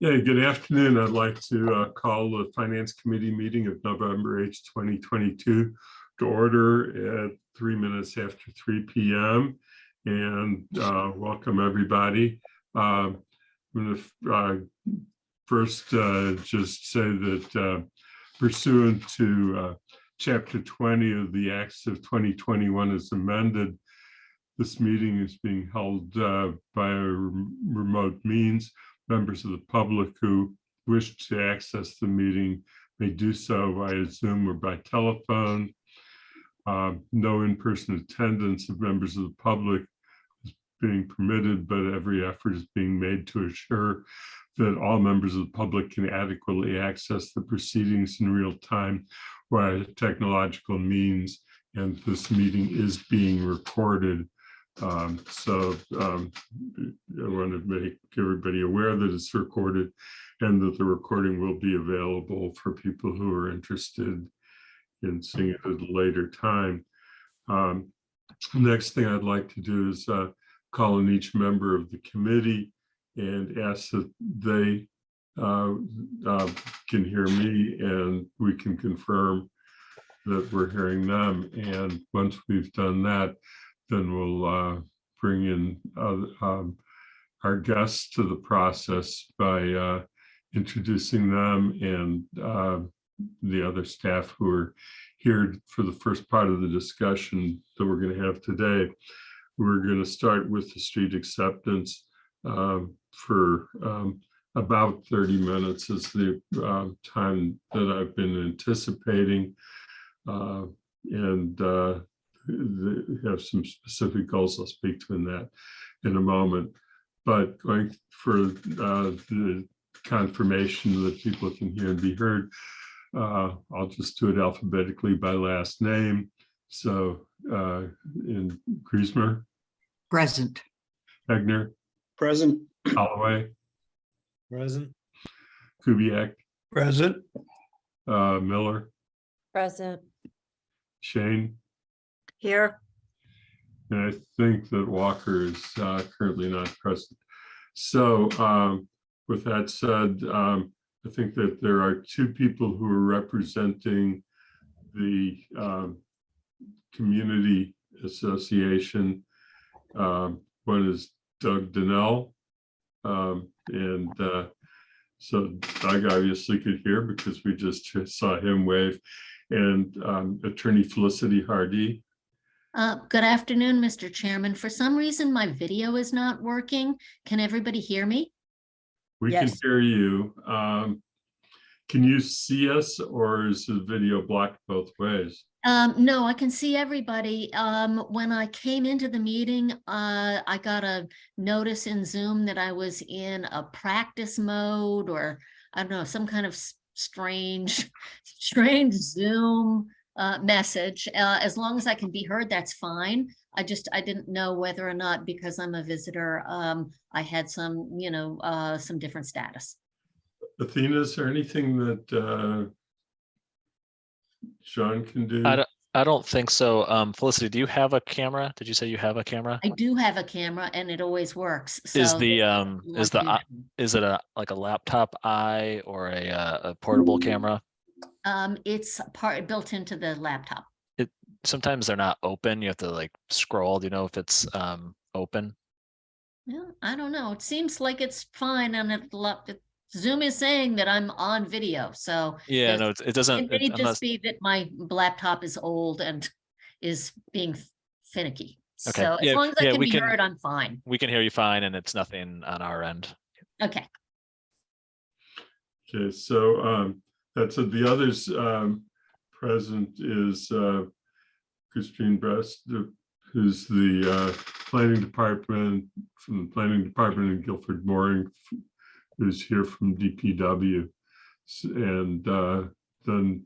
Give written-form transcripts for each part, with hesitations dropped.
Yeah, good afternoon. I'd like to call the Finance Committee meeting of November 8th, 2022 to order at 3 minutes after 3 p.m. And welcome everybody. I'm going to first just say that pursuant to Chapter 20 of the Acts of 2021 as amended, this meeting is being held by a remote means. Members of the public who wish to access the meeting may do so via Zoom or by telephone. No in-person attendance of members of the public is being permitted, but every effort is being made to assure that all members of the public can adequately access the proceedings in real time via technological means, and this meeting is being recorded. I want to make everybody aware that it's recorded and that the recording will be available for people who are interested in seeing it at a later time. Next thing I'd like to do is call on each member of the committee and ask that they can hear me and we can confirm that we're hearing them. And once we've done that, then we'll bring in our guests to the process by introducing them and the other staff who are here for the first part of the discussion that we're going to have today. We're going to start with the street acceptance for about 30 minutes is the time that I've been anticipating. They have some specific goals I'll speak to in that in a moment, but going for the confirmation that people can hear and be heard, I'll just do it alphabetically by last name. So in Griesmer. Present. Egner. Present. Holloway. Present. Kubiak. Present. Miller. Present. Shane. Here. And I think that Walker is currently not present. So with that said, I think that there are two people who are representing the community association. One is Doug Donnell. So Doug obviously could hear because we just saw him wave. And Attorney Felicity Hardy. Good afternoon, Mr. Chairman. For some reason, my video is not working. Can everybody hear me? We Yes. can hear you. Can you see us, or is the video blocked both ways? No, I can see everybody. When I came into the meeting, I got a notice in Zoom that I was in a practice mode, or I don't know, some kind of strange Zoom message. As long as I can be heard, that's fine. I didn't know whether or not, because I'm a visitor, I had some, some different status. Athena, is there anything that Sean can do? I don't think so. Felicity, do you have a camera? Did you say you have a camera? I do have a camera and it always works. Is So it like a laptop eye or a portable camera? it's built into the laptop. Sometimes they're not open. You have to like scroll. Do you know if it's open? Yeah, I don't know. It seems like it's fine, and Zoom is saying that I'm on video. So Yeah, no, it doesn't. It may just be that my laptop is old and is being finicky. Okay. So as long as I can be heard, I'm fine. We can hear you fine, and it's nothing on our end. Okay. Okay, so that's it. The others present is Christine Brest, who's the planning department from the planning department in Guilford Mooring, who's here from DPW, and then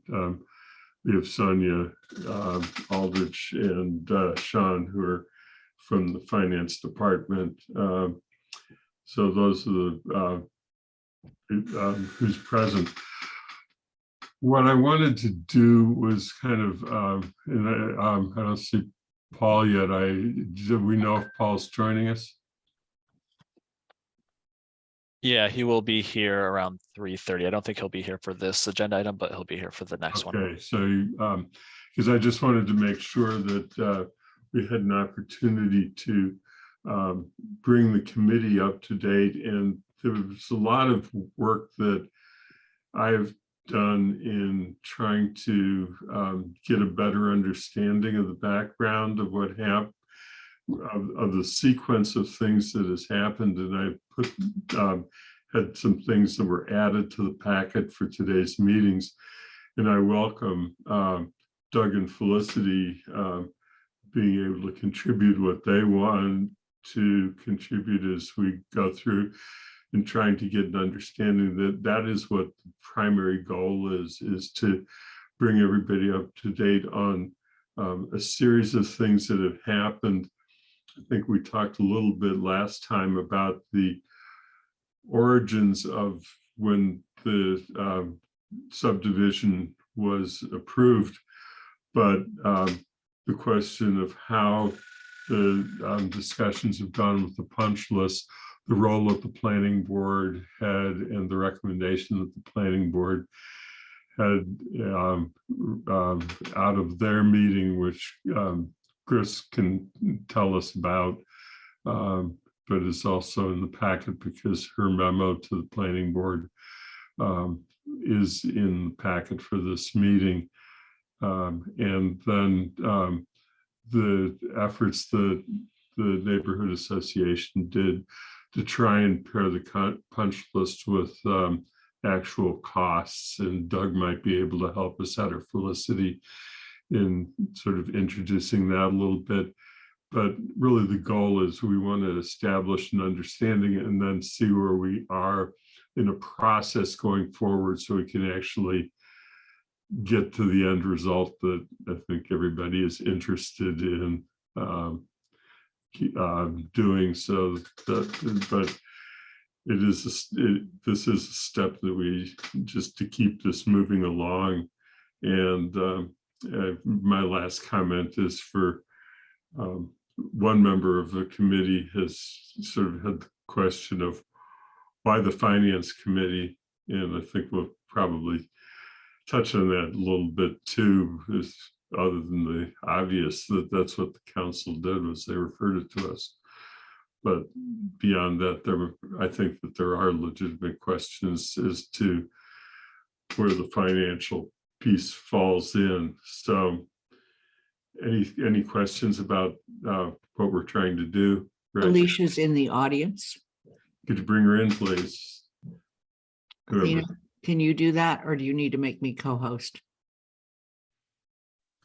we have Sonia Aldrich and Sean, who are from the finance department. So those are the who's present. What I wanted to do was kind of, and I don't see Paul yet. Do we know if Paul's joining us? Yeah, he will be here around 3:30. I don't think he'll be here for this agenda item, but he'll be here for the next one. Okay, so, because I just wanted to make sure that we had an opportunity to bring the committee up to date. And there was a lot of work that I've done in trying to get a better understanding of the background of what happened, of the sequence of things that has happened. And I put had some things that were added to the packet for today's meetings. And I welcome Doug and Felicity being able to contribute what they want to contribute as we go through, and trying to get an understanding that that is what the primary goal is to bring everybody up to date on a series of things that have happened. I think we talked a little bit last time about the origins of when the subdivision was approved, but the question of how the discussions have gone with the punch list, the role that the planning board had, and the recommendation that the planning board had out of their meeting, which Chris can tell us about, but is also in the packet because her memo to the planning board is in the packet for this meeting. And then the efforts that the neighborhood association did to try and pair the punch list with actual costs. And Doug might be able to help us out, or Felicity, in sort of introducing that a little bit. But really the goal is we want to establish an understanding and then see where we are in a process going forward, so we can actually get to the end result that I think everybody is interested in doing. So that, but it is this is a step that we just to keep this moving along. And my last comment is for one member of the committee has sort of had the question of why the finance committee, and I think we'll probably touch on that a little bit too, is other than the obvious that that's what the council did, was they referred it to us. But beyond that, I think that there are legitimate questions as to where the financial piece falls in. So any questions about what we're trying to do? Right. Alicia's in the audience. Could you bring her in, please? Athena, can you do that, or do you need to make me co-host?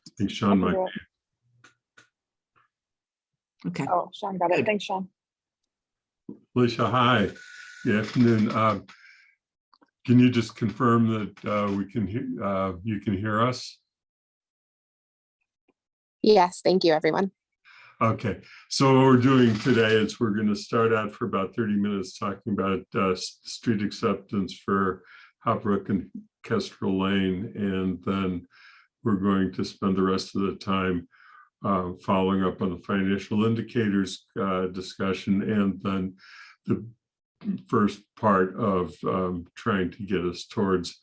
I think Sean might. Okay. Oh, Sean got it. Good. Thanks, Sean. Alicia, hi. Good afternoon. Can you just confirm that we can hear you can hear us? Yes, thank you, everyone. Okay, so what we're doing today is we're going to start out for about 30 minutes talking about street acceptance for Hopbrook and Kestrel Lane, and then we're going to spend the rest of the time following up on the financial indicators discussion, and then the first part of trying to get us towards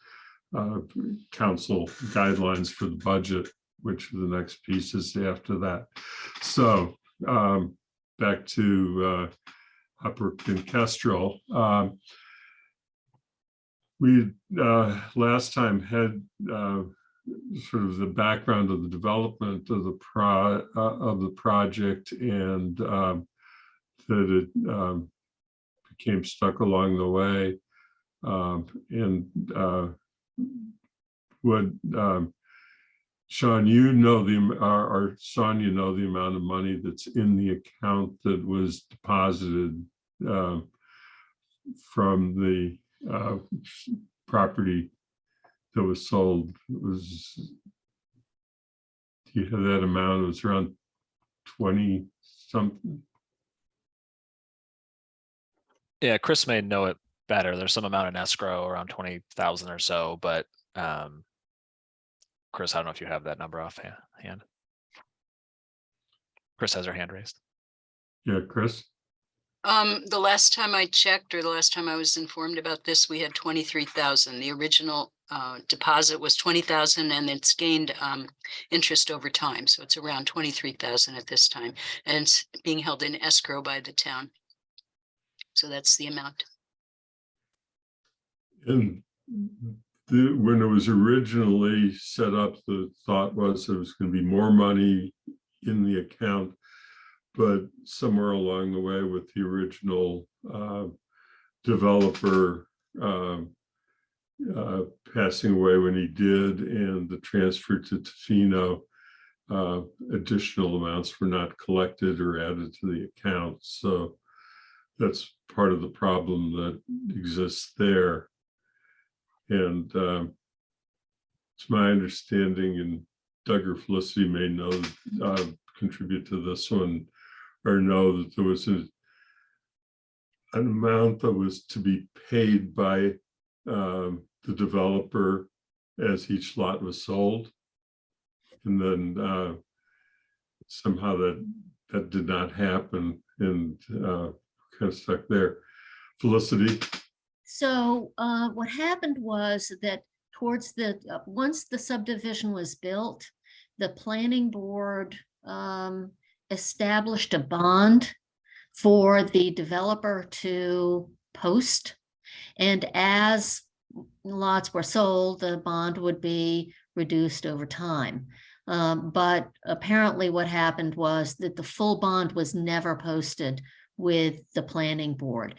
council guidelines for the budget, which the next piece is after that. So back to Hopbrook and Kestrel. We last time had sort of the background of the development of the project, and that it became stuck along the way. Sean, you know or Sonia, you know the amount of money that's in the account that was deposited from the property that was sold. It was, do you have that amount? It was around 20 something. Yeah, Chris may know it better. There's some amount in escrow, around 20,000 or so, but Chris, I don't know if you have that number offhand. Chris has her hand raised. Yeah, Chris. The last time I checked, or the last time I was informed about this, we had 23,000. The original deposit was 20,000, and it's gained interest over time. So it's around 23,000 at this time, and it's being held in escrow by the town. So that's the amount. And when it was originally set up, the thought was there was going to be more money in the account, but somewhere along the way with the original developer passing away when he did, and the transfer to Tofino, additional amounts were not collected or added to the account. So that's part of the problem that exists there. And it's my understanding, and Doug or Felicity may know, contribute to this one, or know that there was an amount that was to be paid by the developer as each lot was sold. And then somehow that did not happen, and kind of stuck there. Felicity? So what happened was that towards once the subdivision was built, the planning board established a bond for the developer to post. And as lots were sold, the bond would be reduced over time. But apparently what happened was that the full bond was never posted with the planning board.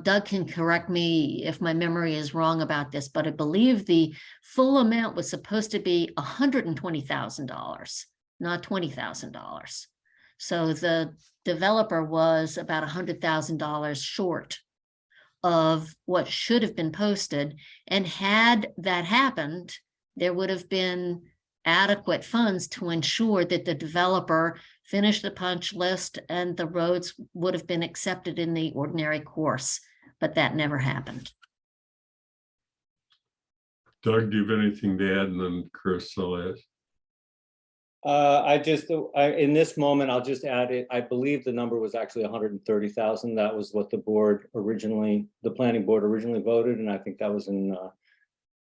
Doug can correct me if my memory is wrong about this, but I believe the full amount was supposed to be $120,000, not $20,000. So the developer was about $100,000 short of what should have been posted. And had that happened, there would have been adequate funds to ensure that the developer finished the punch list and the roads would have been accepted in the ordinary course, but that never happened. Doug, do you have anything to add? And then Chris, I'll ask. In this moment, I'll just add it. I believe the number was actually 130,000. That was what the planning board originally voted. And I think that was in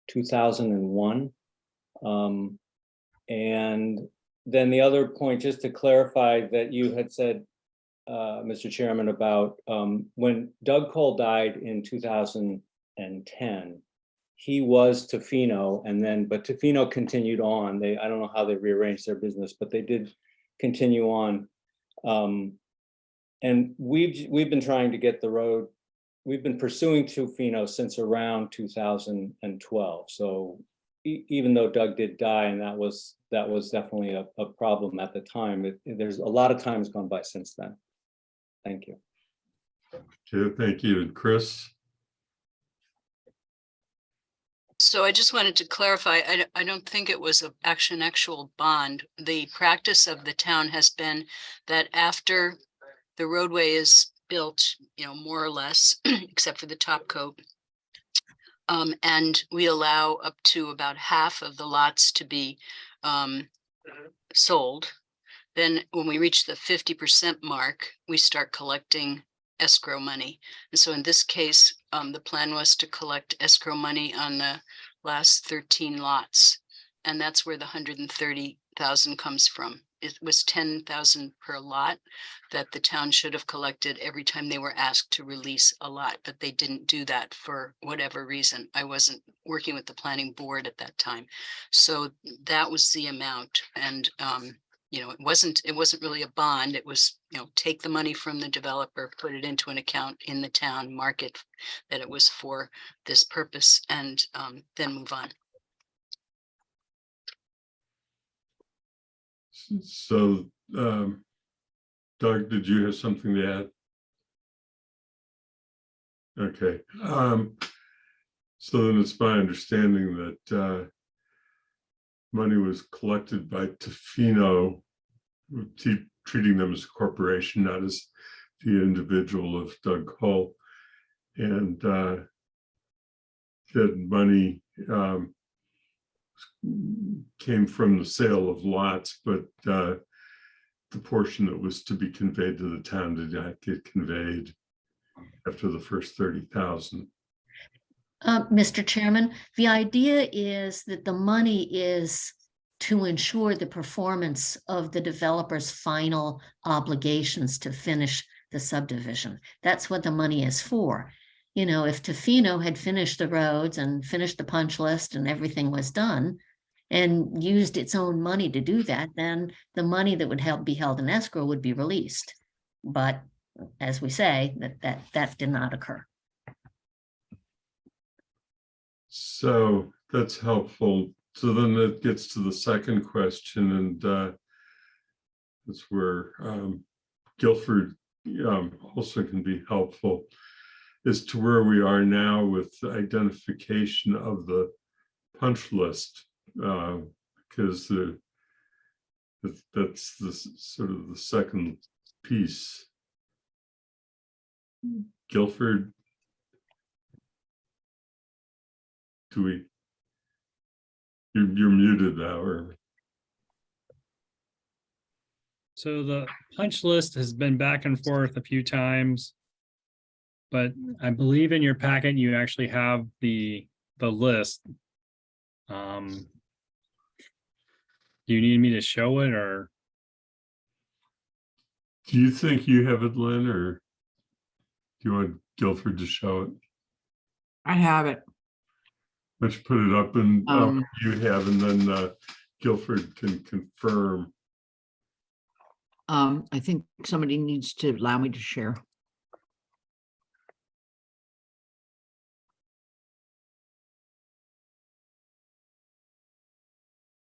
2001. And then the other point, just to clarify, that you had said, Mr. Chairman, about when Doug Cole died in 2010, he was Tofino, but Tofino continued on. I don't know how they rearranged their business, but they did continue on. And we've been trying to get the road. We've been pursuing Tofino since around 2012. So even though Doug did die, and that was definitely a problem at the time, there's a lot of time has gone by since then. Thank you. Okay, thank you. And Chris? So I just wanted to clarify, I don't think it was an actual bond. The practice of the town has been that after the roadway is built, more or less, except for the top coat, and we allow up to about half of the lots to be sold. Then when we reach the 50% mark, we start collecting escrow money. And so in this case, the plan was to collect escrow money on the last 13 lots. And that's where the 130,000 comes from. It was 10,000 per lot that the town should have collected every time they were asked to release a lot, but they didn't do that for whatever reason. I wasn't working with the planning board at that time. So that was the amount. And it wasn't really a bond. It was, take the money from the developer, put it into an account in the town, mark it that it was for this purpose, and then move on. So, Doug, did you have something to add? Okay. So then it's my understanding that money was collected by Tofino, treating them as a corporation, not as the individual of Doug Cole. And that money came from the sale of lots, but the portion that was to be conveyed to the town did not get conveyed. after the first 30,000. Mr. Chairman, the idea is that the money is to ensure the performance of the developer's final obligations to finish the subdivision. That's what the money is for. You know, if Tofino had finished the roads and finished the punch list and everything was done and used its own money to do that, then the money that would be held in escrow would be released. But as we say, that did not occur. So that's helpful. So then that gets to the second question, and that's where Guilford also can be helpful, as to where we are now with the identification of the punch list, because that's the sort of the second piece. Guilford, you're muted now, or So the punch list has been back and forth a few times. But I believe in your packet, you actually have the list. Do you need me to show it, or? do you think you have it, Lynn, or do you want Guilford to show it? I have it. Let's put it up, and you have, and then Guilford can confirm. I think somebody needs to allow me to share.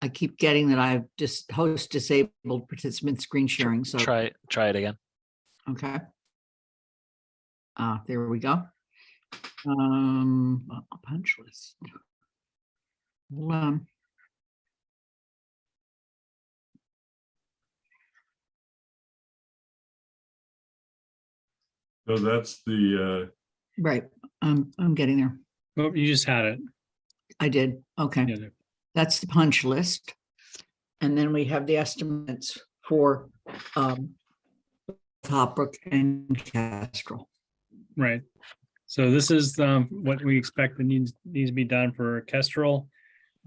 I keep getting that I've just host disabled participant screen sharing, so. Try it again. Okay. There we go. A punch list. Hold on. No, that's the Right. I'm getting there. Oh, you just had it. I did. Okay. Yeah, there. That's the punch list. And then we have the estimates for Hopbrook and Kestrel. Right. So this is what we expect that needs to be done for Kestrel.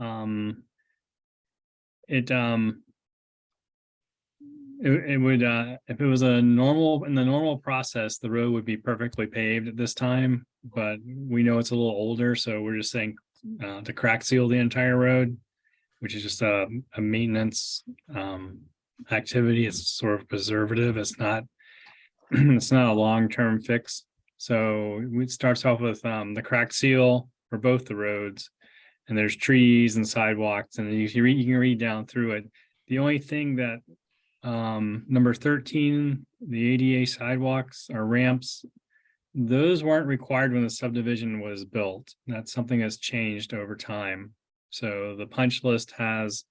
It would if it was in the normal process, the road would be perfectly paved at this time, but we know it's a little older, so we're just saying to crack seal the entire road, which is just a maintenance activity. It's sort of preservative. It's not it's not a long-term fix. So it starts off with the crack seal for both the roads, and there's trees and sidewalks, and you can read down through it. The only thing that number 13, the ADA sidewalks or ramps, those weren't required when the subdivision was built. That's something that's changed over time. So the punch list has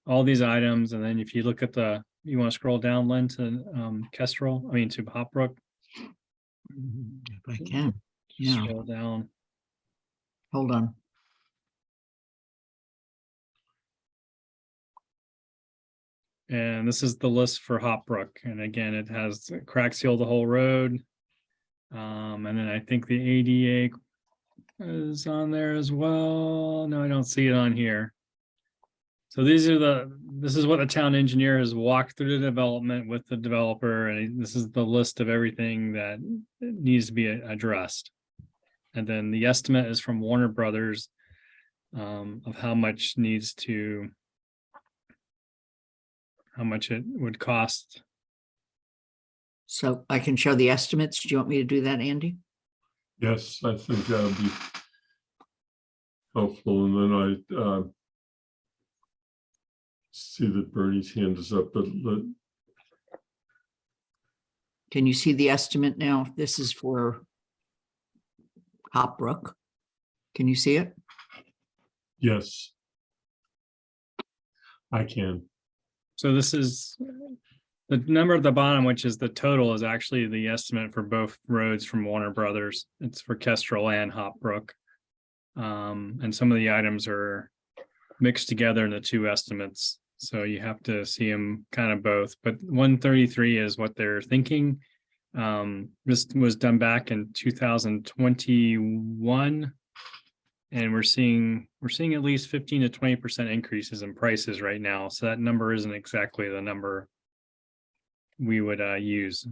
all these items, and then if you look at you want to scroll down, Lynn, to Kestrel, to Hopbrook. If I can. Yeah. Scroll down. Hold on. And this is the list for Hopbrook. And again, it has crack seal the whole road. And then I think the ADA is on there as well. No, I don't see it on here. So this is what the town engineer has walked through the development with the developer. And this is the list of everything that needs to be addressed. And then the estimate is from Warner Brothers of how much it would cost. So I can show the estimates. Do you want me to do that, Andy? yes, I think that would be helpful. And then I see that Bernie's hand is up, but Can you see the estimate now? This is for Hopbrook. Can you see it? yes, I can. So this is the number at the bottom, which is the total, is actually the estimate for both roads from Warner Brothers. It's for Kestrel and Hopbrook. And some of the items are mixed together in the two estimates. So you have to see them kind of both, but 133 is what they're thinking. This was done back in 2021. And we're seeing at least 15 to 20% increases in prices right now. So that number isn't exactly the number we would use.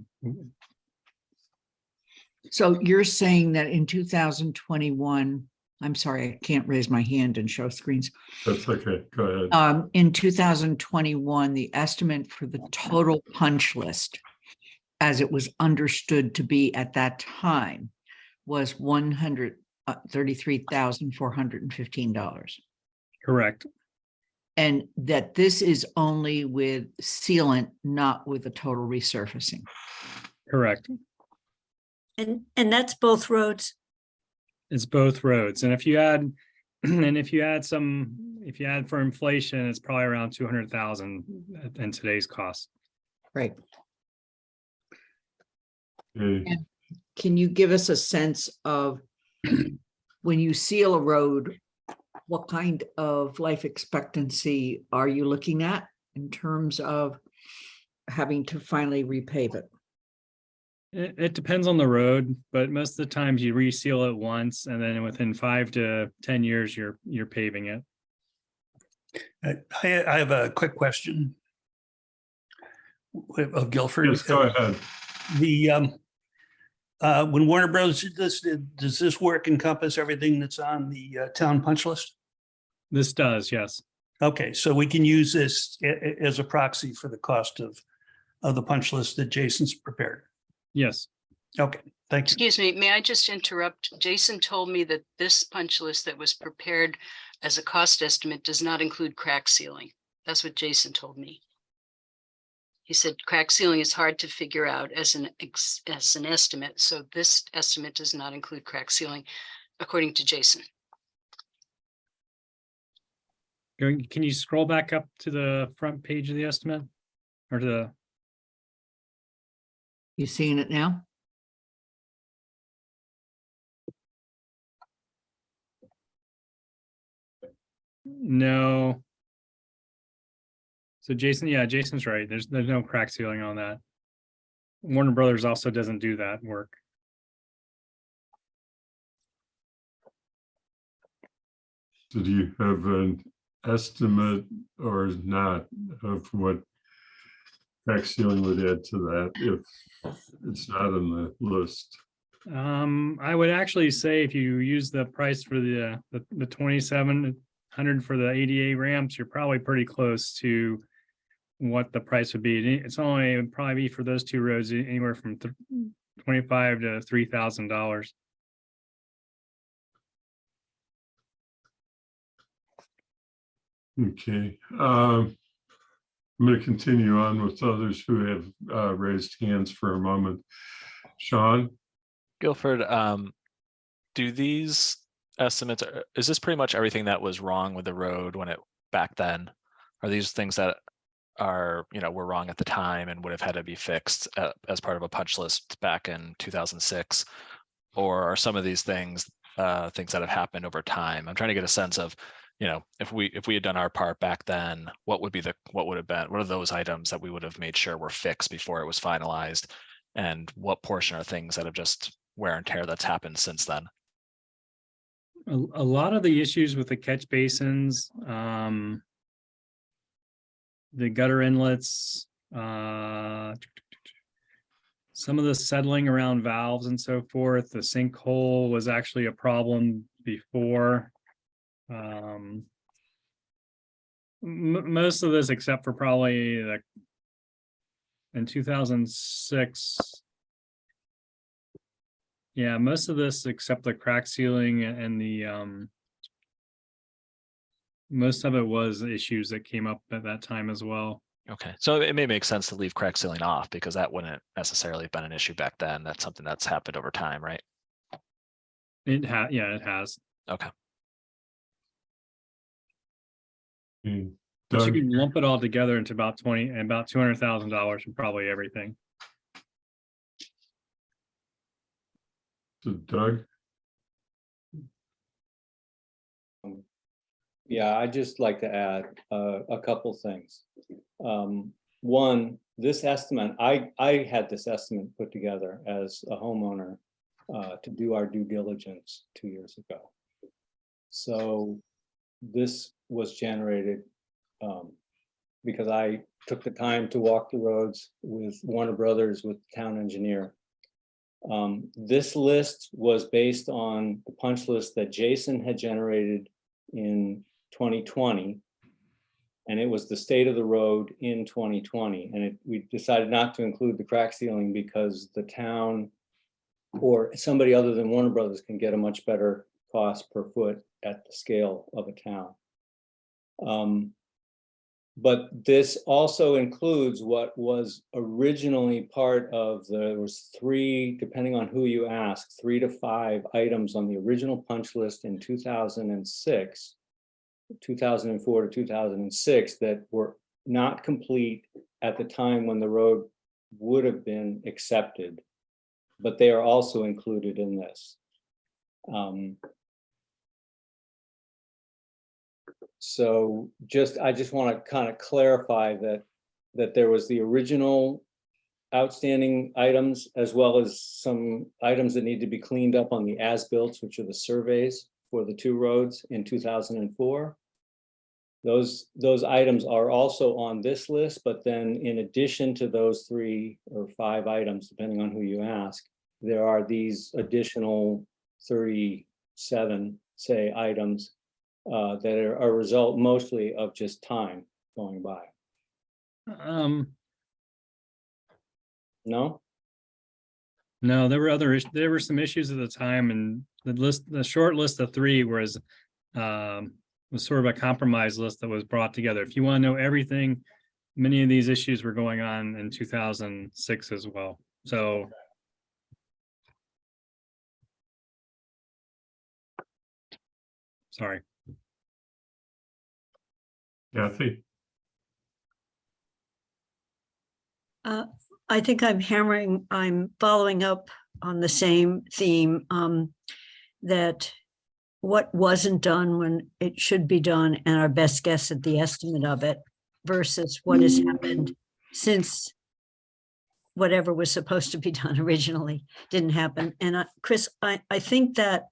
So you're saying that in 2021, I'm sorry, I can't raise my hand and show screens. That's okay. Go ahead. In 2021, the estimate for the total punch list, as it was understood to be at that time, was $133,415. Correct. And that this is only with sealant, not with the total resurfacing. Correct. And that's both roads. It's both roads. And if you add, if you add for inflation, it's probably around 200,000 in today's cost. Right. Okay. Can you give us a sense of when you seal a road, what kind of life expectancy are you looking at in terms of having to finally repave it? It depends on the road, but most of the times you reseal it once, and then within 5 to 10 years, you're paving it. I have a quick question of Guilford. Yes, go ahead. When Warner Bros. Does this work encompass everything that's on the town punch list? This does, yes. Okay, so we can use this as a proxy for the cost of the punch list that Jason's prepared. Yes. Okay, thank you. Excuse me, may I just interrupt? Jason told me that this punch list that was prepared as a cost estimate does not include crack sealing. That's what Jason told me. He said crack sealing is hard to figure out as an estimate. So this estimate does not include crack sealing, according to Jason. Can you scroll back up to the front page of the estimate? Or to the, You seeing it now? no. So Jason, yeah, Jason's right. There's no crack sealing on that. Warner Brothers also doesn't do that work. So do you have an estimate or not of what crack sealing would add to that if it's not on the list? I would actually say if you use the price for the 2,700 for the ADA ramps, you're probably pretty close to what the price would be. It would probably be for those two roads anywhere from $25,000 to $3,000. Okay. I'm going to continue on with others who have raised hands for a moment. Sean? Guilford, do these estimates, is this pretty much everything that was wrong with the road when it back then? Are these things that are, were wrong at the time and would have had to be fixed as part of a punch list back in 2006? Or are some of these things things that have happened over time? I'm trying to get a sense of, if we had done our part back then, what are those items that we would have made sure were fixed before it was finalized? And what portion are things that have just wear and tear that's happened since then? A lot of the issues with the catch basins, the gutter inlets, some of the settling around valves and so forth. The sinkhole was actually a problem before. Most of this, except for probably in 2006. Yeah, most of this except the crack sealing and the most of it was issues that came up at that time as well. Okay, so it may make sense to leave crack sealing off because that wouldn't necessarily have been an issue back then. That's something that's happened over time, right? It has. Okay. But you Doug? can lump it all together into about $200,000 for probably everything. So Doug? Yeah, I'd just like to add a couple things. one, this estimate, I had this estimate put together as a homeowner to do our due diligence 2 years ago. So this was generated because I took the time to walk the roads with Warner Brothers, with the town engineer. This list was based on the punch list that Jason had generated in 2020. And it was the state of the road in 2020. And we decided not to include the crack sealing because the town or somebody other than Warner Brothers can get a much better cost per foot at the scale of a town. But this also includes what was originally part of there was 3, depending on who you ask, 3 to 5 items on the original punch list in 2006. 2004 to 2006 that were not complete at the time when the road would have been accepted, but they are also included in this. So I just want to kind of clarify that there was the original outstanding items as well as some items that need to be cleaned up on the as-built, which are the surveys for the 2 roads in 2004. Those items are also on this list, but then in addition to those 3 or 5 items, depending on who you ask, there are these additional 37, say, items that are a result mostly of just time going by. No? No, there were some issues at the time, and the short list of 3 was sort of a compromise list that was brought together. If you want to know everything, many of these issues were going on in 2006 as well. So sorry. Kathy? I think I'm following up on the same theme, that what wasn't done when it should be done and our best guess at the estimate of it versus what has happened since whatever was supposed to be done originally didn't happen. And Chris, I think that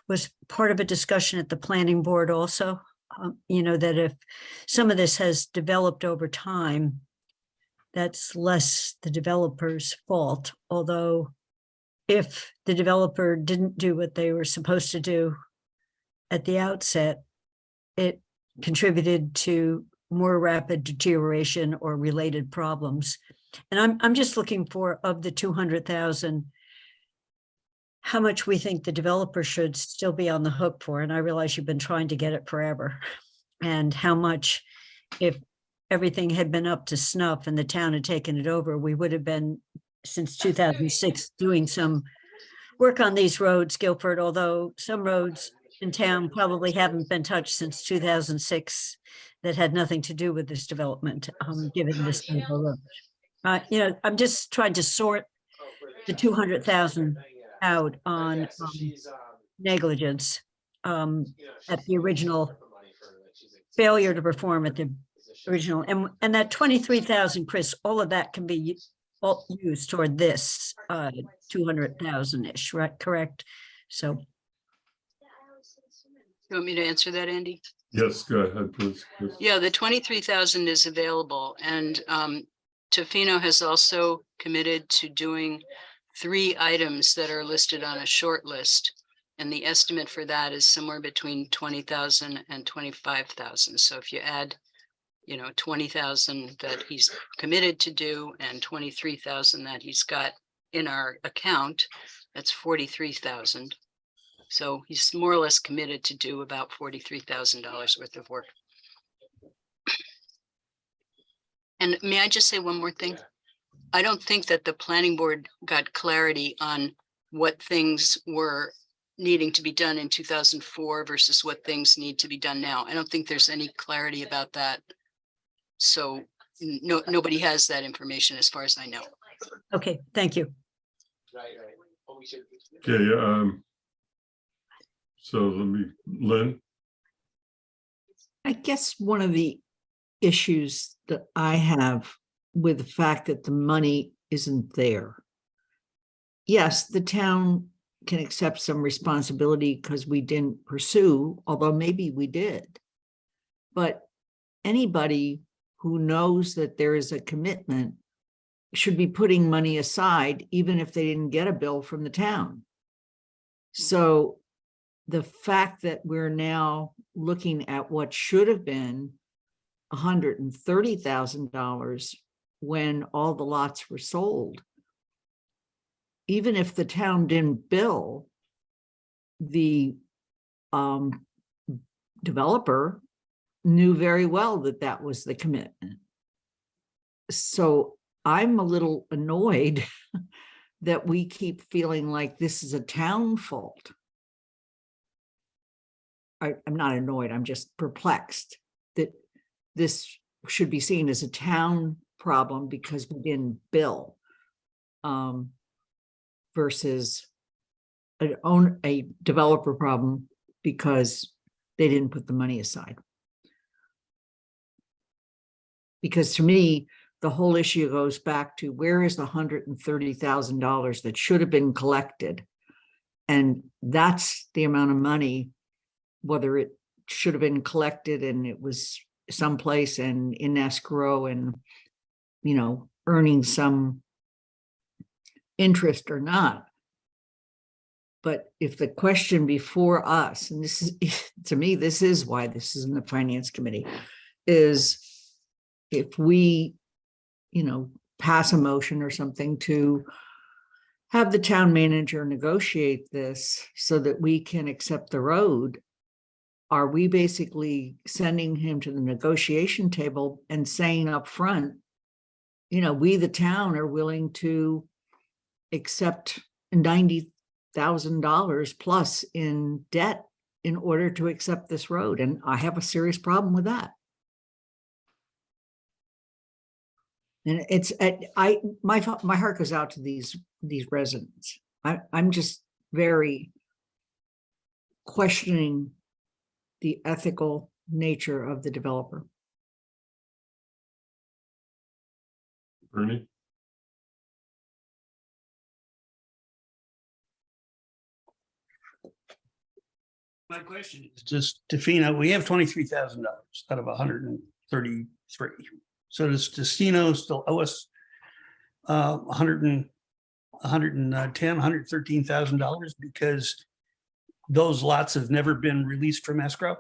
was part of a discussion at the planning board also, that if some of this has developed over time, that's less the developer's fault. Although if the developer didn't do what they were supposed to do at the outset, it contributed to more rapid deterioration or related problems. And I'm just looking for, of the 200,000, how much we think the developer should still be on the hook for. And I realize you've been trying to get it forever. And how much, if everything had been up to snuff and the town had taken it over, we would have been, since 2006, doing some work on these roads, Guilford, although some roads in town probably haven't been touched since 2006 that had nothing to do with this development, given this kind of a road. I'm just trying to sort the 200,000 out on negligence at the original failure to perform at the original, and that 23,000, Chris, all of that can be used toward this 200,000-ish, right? Correct. So You want me to answer that, Andy? Yes, go ahead, please. Yeah, the 23,000 is available, and Tofino has also committed to doing 3 items that are listed on a short list. And the estimate for that is somewhere between 20,000 and 25,000. So if you add, 20,000 that he's committed to do and 23,000 that he's got in our account, that's 43,000. So he's more or less committed to do about $43,000 worth of work. And may I just say one more thing? I don't think that the planning board got clarity on what things were needing to be done in 2004 versus what things need to be done now. I don't think there's any clarity about that. So nobody has that information as far as I know. okay, thank you. Okay, so Lynn? I guess one of the issues that I have with the fact that the money isn't there. Yes, the town can accept some responsibility because we didn't pursue, although maybe we did. But anybody who knows that there is a commitment should be putting money aside, even if they didn't get a bill from the town. So the fact that we're now looking at what should have been $130,000 when all the lots were sold, even if the town didn't bill, the developer knew very well that that was the commitment. So I'm a little annoyed that we keep feeling like this is a town fault. I'm not annoyed, I'm just perplexed that this should be seen as a town problem because we didn't bill, versus a developer problem because they didn't put the money aside. Because to me, the whole issue goes back to where is the $130,000 that should have been collected? And that's the amount of money, whether it should have been collected and it was someplace and in escrow and, you know, earning some interest or not. But if the question before us, and this is, to me, this is why this is in the finance committee, is if we, you know, pass a motion or something to have the town manager negotiate this so that we can accept the road, are we basically sending him to the negotiation table and saying up front, you know, we, the town, are willing to accept $90,000 plus in debt in order to accept this road? And I have a serious problem with that. And it's, my heart goes out to these residents. I'm just very questioning the ethical nature of the developer. Bernie? My question is just, Tofino, we have $23,000 out of 133. So does Tofino still owe us $113,000 because those lots have never been released from escrow?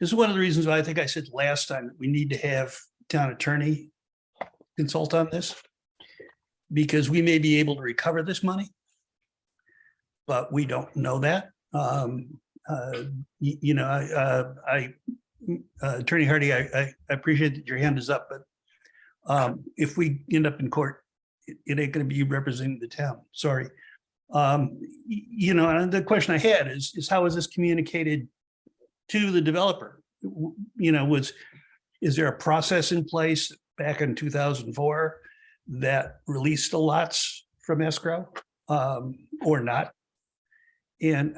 This is one of the reasons why I think I said last time that we need to have town attorney consult on this, because we may be able to recover this money, but we don't know that. Attorney Hardy, I appreciate that your hand is up, but if we end up in court, it ain't going to be you representing the town. Sorry. And the question I had is how is this communicated to the developer? Is there a process in place back in 2004 that released the lots from escrow or not? And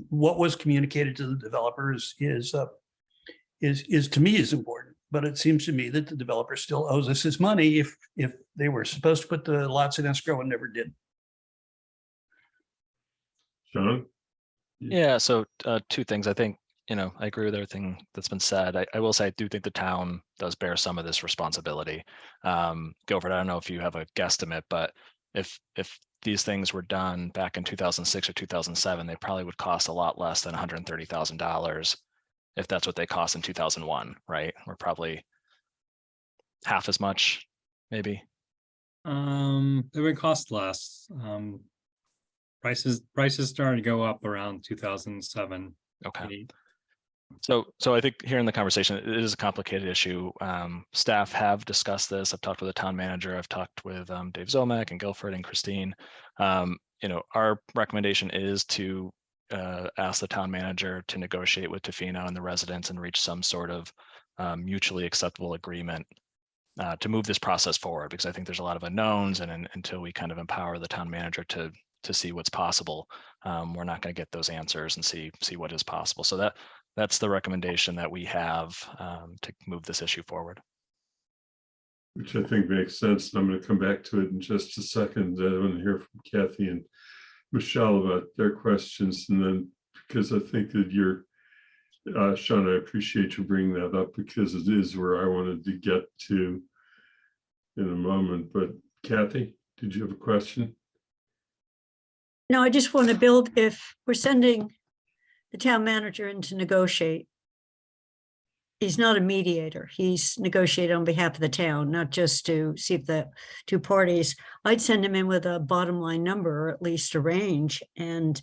what was communicated to the developers is to me is important. But it seems to me that the developer still owes us his money if they were supposed to put the lots in escrow and never did. John? Yeah, so two things. I think, I agree with everything that's been said. I will say I do think the town does bear some of this responsibility. Guilford, I don't know if you have a guesstimate, but if these things were done back in 2006 or 2007, they probably would cost a lot less than $130,000 if that's what they cost in 2001, right? Or probably half as much, maybe. It would cost less. Prices started to go up around 2007. Okay. 8. So I think here in the conversation, it is a complicated issue. Staff have discussed this. I've talked with the town manager. I've talked with Dave Zomek and Guilford and Christine. Our recommendation is to ask the town manager to negotiate with Tofino and the residents and reach some sort of mutually acceptable agreement to move this process forward, because I think there's a lot of unknowns, and until we kind of empower the town manager to see what's possible, we're not going to get those answers and see what is possible. So that's the recommendation that we have to move this issue forward. Which I think makes sense. And I'm going to come back to it in just a second. I want to hear from Kathy and Michelle about their questions. And then, because I think that you're, Sean, I appreciate you bringing that up because it is where I wanted to get to in a moment. But Kathy, did you have a question? No, I just want to build, if we're sending the town manager in to negotiate, he's not a mediator. He's negotiating on behalf of the town, not just to see if the two parties, I'd send him in with a bottom line number, or at least a range. And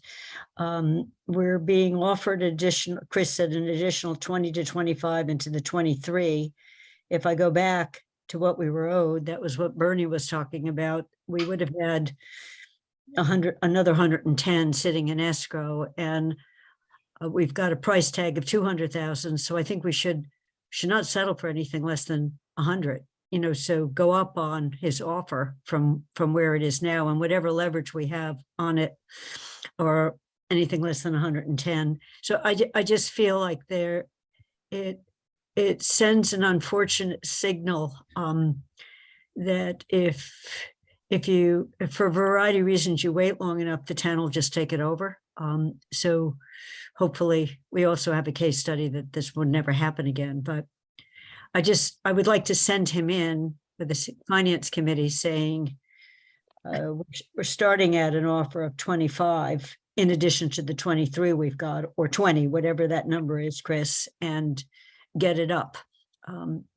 we're being offered additional, Chris said, an additional 20 to 25 into the 23. If I go back to what we were owed, that was what Bernie was talking about. We would have had another 110 sitting in escrow, and we've got a price tag of 200,000. So I think we should not settle for anything less than 100, so go up on his offer from where it is now, and whatever leverage we have on it, or anything less than 110. So I just feel like it sends an unfortunate signal that if for a variety of reasons you wait long enough, the town will just take it over. So hopefully we also have a case study that this would never happen again. But I would like to send him in with the finance committee saying we're starting at an offer of 25 in addition to the 23 we've got, or 20, whatever that number is, Chris, and get it up.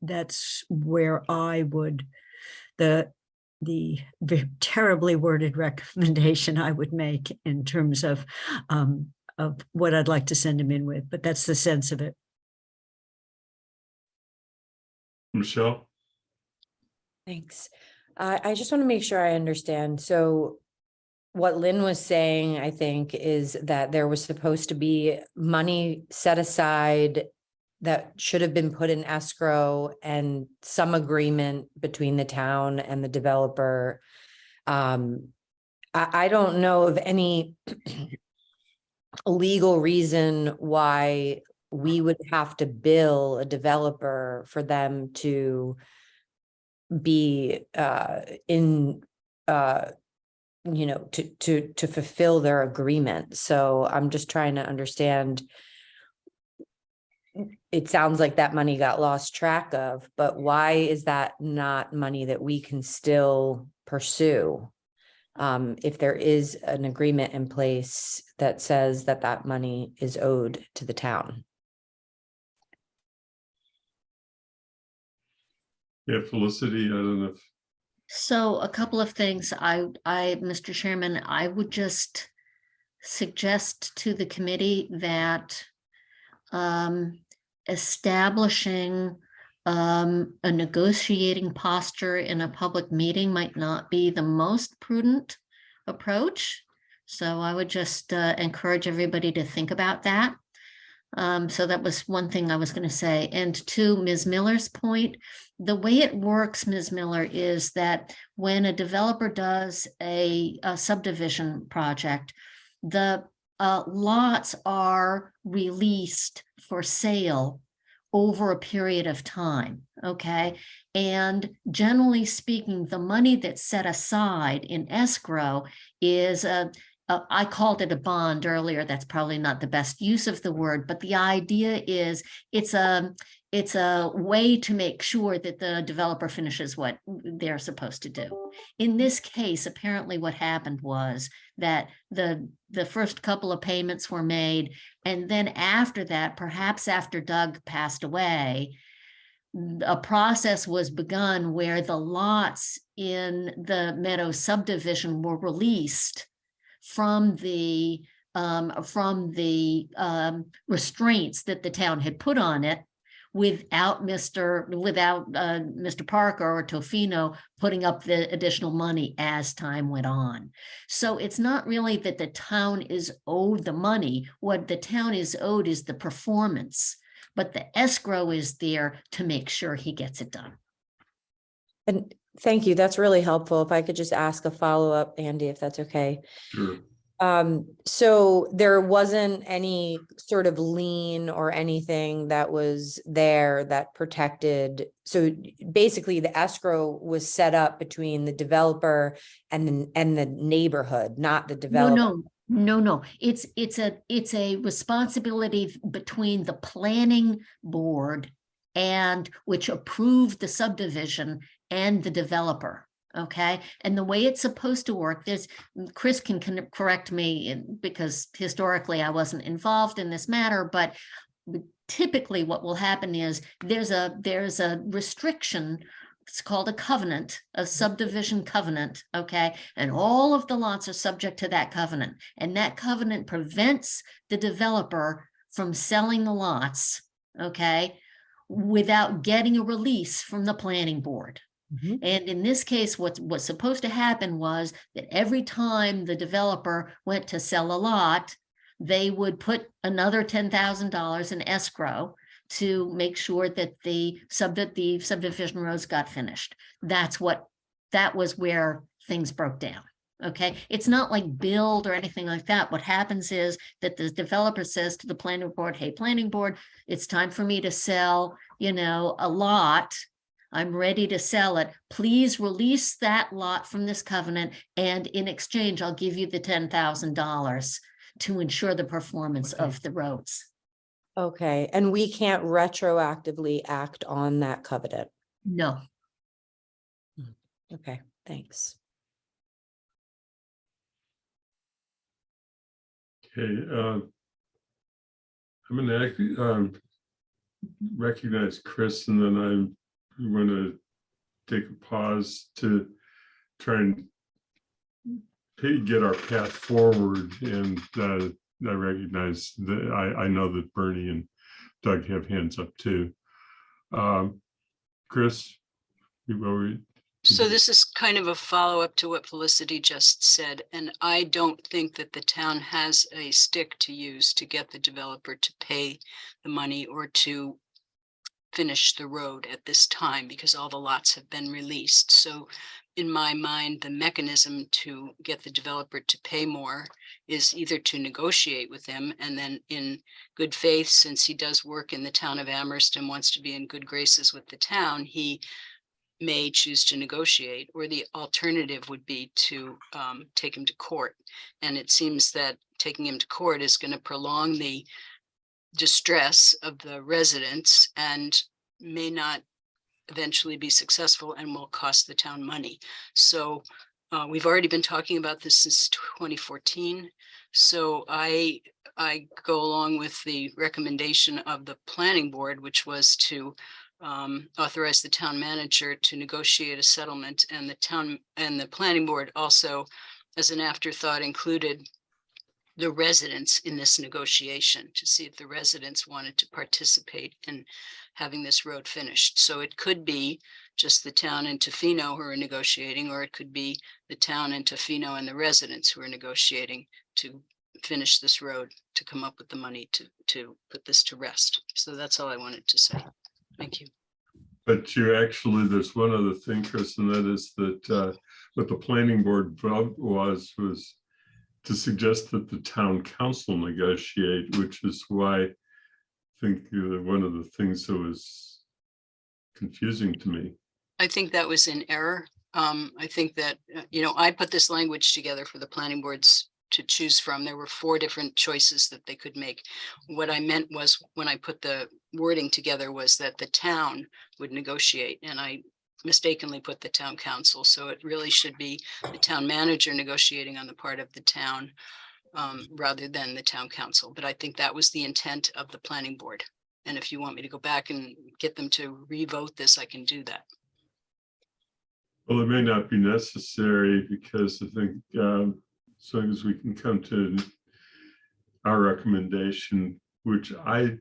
That's where I would, the terribly worded recommendation I would make in terms of what I'd like to send him in with, but that's the sense of it. Michelle? Thanks. I just want to make sure I understand. So what Lynn was saying, I think, is that there was supposed to be money set aside that should have been put in escrow and some agreement between the town and the developer. I don't know of any legal reason why we would have to bill a developer for them to be to fulfill their agreement. So I'm just trying to understand. It sounds like that money got lost track of, but why is that not money that we can still pursue? If there is an agreement in place that says that that money is owed to the town. Yeah, Felicity, I don't know if. So a couple of things. Mr. Chairman, I would just suggest to the committee that establishing a negotiating posture in a public meeting might not be the most prudent approach. So I would just encourage everybody to think about that. So that was one thing I was going to say. And to Ms. Miller's point, the way it works, Ms. Miller, is that when a developer does a subdivision project, the lots are released for sale over a period of time, okay? And generally speaking, the money that's set aside in escrow is I called it a bond earlier. That's probably not the best use of the word, but the idea is it's a way to make sure that the developer finishes what they're supposed to do. In this case, apparently what happened was that the first couple of payments were made, and then after that, perhaps after Doug passed away, a process was begun where the lots in the Meadows subdivision were released from the restraints that the town had put on it, without Mr. Parker or Tofino putting up the additional money as time went on. So it's not really that the town is owed the money. What the town is owed is the performance, but the escrow is there to make sure he gets it done. And thank you. That's really helpful. If I could just ask a follow-up, Andy, if that's okay. Sure. So there wasn't any sort of lien or anything that was there that protected. So basically the escrow was set up between the developer and the neighborhood, not the No, developer. no. It's a responsibility between the planning board and which approved the subdivision and the developer. Okay, and the way it's supposed to work, Chris can correct me because historically I wasn't involved in this matter, but typically what will happen is there's a restriction. It's called a covenant, a subdivision covenant, okay? And all of the lots are subject to that covenant. And that covenant prevents the developer from selling the lots, okay, without getting a release from the planning board. Mhm. And in this case, what's supposed to happen was that every time the developer went to sell a lot, they would put another $10,000 in escrow to make sure that the subdivision roads got finished. That was where things broke down. Okay, it's not like build or anything like that. What happens is that the developer says to the planning board, hey, planning board, it's time for me to sell, a lot. I'm ready to sell it. Please release that lot from this covenant. And in exchange, I'll give you the $10,000 to ensure the performance of the roads. Okay, and we can't retroactively act on that covenant. No. Okay, thanks. Okay, I'm going to recognize Chris, and then I'm going to take a pause to try and get our path forward. And I recognize that I know that Bernie and Doug have hands up too. Chris, So this is kind of a follow-up to what Felicity just said, and I don't think that the town has a stick to use to get the developer to pay the money or to finish the road at this time because all the lots have been released. So in my mind, the mechanism to get the developer to pay more is either to negotiate with him, and then in good faith, since he does work in the town of Amherst and wants to be in good graces with the town, he may choose to negotiate, or the alternative would be to take him to court. And it seems that taking him to court is going to prolong the distress of the residents and may not eventually be successful and will cost the town money. So we've already been talking about this since 2014. So I go along with the recommendation of the planning board, which was to authorize the town manager to negotiate a settlement, and the planning board also, as an afterthought, included the residents in this negotiation to see if the residents wanted to participate in having this road finished. So it could be just the town and Tofino who are negotiating, or it could be the town and Tofino and the residents who are negotiating to finish this road, to come up with the money to put this to rest. So that's all I wanted to say. Thank you. But there's one other thing, Chris, and that is that what the planning board vote was to suggest that the town council negotiate, which is why I think one of the things that was confusing to me. I think that was in error. I think that, I put this language together for the planning boards to choose from. There were 4 different choices that they could make. What I meant was, when I put the wording together, was that the town would negotiate, and I mistakenly put the town council. So it really should be the town manager negotiating on the part of the town rather than the town council. But I think that was the intent of the planning board. And if you want me to go back and get them to revote this, I can do that. Well, it may not be necessary, because I think as long as we can come to our recommendation, which I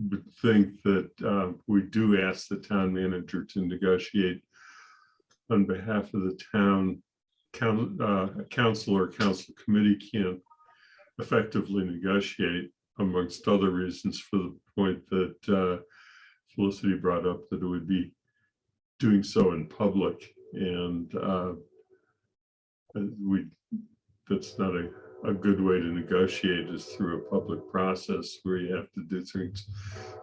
would think that we do ask the town manager to negotiate on behalf of the town. Council or council committee can't effectively negotiate, amongst other reasons, for the point that Felicity brought up, that it would be doing so in public, and that's not a good way to negotiate is through a public process where you have to do things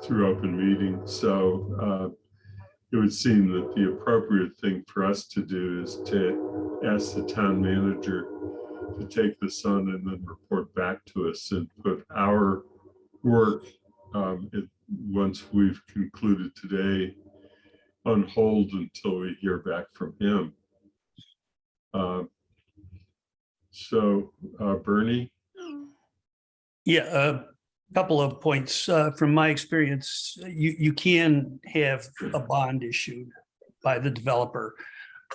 through open meetings. So it would seem that the appropriate thing for us to do is to ask the town manager to take this on and then report back to us and put our work, once we've concluded today, on hold until we hear back from him. Bernie? Yeah, a couple of points. From my experience, you can have a bond issued by the developer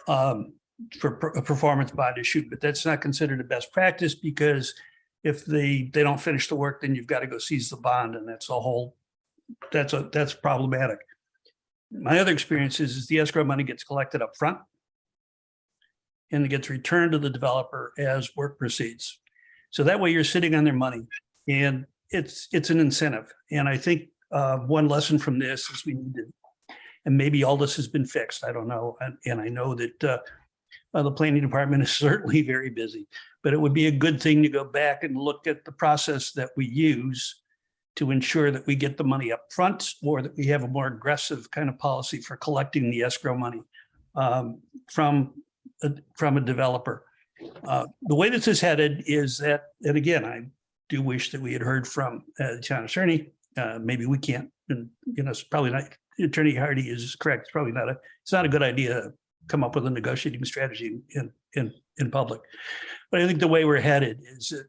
for a performance bond issued, but that's not considered a best practice because if they don't finish the work, then you've got to go seize the bond, and that's problematic. My other experience is the escrow money gets collected up front and it gets returned to the developer as work proceeds. So that way you're sitting on their money, and it's an incentive. And I think one lesson from this is we need to, and maybe all this has been fixed, I don't know. And I know that the planning department is certainly very busy, but it would be a good thing to go back and look at the process that we use to ensure that we get the money up front, or that we have a more aggressive kind of policy for collecting the escrow money from a developer. The way this is headed is that, and again, I do wish that we had heard from the town attorney. Maybe we can't, and it's probably not. Attorney Hardy is correct. It's probably not it's not a good idea to come up with a negotiating strategy in public. But I think the way we're headed is that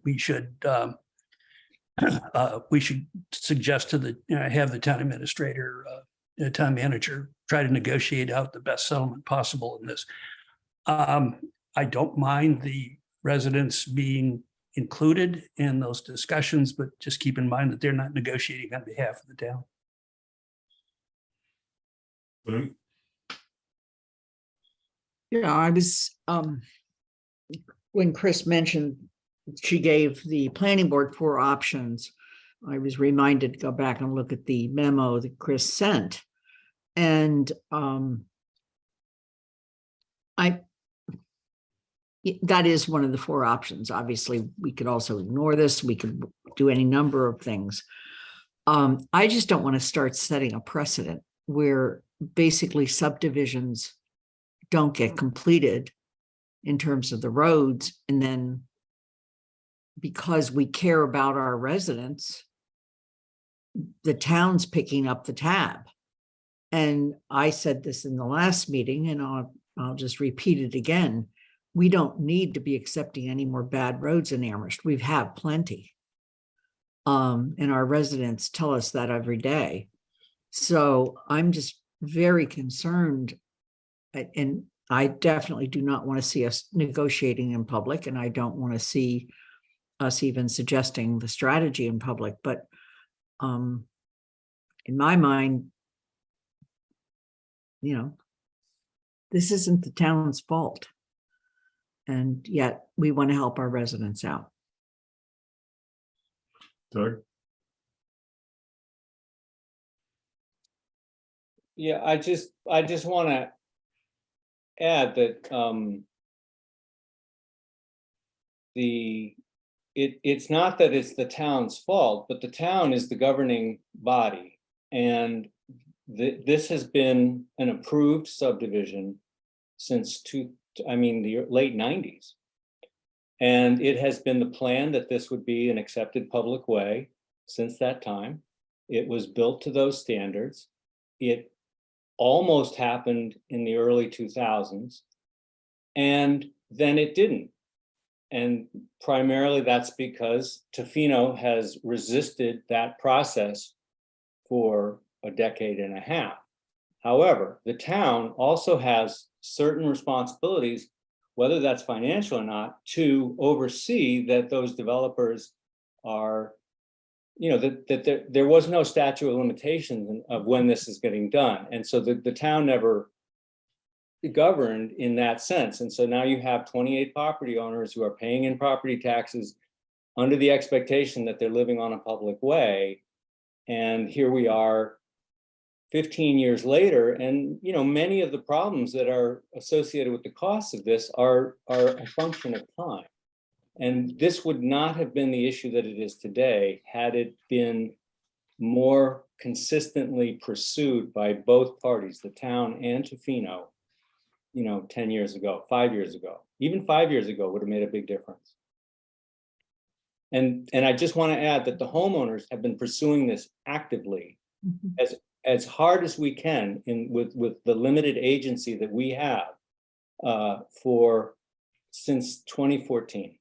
we should suggest to have the town administrator, town manager, try to negotiate out the best settlement possible in this. I don't mind the residents being included in those discussions, but just keep in mind that they're not negotiating on behalf of the town. Yeah, I was, when Chris mentioned she gave the planning board 4 options, I was reminded to go back and look at the memo that Chris sent. And that is one of the 4 options. Obviously, we could also ignore this. We could do any number of things. I just don't want to start setting a precedent where basically subdivisions don't get completed in terms of the roads. And then because we care about our residents, the town's picking up the tab. And I said this in the last meeting, and I'll just repeat it again. We don't need to be accepting any more bad roads in Amherst. We have plenty. And our residents tell us that every day. So I'm just very concerned, and I definitely do not want to see us negotiating in public, and I don't want to see us even suggesting the strategy in public. But in my mind, this isn't the town's fault. And yet we want to help our residents out. Doug? Yeah, I just want to add that it's not that it's the town's fault, but the town is the governing body, and this has been an approved subdivision since the late 90s. And it has been the plan that this would be an accepted public way since that time. It was built to those standards. It almost happened in the early 2000s, and then it didn't. And primarily that's because Tofino has resisted that process for a decade and a half. However, the town also has certain responsibilities, whether that's financial or not, to oversee that those developers are, that there was no statute of limitations of when this is getting done. And so the town never governed in that sense. And so now you have 28 property owners who are paying in property taxes under the expectation that they're living on a public way. And here we are 15 years later, and many of the problems that are associated with the costs of this are a function of time. And this would not have been the issue that it is today had it been more consistently pursued by both parties, the town and Tofino, 10 years ago, 5 years ago, even 5 years ago would have made a big difference. And I just want to add that the homeowners have been pursuing this actively as hard as we can with the limited agency that we have since 2014.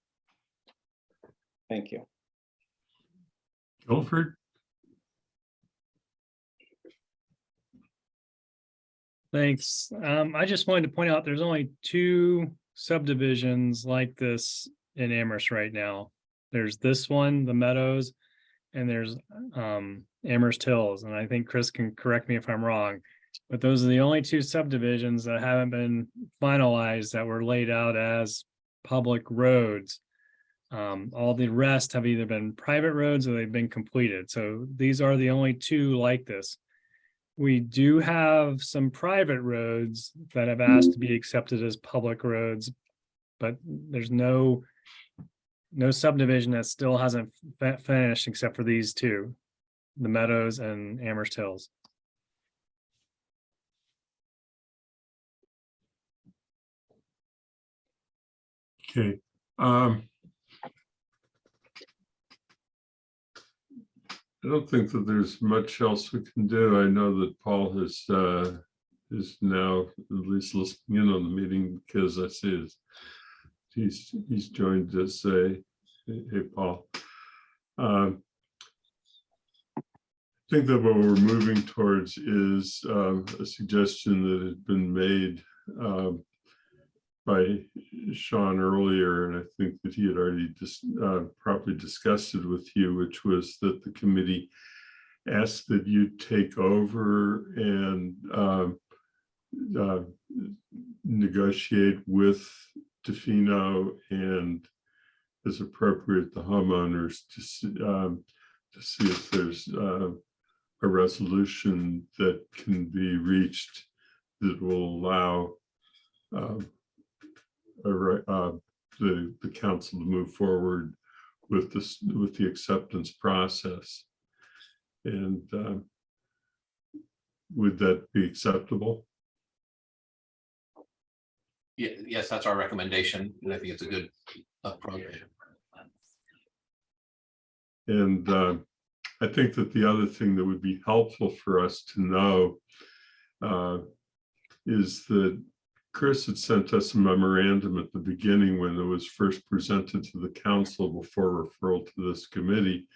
Thank you. Guilford? Thanks. I just wanted to point out there's only 2 subdivisions like this in Amherst right now. There's this one, the Meadows, and there's Amherst Hills. And I think Chris can correct me if I'm wrong, but those are the only 2 subdivisions that haven't been finalized that were laid out as public roads. All the rest have either been private roads or they've been completed. So these are the only 2 like this. We do have some private roads that have asked to be accepted as public roads, but there's no subdivision that still hasn't finished except for these 2, the Meadows and Amherst Hills. Okay. I don't think that there's much else we can do. I know that Paul is now at least listening in on the meeting because I see he's joined us. Hey, Paul. I think that what we're moving towards is a suggestion that had been made by Sean earlier, and I think that he had already properly discussed it with you, which was that the committee asked that you take over and negotiate with Tofino and, as appropriate, the homeowners to see if there's a resolution that can be reached that will allow the council to move forward with the acceptance process. And would that be acceptable? Yes, that's our recommendation, and I think it's a good approach. And I think that the other thing that would be helpful for us to know is that Chris had sent us a memorandum at the beginning when it was first presented to the council before referral to this committee.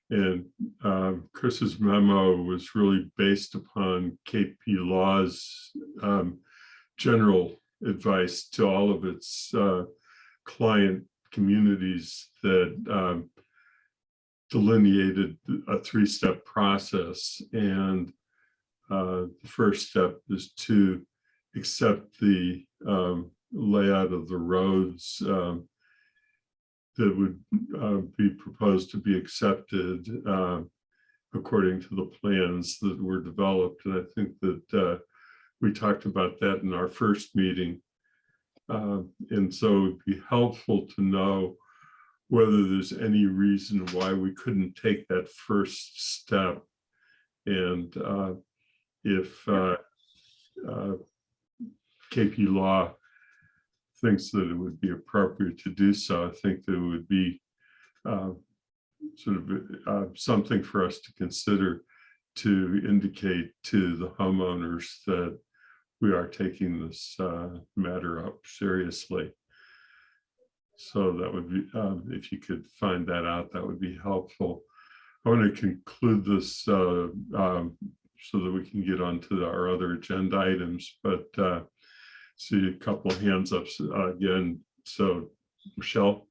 And Chris's memo was really based upon KP Law's general advice to all of its client communities that delineated a 3-step process. And the first step is to accept the layout of the roads that would be proposed to be accepted according to the plans that were developed. And I think that we talked about that in our first meeting. And so it would be helpful to know whether there's any reason why we couldn't take that first step. And if KP Law thinks that it would be appropriate to do so, I think that it would be sort of something for us to consider to indicate to the homeowners that we are taking this matter up seriously. So that would be, if you could find that out, that would be helpful. I want to conclude this so that we can get on to our other agenda items, but see a couple of hands up again. So Michelle.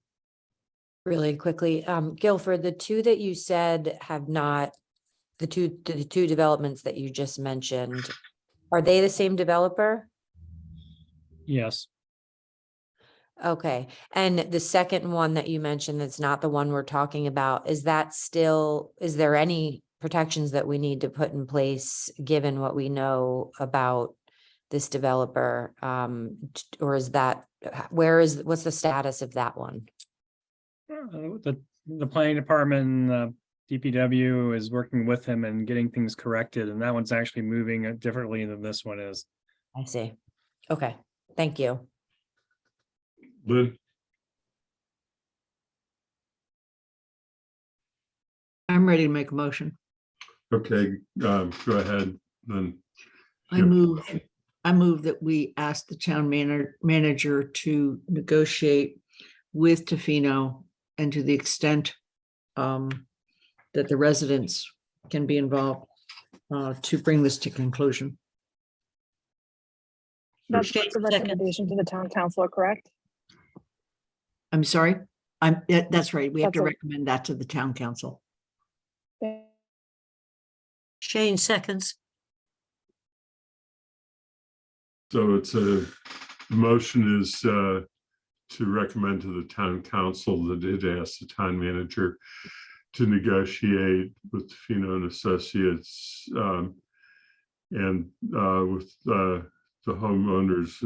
Really quickly, Guilford, the 2 that you said have not, the two developments that you just mentioned, are they the same developer? Yes. Okay, and the second one that you mentioned, that's not the one we're talking about, is there any protections that we need to put in place, given what we know about this developer? Or is that, what's the status of that one? the planning department and DPW is working with him and getting things corrected, and that one's actually moving differently than this one is. I see. Okay, thank you. Lynn, I'm ready to make a motion. okay, go ahead, then. I move that we ask the town manager to negotiate with Tofino, and to the extent that the residents can be involved, to bring this to conclusion. That's Shane, the second. recommendation to the town council, correct? I'm sorry, that's right. We have to That's a- recommend that to the town council. Shane seconds. So it's the motion is to recommend to the town council that it asks the town manager to negotiate with Fino and Associates and with the homeowners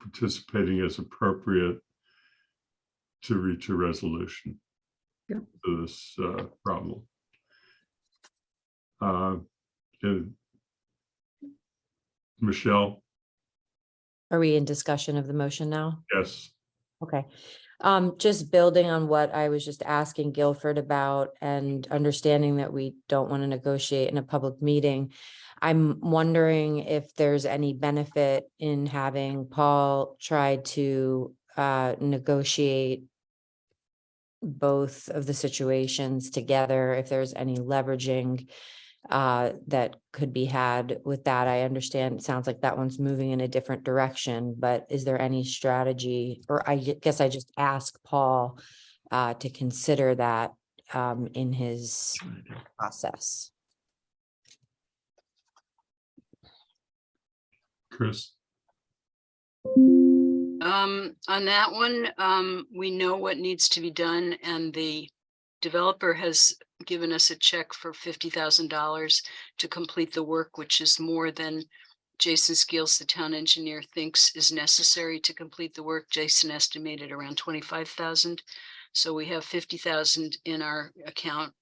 participating as appropriate to reach a resolution to this problem. And Michelle? Are we in discussion of the motion now? Yes. Okay. Just building on what I was just asking Guilford about and understanding that we don't want to negotiate in a public meeting. I'm wondering if there's any benefit in having Paul try to negotiate both of the situations together, if there's any leveraging that could be had with that. I understand it sounds like that one's moving in a different direction, but is there any strategy, or I guess I just ask Paul to consider that in his process. Chris? On that one, we know what needs to be done, and the developer has given us a check for $50,000 to complete the work, which is more than Jason Skeels, the town engineer, thinks is necessary to complete the work. Jason estimated around 25,000. So we have 50,000 in our account.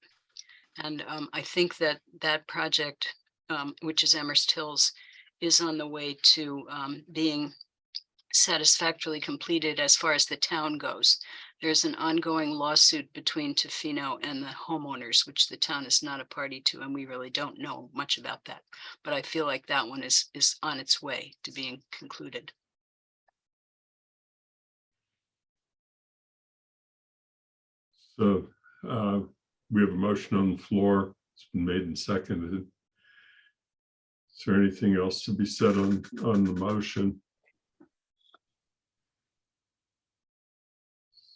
And I think that that project, which is Amherst Hills, is on the way to being satisfactorily completed as far as the town goes. There's an ongoing lawsuit between Tofino and the homeowners, which the town is not a party to, and we really don't know much about that. But I feel like that one is on its way to being concluded. So we have a motion on the floor. It's been made and seconded. Is there anything else to be said on the motion?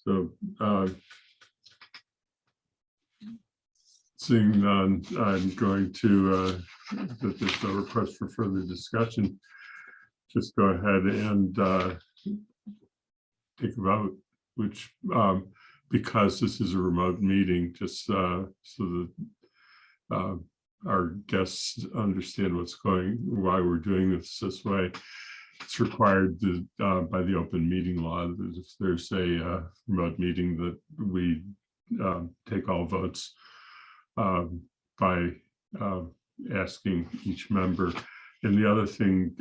So seeing none, I'm going to, that there's no request for further discussion, just go ahead and take a vote, which because this is a remote meeting, just so that our guests understand why we're doing this way. It's required by the open meeting law that if there's a remote meeting that we take all votes by asking each member. And the other thing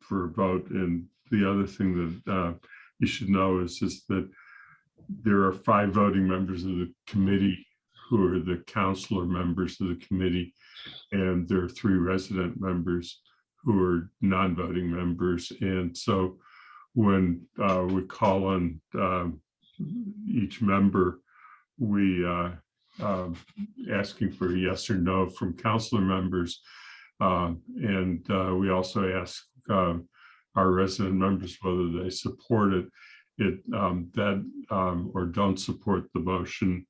for a vote, and the other thing that you should know is that there are 5 voting members of the committee who are the councilor members of the committee, and there are 3 resident members who are non-voting members. And so when we call on each member, we asking for a yes or no from councilor members. And we also ask our resident members whether they support it, or don't support the motion.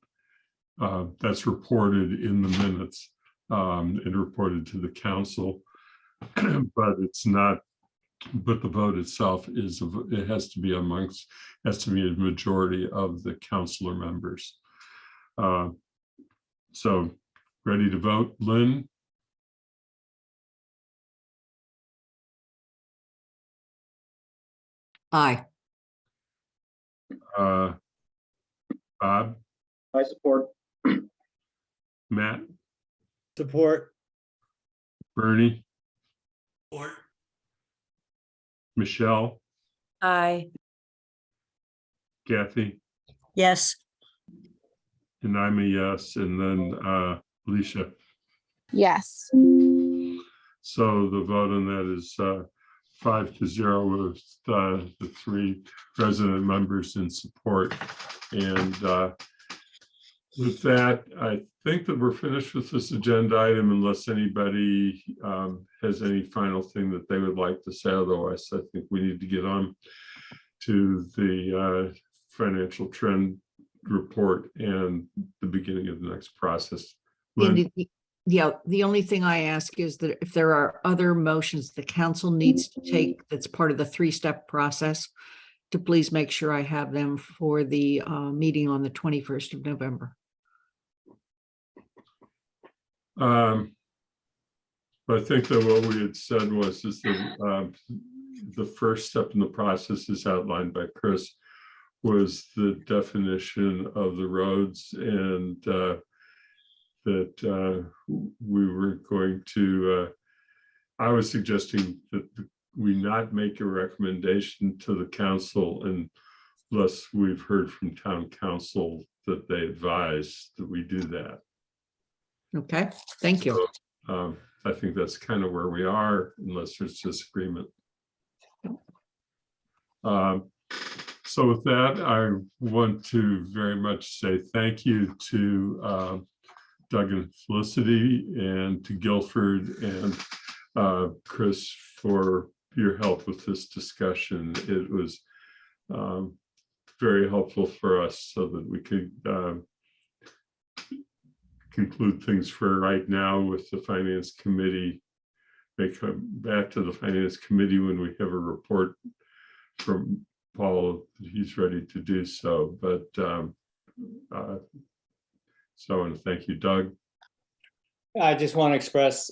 That's reported in the minutes and reported to the council. But it's not, but the vote itself it has to be a majority of the councilor members. So ready to vote, Lynn? Aye. Bob, I support. Matt, Support. Bernie, Support. Michelle, Aye. Kathy, Yes, and I'm a yes, and then Alicia. Yes. So the vote on that is 5-0 with the 3 resident members in support. And with that, I think that we're finished with this agenda item unless anybody has any final thing that they would like to say. Otherwise, I think we need to get on to the financial trend report and the beginning of the next process. Lynn? Yeah, the only thing I ask is that if there are other motions the council needs to take that's part of the 3-step process, to please make sure I have them for the meeting on the 21st of November. I think that what we had said was that the first step in the process is outlined by Chris was the definition of the roads, and that we were going to, I was suggesting that we not make a recommendation to the council unless we've heard from town council that they advise that we do that. Okay, thank you. So, I think that's kind of where we are unless there's disagreement. So with that, I want to very much say thank you to Doug and Felicity, and to Guilford and Chris for your help with this discussion. It was very helpful for us so that we could conclude things for right now with the Finance Committee. May come back to the Finance Committee when we have a report from Paul that he's ready to do so. But so, and thank you, Doug. I just want to express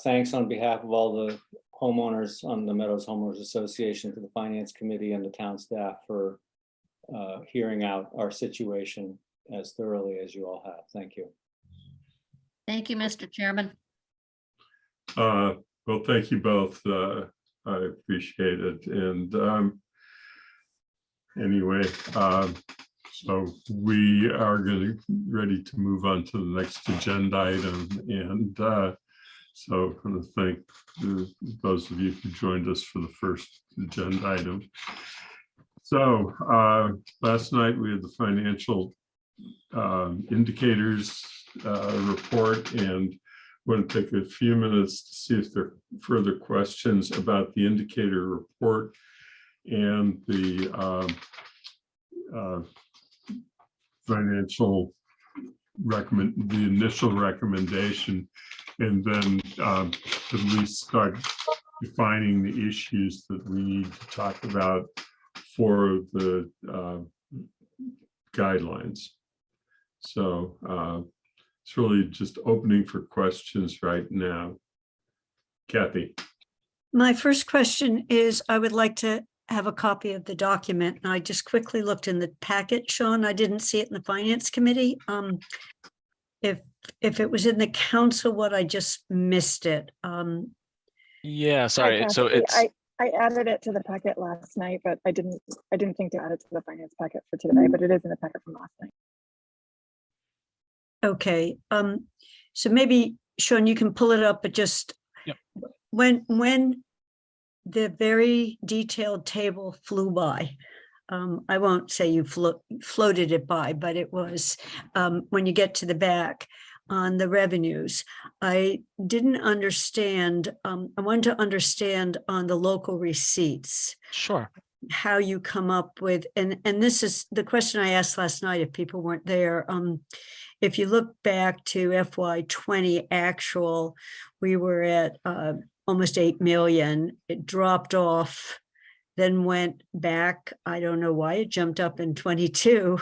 thanks on behalf of all the homeowners on the Meadows Homeowners Association, to the Finance Committee and the town staff for hearing out our situation as thoroughly as you all have. Thank you. Thank you, Mr. Chairman. Well, thank you both. I appreciate it. And anyway, so we are going to ready to move on to the next agenda item. And so I want to thank those of you who joined us for the first agenda item. So last night we had the financial indicators report, and I want to take a few minutes to see if there are further questions about the indicator report and the the initial recommendation, and then at least start defining the issues that we need to talk about for the guidelines. So it's really just opening for questions right now. Kathy. my first question is, I would like to have a copy of the document. And I just quickly looked in the packet, Sean. I didn't see it in the Finance Committee. If it was in the council, what I just missed it. Yeah, sorry. Hi, So Kathy. it's I added it to the packet last night, but I didn't think to add it to the finance packet for today, but it is in the packet from last night. Okay, so maybe Sean, you can pull it up, but just Yep. when the very detailed table flew by, I won't say you floated it by, but it was when you get to the back on the revenues, I didn't understand. I wanted to understand on the local receipts. sure. How you come up with, and this is the question I asked last night if people weren't there. If you look back to FY20 actual, we were at almost 8 million. It dropped off, then went back. I don't know why it jumped up in 22,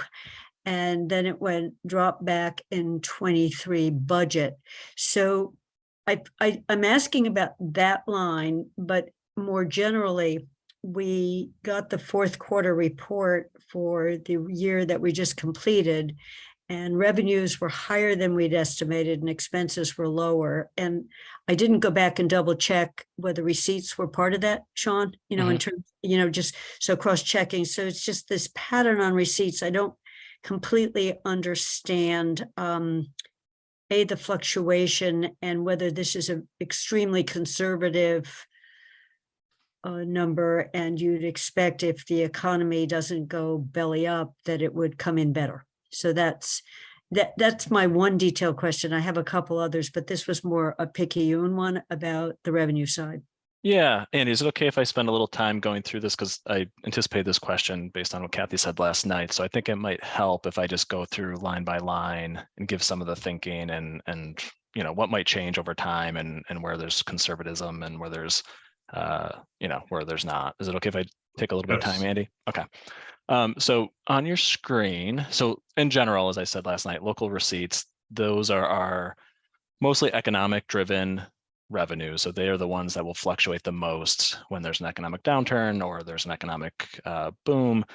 and then it dropped back in 23 budget. So I'm asking about that line, but more generally, we got the fourth quarter report for the year that we just completed, and revenues were higher than we'd estimated and expenses were lower. And I didn't go back and double check whether receipts were part of that, Sean, in terms, just so cross-checking. So it's just this pattern on receipts. I don't completely understand the fluctuation and whether this is an extremely conservative number, and you'd expect if the economy doesn't go belly up that it would come in better. So that's my one detailed question. I have a couple others, but this was more a picayune one about the revenue side. Yeah, Andy, is it okay if I spend a little time going through this? Because I anticipate this question based on what Kathy said last night. So I think it might help if I just go through line by line and give some of the thinking and what might change over time and where there's conservatism and where there's where there's not. Is it okay if I take a little bit of time, Andy? Okay. So on your screen, so in general, as I said last night, local receipts, those are our mostly economic driven revenue. So they are the ones that will fluctuate the most when there's an economic downturn or there's an economic boom.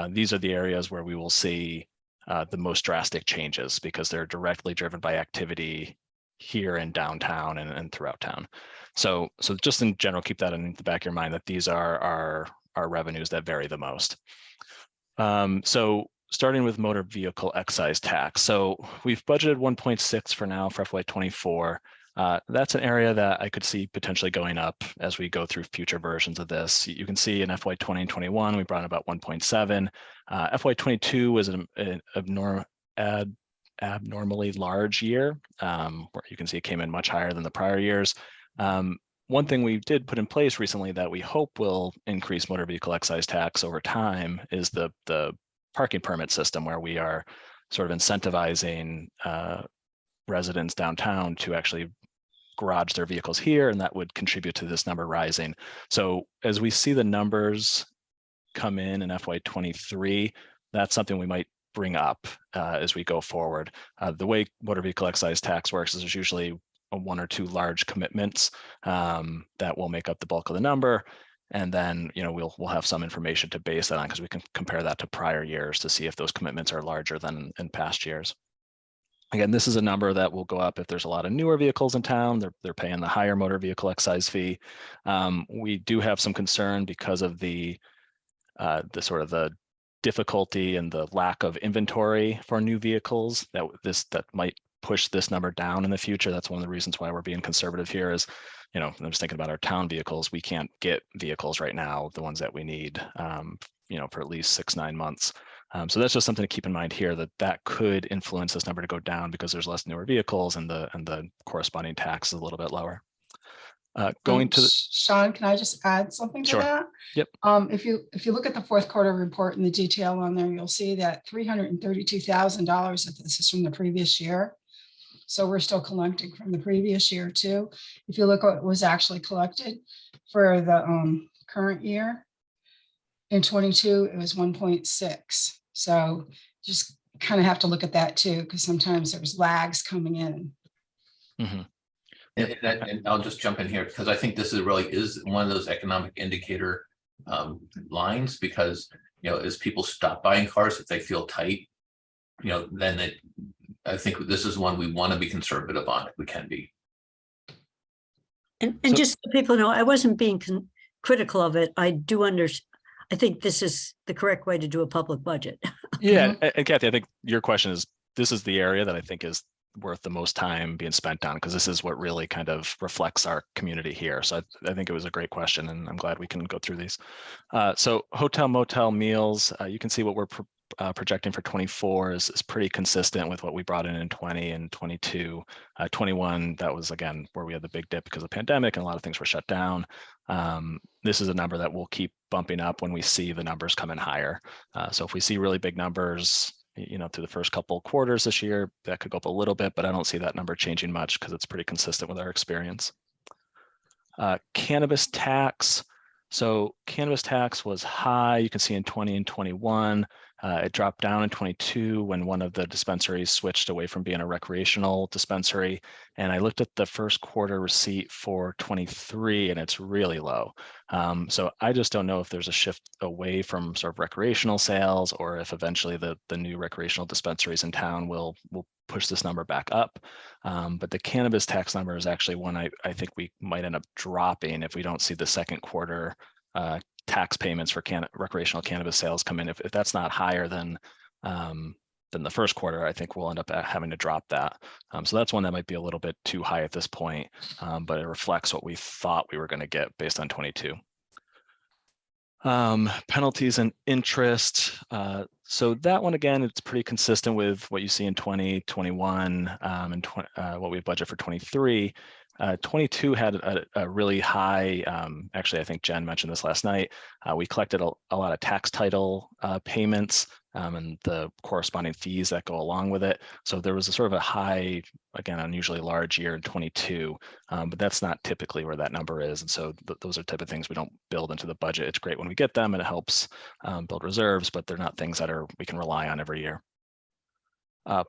These are the areas where we will see the most drastic changes because they're directly driven by activity here in downtown and throughout town. So just in general, keep that in the back of your mind that these are our revenues that vary the most. So starting with motor vehicle excise tax. So we've budgeted 1.6 for now for FY24. That's an area that I could see potentially going up as we go through future versions of this. You can see in FY20 and 21, we brought in about 1.7. FY22 was an abnormally large year, where you can see it came in much higher than the prior years. One thing we did put in place recently that we hope will increase motor vehicle excise tax over time is the parking permit system, where we are sort of incentivizing residents downtown to actually garage their vehicles here, and that would contribute to this number rising. So as we see the numbers come in FY23, that's something we might bring up as we go forward. The way motor vehicle excise tax works is there's usually one or two large commitments that will make up the bulk of the number. And then, we'll have some information to base that on because we can compare that to prior years to see if those commitments are larger than in past years. Again, this is a number that will go up if there's a lot of newer vehicles in town. They're paying the higher motor vehicle excise fee. We do have some concern because of the sort of the difficulty and the lack of inventory for new vehicles that might push this number down in the future. That's one of the reasons why we're being conservative here is, I'm just thinking about our town vehicles. We can't get vehicles right now, the ones that we need, for at least 6-9 months. So that's just something to keep in mind here, that could influence this number to go down because there's less newer vehicles and the corresponding tax is a little bit lower. Going to Sean, can I just add something to Sure. that? Yep. If you look at the fourth quarter report and the detail on there, you'll see that $332,000 of this is from the previous year. So we're still collecting from the previous year too. If you look at what was actually collected for the current year, in 22, it was 1.6. So just kind of have to look at that too, because sometimes there's lags coming in. Mm-hmm. And I'll just jump in here because I think this is one of those economic indicator lines, because as people stop buying cars, if they feel tight, then I think this is one we want to be conservative on if we can be. And just so people know, I wasn't being critical of it. I do understand. I think this is the correct way to do a public budget. Yeah, and Kathy, I think your question is, this is the area that I think is worth the most time being spent on, because this is what really kind of reflects our community here. So I think it was a great question, and I'm glad we can go through these. So hotel, motel, meals, you can see what we're projecting for 24 is pretty consistent with what we brought in 20 and 22. 21, that was again where we had the big dip because of the pandemic and a lot of things were shut down. This is a number that will keep bumping up when we see the numbers come in higher. So if we see really big numbers, through the first couple quarters this year, that could go up a little bit, but I don't see that number changing much because it's pretty consistent with our experience. Cannabis tax. So cannabis tax was high. You can see in 20 and 21, It dropped down in 22 when one of the dispensaries switched away from being a recreational dispensary. And I looked at the first quarter receipt for 23 and it's really low. So I just don't know if there's a shift away from sort of recreational sales or if eventually the new recreational dispensaries in town will push this number back up. But the cannabis tax number is actually one I think we might end up dropping if we don't see the second quarter tax payments for recreational cannabis sales come in. If that's not higher than the first quarter, I think we'll end up having to drop that. So that's one that might be a little bit too high at this point, but it reflects what we thought we were going to get based on 22. Penalties and interest. So that one, again, it's pretty consistent with what you see in 2021 and what we budget for 23. 22 had a really high, actually, I think Jen mentioned this last night. We collected a lot of tax title payments and the corresponding fees that go along with it. So there was a sort of a high, again, unusually large year in 22, but that's not typically where that number is. And so those are type of things we don't build into the budget. It's great when we get them and it helps build reserves, but they're not things that we can rely on every year.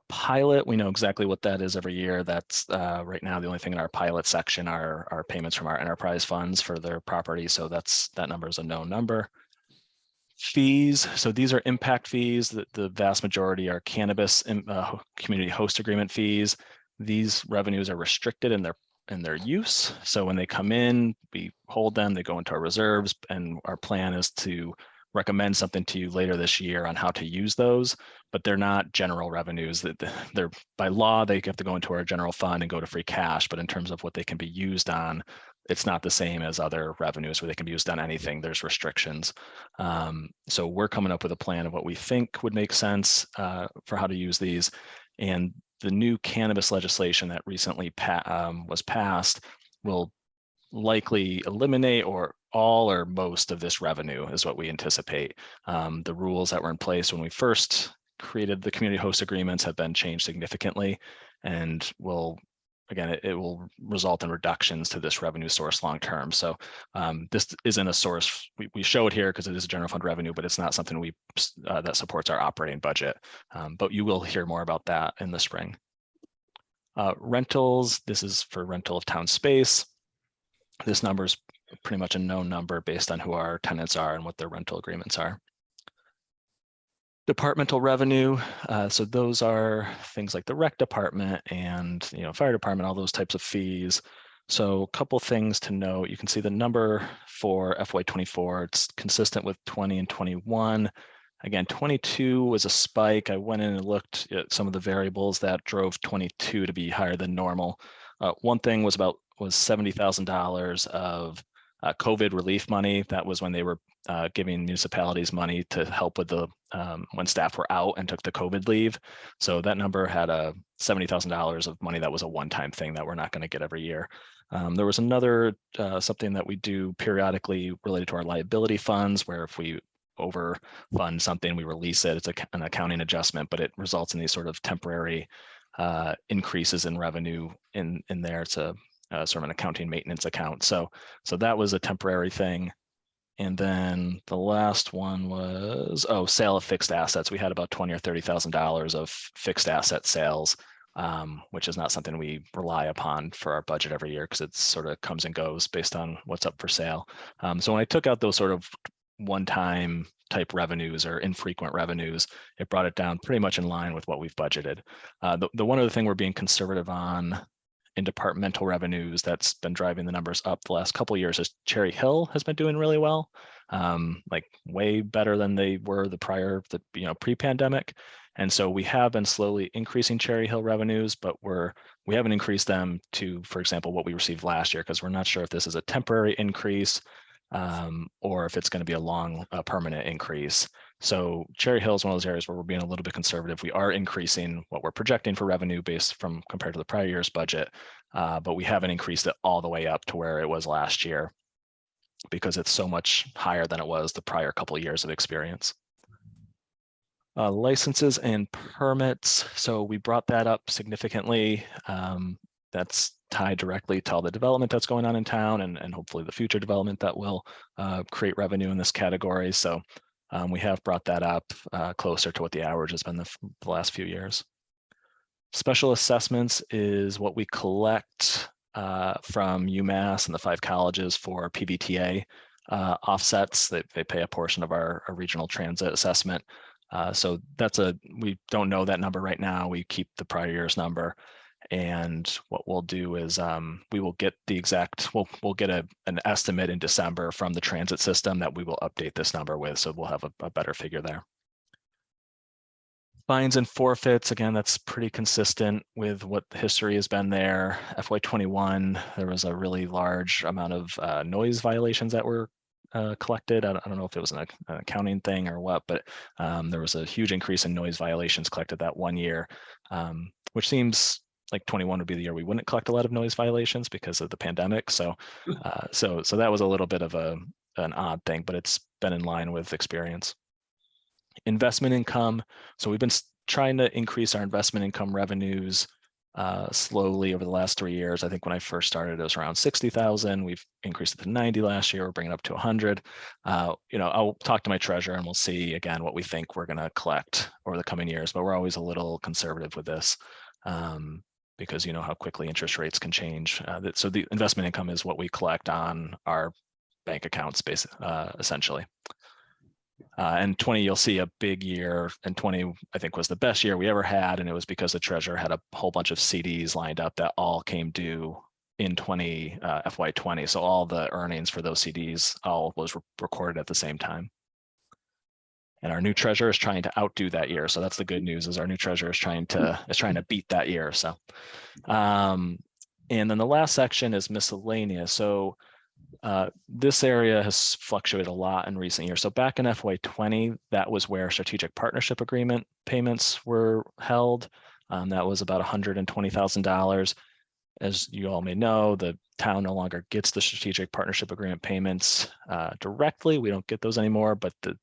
Pilot, we know exactly what that is every year. That's right now the only thing in our pilot section are payments from our enterprise funds for their property. So that number is a known number. Fees, so these are impact fees. The vast majority are cannabis community host agreement fees. These revenues are restricted in their use. So when they come in, we hold them, they go into our reserves, and our plan is to recommend something to you later this year on how to use those, but they're not general revenues. They're by law, they have to go into our general fund and go to free cash, but in terms of what they can be used on, it's not the same as other revenues where they can be used on anything. There's restrictions. So we're coming up with a plan of what we think would make sense for how to use these. And the new cannabis legislation that recently was passed will likely eliminate or all or most of this revenue is what we anticipate. The rules that were in place when we first created the community host agreements have been changed significantly and will, again, it will result in reductions to this revenue source long term. So this isn't a source, we show it here because it is a general fund revenue, but it's not something that supports our operating budget. But you will hear more about that in the spring. Rentals, this is for rental of town space. This number is pretty much a known number based on who our tenants are and what their rental agreements are. Departmental revenue, so those are things like the rec department and fire department, all those types of fees. So a couple things to note. You can see the number for FY24. It's consistent with 20 and 21. Again, 22 was a spike. I went in and looked at some of the variables that drove 22 to be higher than normal. One thing was $70,000 of COVID relief money. That was when they were giving municipalities money to help with when staff were out and took the COVID leave. So that number had $70,000 of money that was a one-time thing that we're not going to get every year. There was another something that we do periodically related to our liability funds, where if we overfund something, we release it. It's an accounting adjustment, but it results in these sort of temporary increases in revenue in there. It's a sort of an accounting maintenance account. So that was a temporary thing. And then the last one was, sale of fixed assets. We had about $20,000 or $30,000 of fixed asset sales, which is not something we rely upon for our budget every year because it sort of comes and goes based on what's up for sale. So when I took out those sort of one-time type revenues or infrequent revenues, it brought it down pretty much in line with what we've budgeted. The one other thing we're being conservative on in departmental revenues that's been driving the numbers up the last couple of years is Cherry Hill has been doing really well, like way better than they were pre-pandemic. And so we have been slowly increasing Cherry Hill revenues, but we haven't increased them to, for example, what we received last year, because we're not sure if this is a temporary increase or if it's going to be a permanent increase. So Cherry Hill is one of those areas where we're being a little bit conservative. We are increasing what we're projecting for revenue compared to the prior year's budget, but we haven't increased it all the way up to where it was last year because it's so much higher than it was the prior couple of years of experience. Licenses and permits. So we brought that up significantly. That's tied directly to all the development that's going on in town and hopefully the future development that will create revenue in this category. So We have brought that up closer to what the average has been the last few years. Special assessments is what we collect from UMass and the 5 colleges for PVTA offsets. They pay a portion of our regional transit assessment. So we don't know that number right now. We keep the prior year's number. And what we'll do is we will get the exact, we'll get an estimate in December from the transit system that we will update this number with. So we'll have a better figure there. Fines and forfeits, again, that's pretty consistent with what the history has been there. FY21, there was a really large amount of noise violations that were collected. I don't know if it was an accounting thing or what, but there was a huge increase in noise violations collected that one year, which seems like 21 would be the year we wouldn't collect a lot of noise violations because of the pandemic. So that was a little bit of an odd thing, but it's been in line with experience. Investment income. So we've been trying to increase our investment income revenues slowly over the last 3 years. I think when I first started, it was around 60,000. We've increased it to 90 last year. We're bringing it up to 100. I'll talk to my treasurer and we'll see again what we think we're going to collect over the coming years. But we're always a little conservative with this because you know how quickly interest rates can change. So the investment income is what we collect on our bank accounts, essentially. And 20, you'll see a big year, and 20, I think, was the best year we ever had. And it was because the treasurer had a whole bunch of CDs lined up that all came due in FY20. So all the earnings for those CDs all was recorded at the same time. And our new treasurer is trying to outdo that year. So that's the good news, is our new treasurer is trying to beat that year. So, and then the last section is miscellaneous. So this area has fluctuated a lot in recent years. So back in FY20, that was where strategic partnership agreement payments were held. That was about $120,000. As you all may know, the town no longer gets the strategic partnership agreement payments directly. We don't get those anymore, but the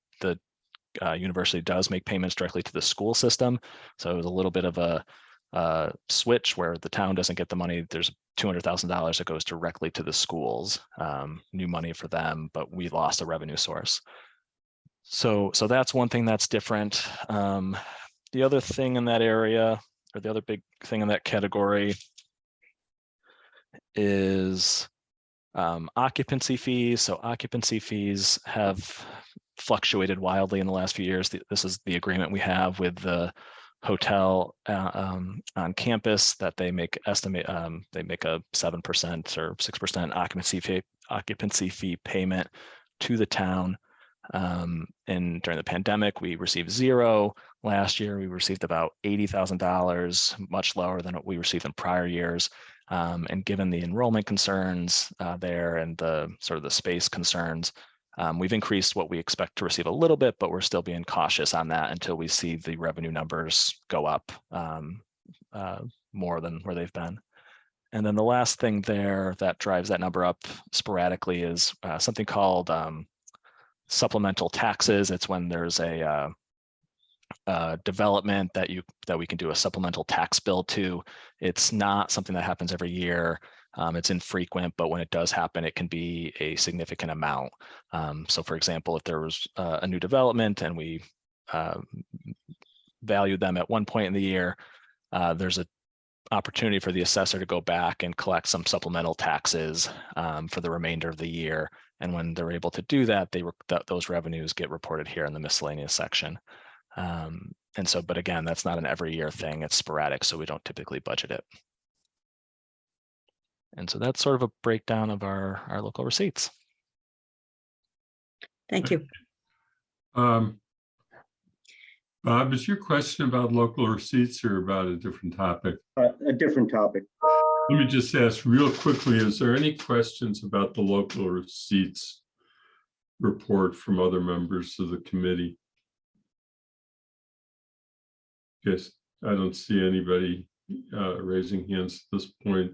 university does make payments directly to the school system. So it was a little bit of a switch where the town doesn't get the money. There's $200,000 that goes directly to the schools, new money for them, but we lost a revenue source. So that's one thing that's different. The other thing in that area, or the other big thing in that category, is occupancy fees. So occupancy fees have fluctuated wildly in the last few years. This is the agreement we have with the hotel on campus that they make a 7% or 6% occupancy fee payment to the town. And during the pandemic, we received zero. Last year, we received about $80,000, much lower than what we received in prior years. And given the enrollment concerns there and the sort of the space concerns, we've increased what we expect to receive a little bit, but we're still being cautious on that until we see the revenue numbers go up more than where they've been. And then the last thing there that drives that number up sporadically is something called supplemental taxes. It's when there's a development that we can do a supplemental tax bill to. It's not something that happens every year. It's infrequent, but when it does happen, it can be a significant amount. So for example, if there was a new development and we valued them at one point in the year, there's an opportunity for the assessor to go back and collect some supplemental taxes for the remainder of the year. And when they're able to do that, those revenues get reported here in the miscellaneous section. And so, but again, that's not an every year thing, it's sporadic, so we don't typically budget it. And so that's sort of a breakdown of our local receipts. Thank you. Bob, is your question about local receipts or about a different topic? A different topic. Let me just ask real quickly, is there any questions about the local receipts report from other members of the committee? Yes, I don't see anybody raising hands at this point.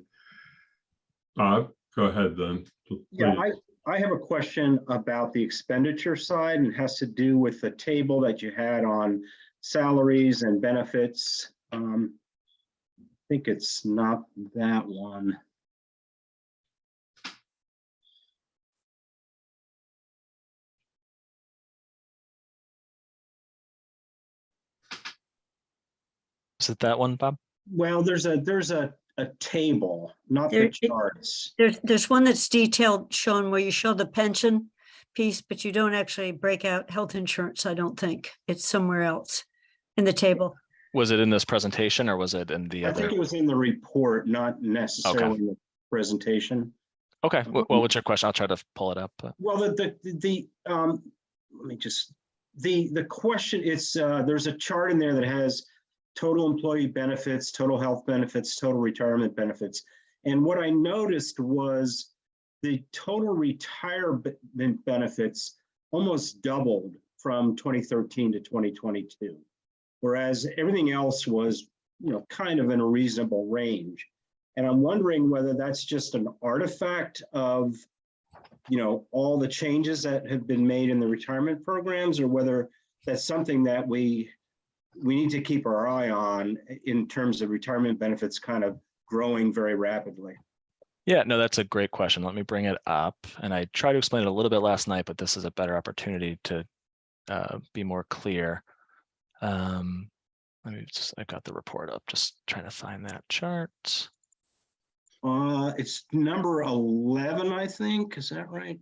Bob, go ahead then. Yeah, I have a question about the expenditure side, and it has to do with the table that you had on salaries and benefits. I think it's not that one. Is it that one, Bob? Well, there's a table, not There- the charts. There's one that's detailed, Sean, where you show the pension piece, but you don't actually break out health insurance, I don't think. It's somewhere else in the table. Was it in this presentation or was it in the I other? think it was in the report, not necessarily in the presentation. Okay, well, what's your question? I'll try to pull it up. But... Well, let me just, the question is, there's a chart in there that has total employee benefits, total health benefits, total retirement benefits. And what I noticed was the total retirement benefits almost doubled from 2013 to 2022, whereas everything else was, kind of in a reasonable range. And I'm wondering whether that's just an artifact of, all the changes that have been made in the retirement programs, or whether that's something that we need to keep our eye on in terms of retirement benefits kind of growing very rapidly. Yeah, no, that's a great question. Let me bring it up. And I tried to explain it a little bit last night, but this is a better opportunity to be more clear. Let me just, I got the report up, just trying to find that chart. It's number 11, I think. Is that right?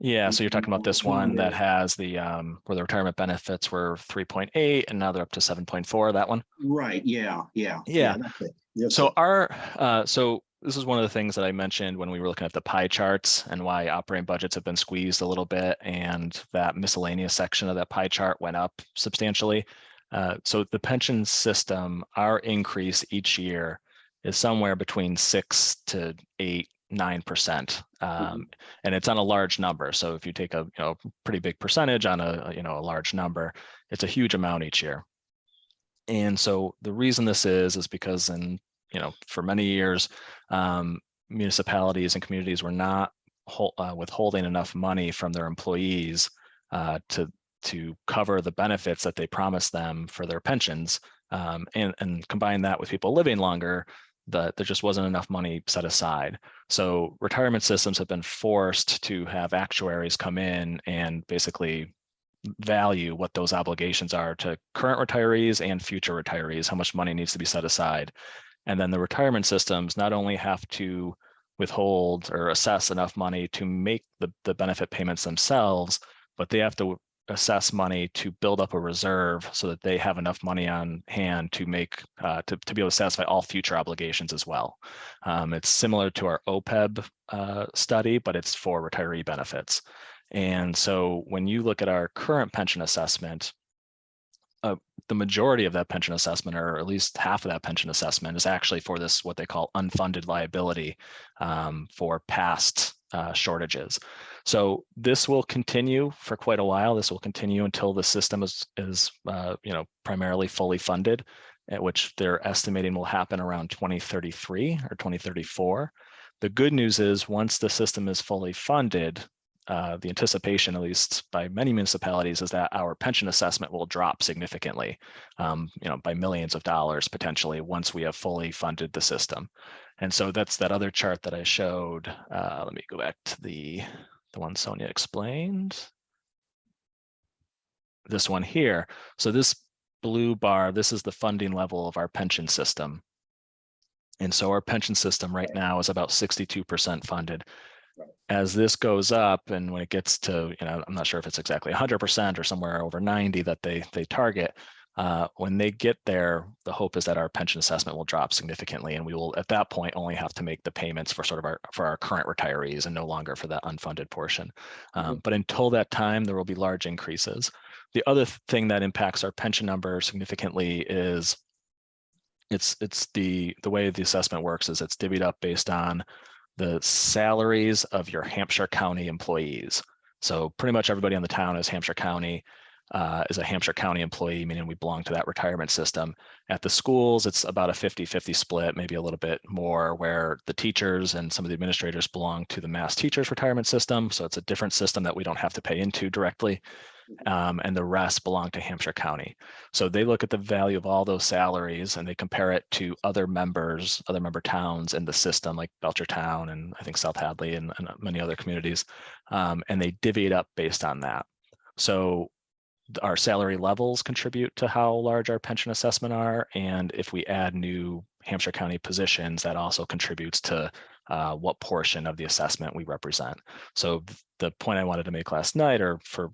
Yeah, so you're talking about this one that has the where the retirement benefits were 3.8 and now they're up to 7.4, that one? Right, yeah. That's it. That's So it. so this is one of the things that I mentioned when we were looking at the pie charts and why operating budgets have been squeezed a little bit, and that miscellaneous section of that pie chart went up substantially. So the pension system, our increase each year is somewhere between 6 to 8, 9%, and it's on a large number. So if you take a pretty big percentage on a large number, it's a huge amount each year. And so the reason this is because for many years, municipalities and communities were not withholding enough money from their employees to cover the benefits that they promised them for their pensions, and combine that with people living longer, that there just wasn't enough money set aside. So retirement systems have been forced to have actuaries come in and basically value what those obligations are to current retirees and future retirees, how much money needs to be set aside. And then the retirement systems not only have to withhold or assess enough money to make the benefit payments themselves, but they have to assess money to build up a reserve so that they have enough money on hand to make to be able to satisfy all future obligations as well. It's similar to our OPEB study, but it's for retiree benefits. And so when you look at our current pension assessment, the majority of that pension assessment, or at least half of that pension assessment, is actually for this, what they call unfunded liability, for past shortages. So this will continue for quite a while. This will continue until the system is primarily fully funded, at which they're estimating will happen around 2033 or 2034. The good news is once the system is fully funded, the anticipation, at least by many municipalities, is that our pension assessment will drop significantly, by millions of dollars potentially once we have fully funded the system. And so that's that other chart that I showed. Let me go back to the one Sonia explained. This one here. So this blue bar, this is the funding level of our pension system. And so our pension system right now is about 62% funded. As this goes up, and when it gets to, I'm not sure if it's exactly 100% or somewhere over 90 that they target, when they get there, the hope is that our pension assessment will drop significantly, and we will at that point only have to make the payments for our current retirees and no longer for that unfunded portion. But until that time, there will be large increases. The other thing that impacts our pension number significantly is it's the way the assessment works is it's divvied up based on the salaries of your Hampshire County employees. So pretty much everybody in the town is Hampshire County, is a Hampshire County employee, meaning we belong to that retirement system. At the schools, it's about a 50-50 split, maybe a little bit more, where the teachers and some of the administrators belong to the Mass Teachers Retirement System. So it's a different system that we don't have to pay into directly. And the rest belong to Hampshire County. So they look at the value of all those salaries and they compare it to other member towns in the system, like Belchertown and I think South Hadley and many other communities, and they divvy it up based on that. So our salary levels contribute to how large our pension assessment are. And if we add new Hampshire County positions, that also contributes to what portion of the assessment we represent. So the point I wanted to make last night, or for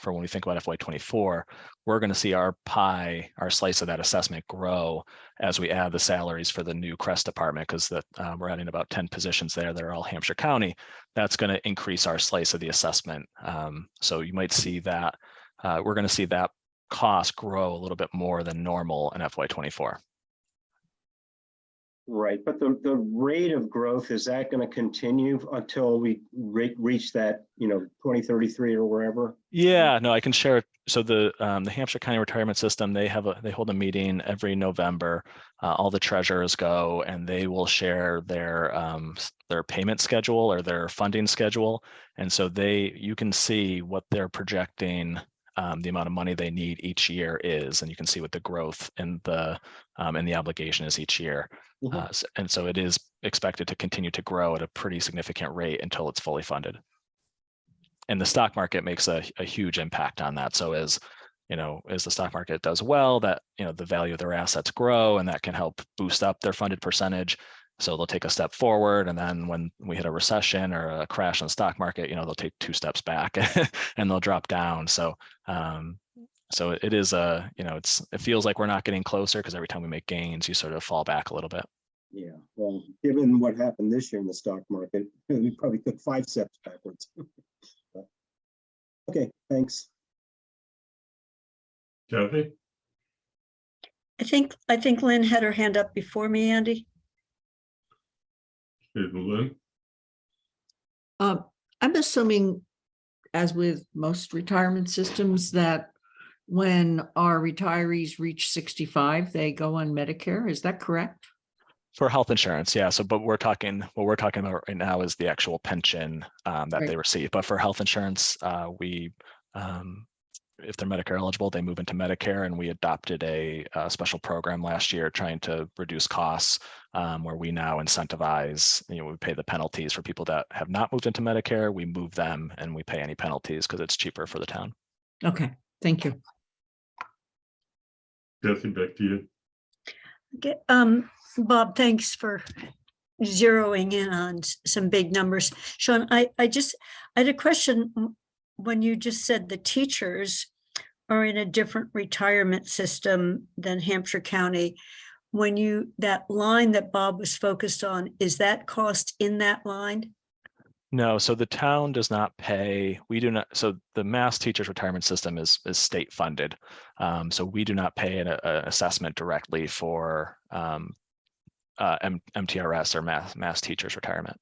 when we think about FY24, we're going to see our pie, our slice of that assessment grow as we add the salaries for the new CREST department, because we're adding about 10 positions there that are all Hampshire County. That's going to increase our slice of the assessment. So you might see that we're going to see that cost grow a little bit more than normal in FY24. Right, but the rate of growth, is that going to continue until we reach that, 2033 or wherever? Yeah, no, I can share. So the Hampshire County Retirement System, they hold a meeting every November. All the treasurers go and they will share their payment schedule or their funding schedule, and so you can see what they're projecting. The amount of money they need each year is, and you can see what the growth and the obligation is each year. And so it is expected to continue to grow at a pretty significant rate until it's fully funded. And the stock market makes a huge impact on that. So as the stock market does well, that the value of their assets grow, and that can help boost up their funded percentage. So they'll take a step forward, and then when we hit a recession or a crash in the stock market, they'll take 2 steps back and they'll drop down. So so it is it feels like we're not getting closer, because every time we make gains, you sort of fall back a little bit. Yeah, well, given what happened this year in the stock market, we probably took 5 steps backwards. Okay, thanks. Kathy? I think Lynn had her hand up before me, Andy. Lynn? I'm assuming, as with most retirement systems, that when our retirees reach 65, they go on Medicare. Is that correct? For health insurance, yeah. So, but what we're talking about right now is the actual pension that they receive. But for health insurance, if they're Medicare eligible, they move into Medicare, and we adopted a special program last year trying to reduce costs, where we now incentivize, we pay the penalties for people that have not moved into Medicare. We move them and we pay any penalties because it's cheaper for the town. Okay, thank you. Kathy, back to you. Okay, Bob, thanks for zeroing in on some big numbers. Sean, I had a question. When you just said the teachers are in a different retirement system than Hampshire County, that line that Bob was focused on, is that cost in that line? No, so the town does not pay. We do not. So the Mass Teachers Retirement System is state funded. So we do not pay an assessment directly for MTRS or Mass Teachers Retirement.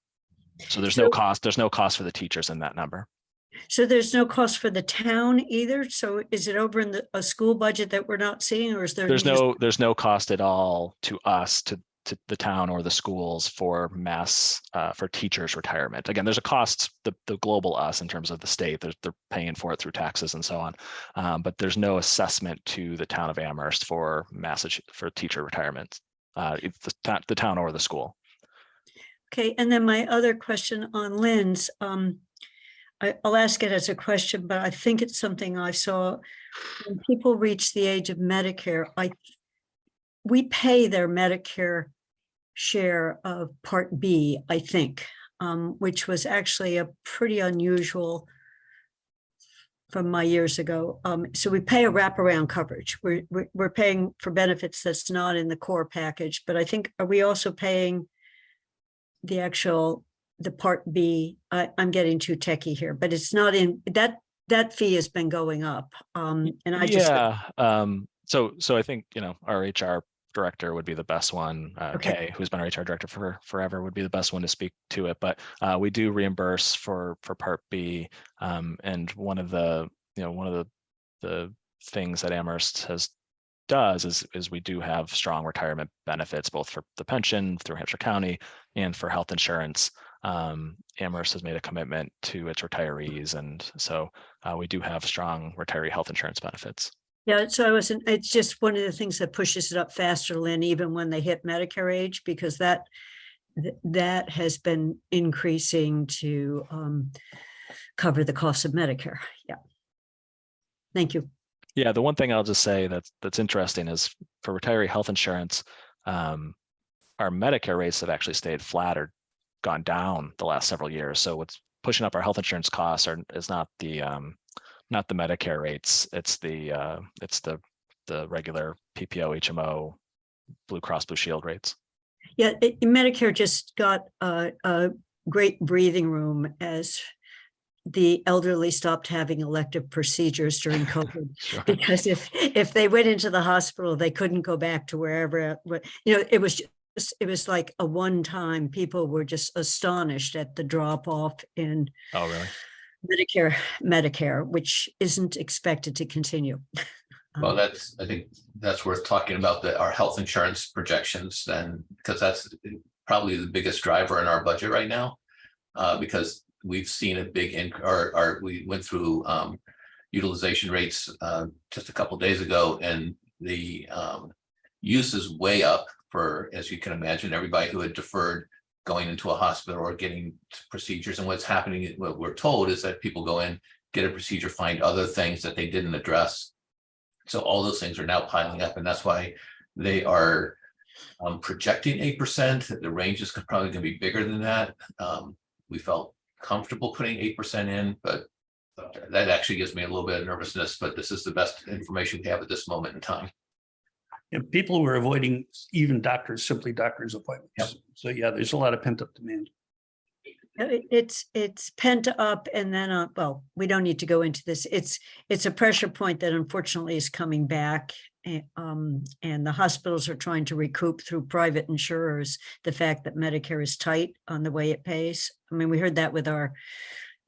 So there's no cost. There's no cost for the teachers in that number. So there's no cost for the town either. So is it over in a school budget that we're not seeing, or is there? There's no cost at all to us, to the town or the schools for for teachers retirement. Again, there's a cost, the global us in terms of the state, they're paying for it through taxes and so on. But there's no assessment to the town of Amherst for teacher retirement, the town or the school. Okay, and then my other question on Lynn's, I'll ask it as a question, but I think it's something I saw. When people reach the age of Medicare, we pay their Medicare share of Part B, I think, which was actually a pretty unusual from my years ago. So we pay a wraparound coverage. We're paying for benefits that's not in the core package, but I think, are we also paying the Part B? I'm getting too techie here, but it's not in that fee has been going up. And I just, so I think, our HR director would be the best one. Kay, who's been our HR director for forever, would be the best one to speak to it. But we do reimburse for Part B. And one of the things that Amherst does is we do have strong retirement benefits, both for the pension through Hampshire County and for health insurance. Amherst has made a commitment to its retirees, and so we do have strong retiree health insurance benefits. Yeah, so it's just one of the things that pushes it up faster, Lynn, even when they hit Medicare age, because that has been increasing to cover the cost of Medicare. Yeah. Thank you. Yeah, the one thing I'll just say that's interesting is for retiree health insurance, our Medicare rates have actually stayed flat or gone down the last several years. So what's pushing up our health insurance costs is not the Medicare rates. It's the regular PPO, HMO, Blue Cross Blue Shield rates. Yeah, Medicare just got a great breathing room as the elderly stopped having elective procedures during COVID. Sure. Because if they went into the hospital, they couldn't go back to wherever, it was like a one-time. People were just astonished at the drop off in Oh, really? Medicare, which isn't expected to continue. Well, I think that's worth talking about our health insurance projections then, because that's probably the biggest driver in our budget right now. Because we've seen a big we went through utilization rates just a couple days ago, and the use is way up for, as you can imagine, everybody who had deferred going into a hospital or getting procedures. And what's happening, what we're told, is that people go in, get a procedure, find other things that they didn't address. So all those things are now piling up, and that's why they are projecting 8%. The range is probably going to be bigger than that. We felt comfortable putting 8% in, but that actually gives me a little bit of nervousness, but this is the best information we have at this moment in time. And people were avoiding even simply doctor's appointments. Yep. So yeah, there's a lot of pent up demand. It's pent up, and then well, we don't need to go into this. It's a pressure point that unfortunately is coming back, and the hospitals are trying to recoup through private insurers the fact that Medicare is tight on the way it pays. I mean, we heard that with our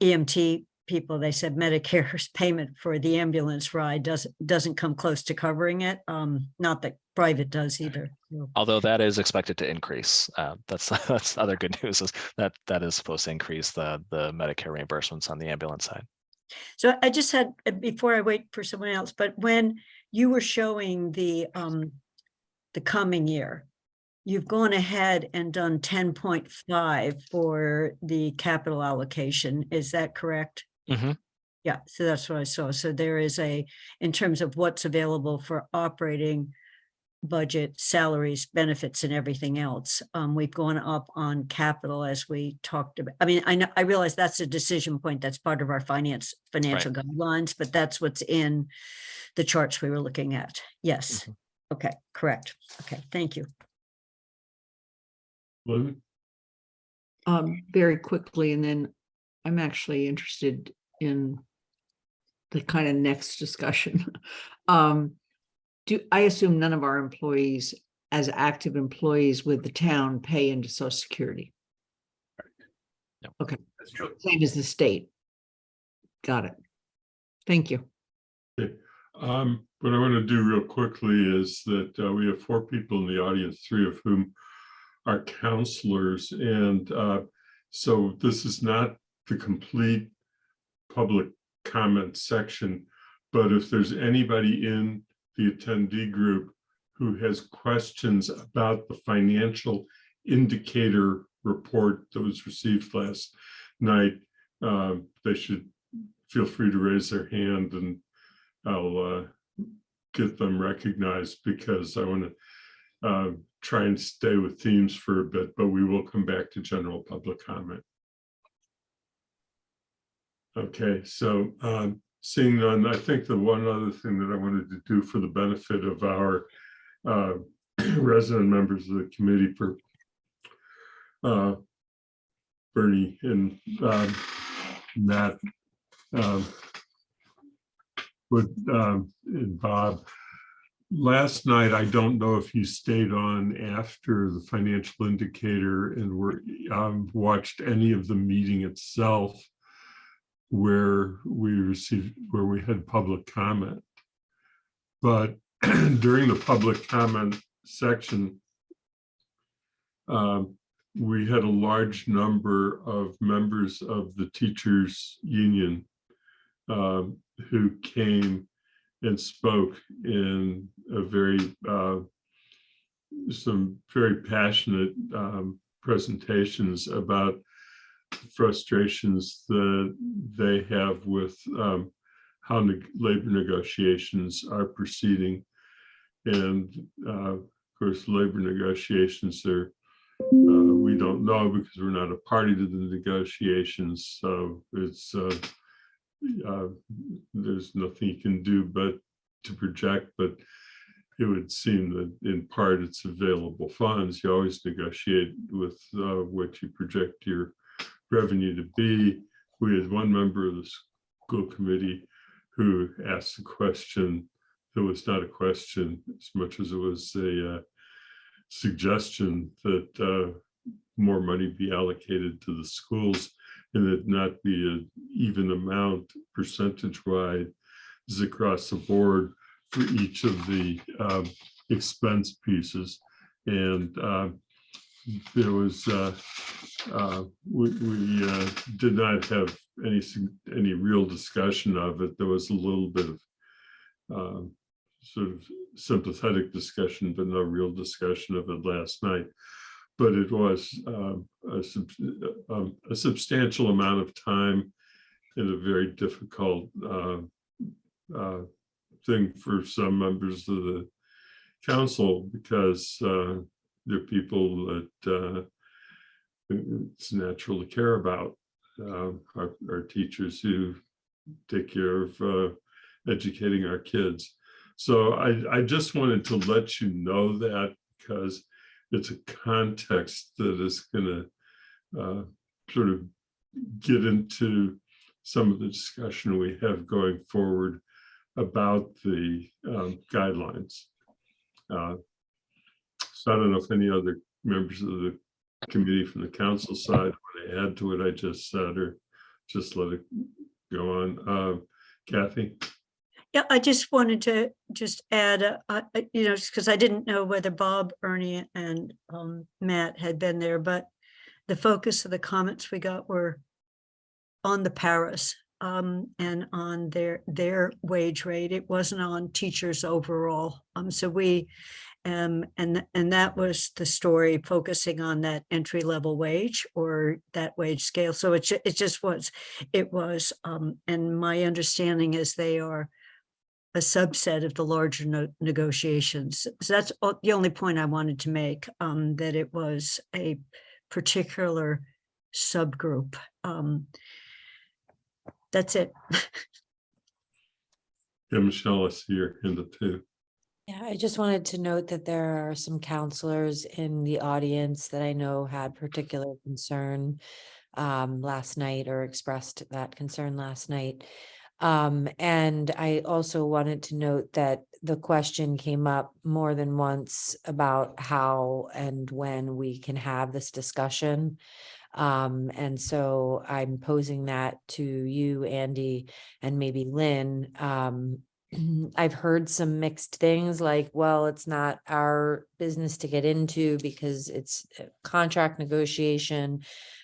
EMT people. They said Medicare's payment for the ambulance ride doesn't come close to covering it. Not that private does either. Although that is expected to increase. That's other good news, is that is supposed to increase the Medicare reimbursements on the ambulance side. So I just had, before I wait for someone else, but when you were showing the coming year, you've gone ahead and done 10.5 for the capital allocation. Is that correct? Mm-hmm. Yeah, so that's what I saw. So there is in terms of what's available for operating budget, salaries, benefits, and everything else, we've gone up on capital, as we talked about. I mean, I realize that's a decision point. That's part of our financial guidelines, but that's what's in the charts we were looking at. Yes. Mm-hmm. Okay, correct. Okay, thank you. Very quickly, and then I'm actually interested in the kind of next discussion. I assume none of our employees, as active employees with the town, pay into Social Security? Yep. Okay, That's true. same as the state. Got it. Thank you. Okay. What I want to do real quickly is that we have 4 people in the audience, 3 of whom are counselors, and so this is not the complete public comment section, but if there's anybody in the attendee group who has questions about the financial indicator report that was received last night, they should feel free to raise their hand, and I'll get them recognized, because I want to try and stay with themes for a bit, but we will come back to general public comment. Okay, so seeing none, I think the one other thing that I wanted to do for the benefit of our resident members of the committee, for Bernie and Matt and Bob, last night, I don't know if you stayed on after the financial indicator and were watched any of the meeting itself, where we had public comment. But during the public comment section, we had a large number of members of the teachers union who came and spoke in some very passionate presentations about frustrations that they have with how labor negotiations are proceeding. And of course, labor negotiations are, we don't know because we're not a party to the negotiations. So it's, there's nothing you can do but to project, but it would seem that in part it's available funds. You always negotiate with what you project your revenue to be. We had one member of the school committee who asked a question that was not a question as much as it was a suggestion that more money be allocated to the schools and it not be an even amount percentage-wise across the board for each of the expense pieces. And there was, we did not have any real discussion of it. There was a little bit of sort of sympathetic discussion, but no real discussion of it last night. But it was a substantial amount of time and a very difficult thing for some members of the council because they're people that it's natural to care about. Our teachers who take care of educating our kids. So I just wanted to let you know that because it's a context that is going to sort of get into some of the discussion we have going forward about the guidelines. So I don't know if any other members of the committee from the council side want to add to what I just said or just let it go on. Kathy? Yeah, I just wanted to just add, because I didn't know whether Bob, Ernie, and Matt had been there, but the focus of the comments we got were on the paras and on their wage rate. It wasn't on teachers overall. So we, and that was the story, focusing on that entry level wage or that wage scale. So it just was, and my understanding is they are a subset of the larger negotiations. So that's the only point I wanted to make, that it was a particular subgroup. That's it. Yeah, Michelle, I see your hand up too. Yeah, I just wanted to note that there are some counselors in the audience that I know had particular concern last night or expressed that concern last night. And I also wanted to note that the question came up more than once about how and when we can have this discussion. And so I'm posing that to you, Andy, and maybe Lynn. I've heard some mixed things like, well, it's not our business to get into because it's a contract negotiation.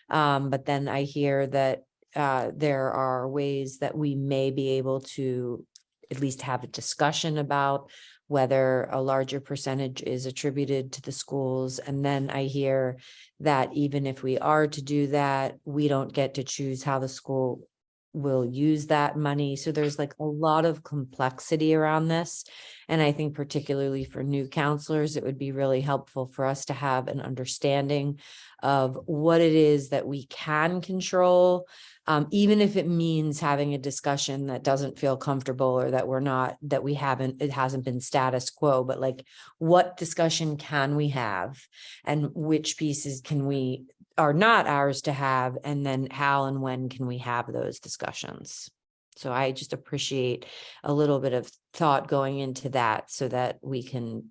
But then I hear that there are ways that we may be able to at least have a discussion about whether a larger percentage is attributed to the schools. And then I hear that even if we are to do that, we don't get to choose how the school will use that money. So there's like a lot of complexity around this. And I think particularly for new counselors, it would be really helpful for us to have an understanding of what it is that we can control, even if it means having a discussion that doesn't feel comfortable or that it hasn't been status quo, but like what discussion can we have and which pieces are not ours to have, and then how and when can we have those discussions. So I just appreciate a little bit of thought going into that so that we can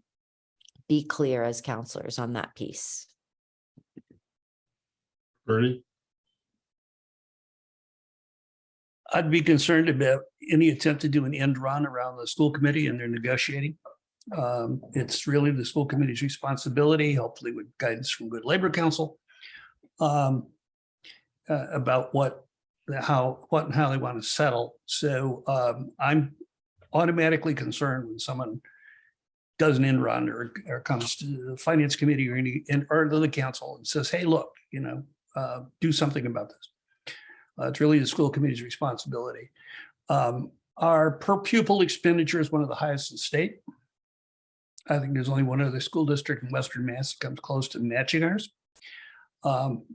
be clear as counselors on that piece. Ernie? I'd be concerned about any attempt to do an end run around the school committee and their negotiating. It's really the school committee's responsibility, hopefully with guidance from good labor council, about what and how they want to settle. So I'm automatically concerned when someone does an end run or comes to the finance committee or to the council and says, hey, look, do something about this. It's really the school committee's responsibility. Our per pupil expenditure is one of the highest in the state. I think there's only one other school district in Western Mass that comes close to matching ours.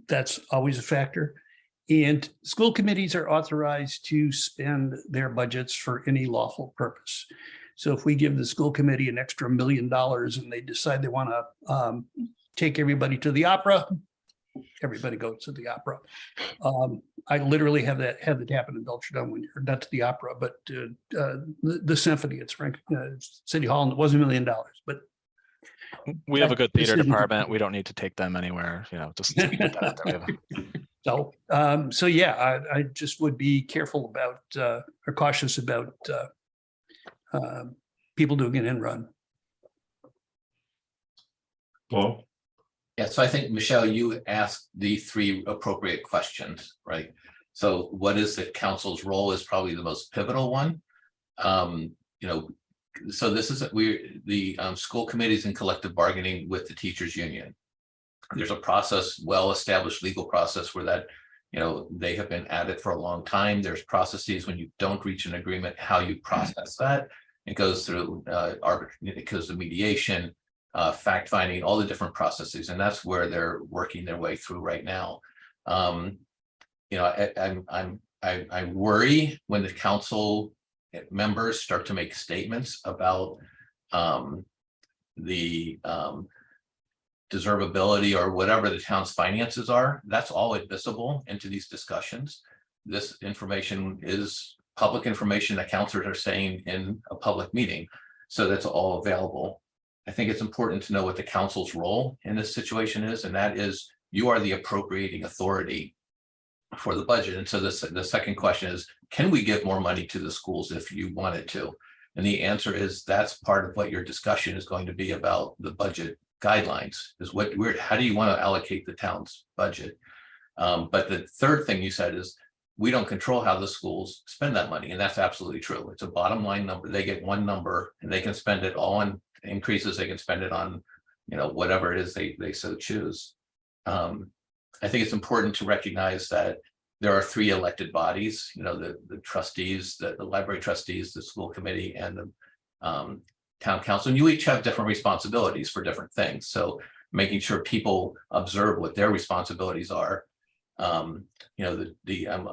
That's always a factor. And school committees are authorized to spend their budgets for any lawful purpose. So if we give the school committee an extra $1 million and they decide they want to take everybody to the opera, everybody goes to the opera. I literally had that happen in Belchertown when you're not to the opera, but the symphony at City Hall, and it was $1 million. But we have a good theater decision- department. We don't need to take them anywhere. You know, just to put that out there. So yeah, I just would be careful about or cautious about people doing an end run. Well, Yeah, so I think, Michelle, you asked the three appropriate questions, right? So what is the council's role is probably the most pivotal one. You know, so this is, the school committees in collective bargaining with the teachers union. There's a process, well-established legal process where that, you know, they have been at it for a long time. There's processes when you don't reach an agreement, how you process that. It goes through it goes to mediation, fact finding, all the different processes, and that's where they're working their way through right now. You know, I worry when the council members start to make statements about the deservability or whatever the town's finances are. That's all admissible into these discussions. This information is public information that counselors are saying in a public meeting, so that's all available. I think it's important to know what the council's role in this situation is, and that is you are the appropriating authority for the budget. And so the second question is, can we give more money to the schools if you wanted to? And the answer is that's part of what your discussion is going to be about the budget guidelines, is how do you want to allocate the town's budget? But the third thing you said is we don't control how the schools spend that money, and that's absolutely true. It's a bottom line number. They get one number and they can spend it all on increases. They can spend it on, you know, whatever it is they so choose. I think it's important to recognize that there are three elected bodies, you know, the trustees, the library trustees, the school committee, and the town council, and you each have different responsibilities for different things. So making sure people observe what their responsibilities are. You know,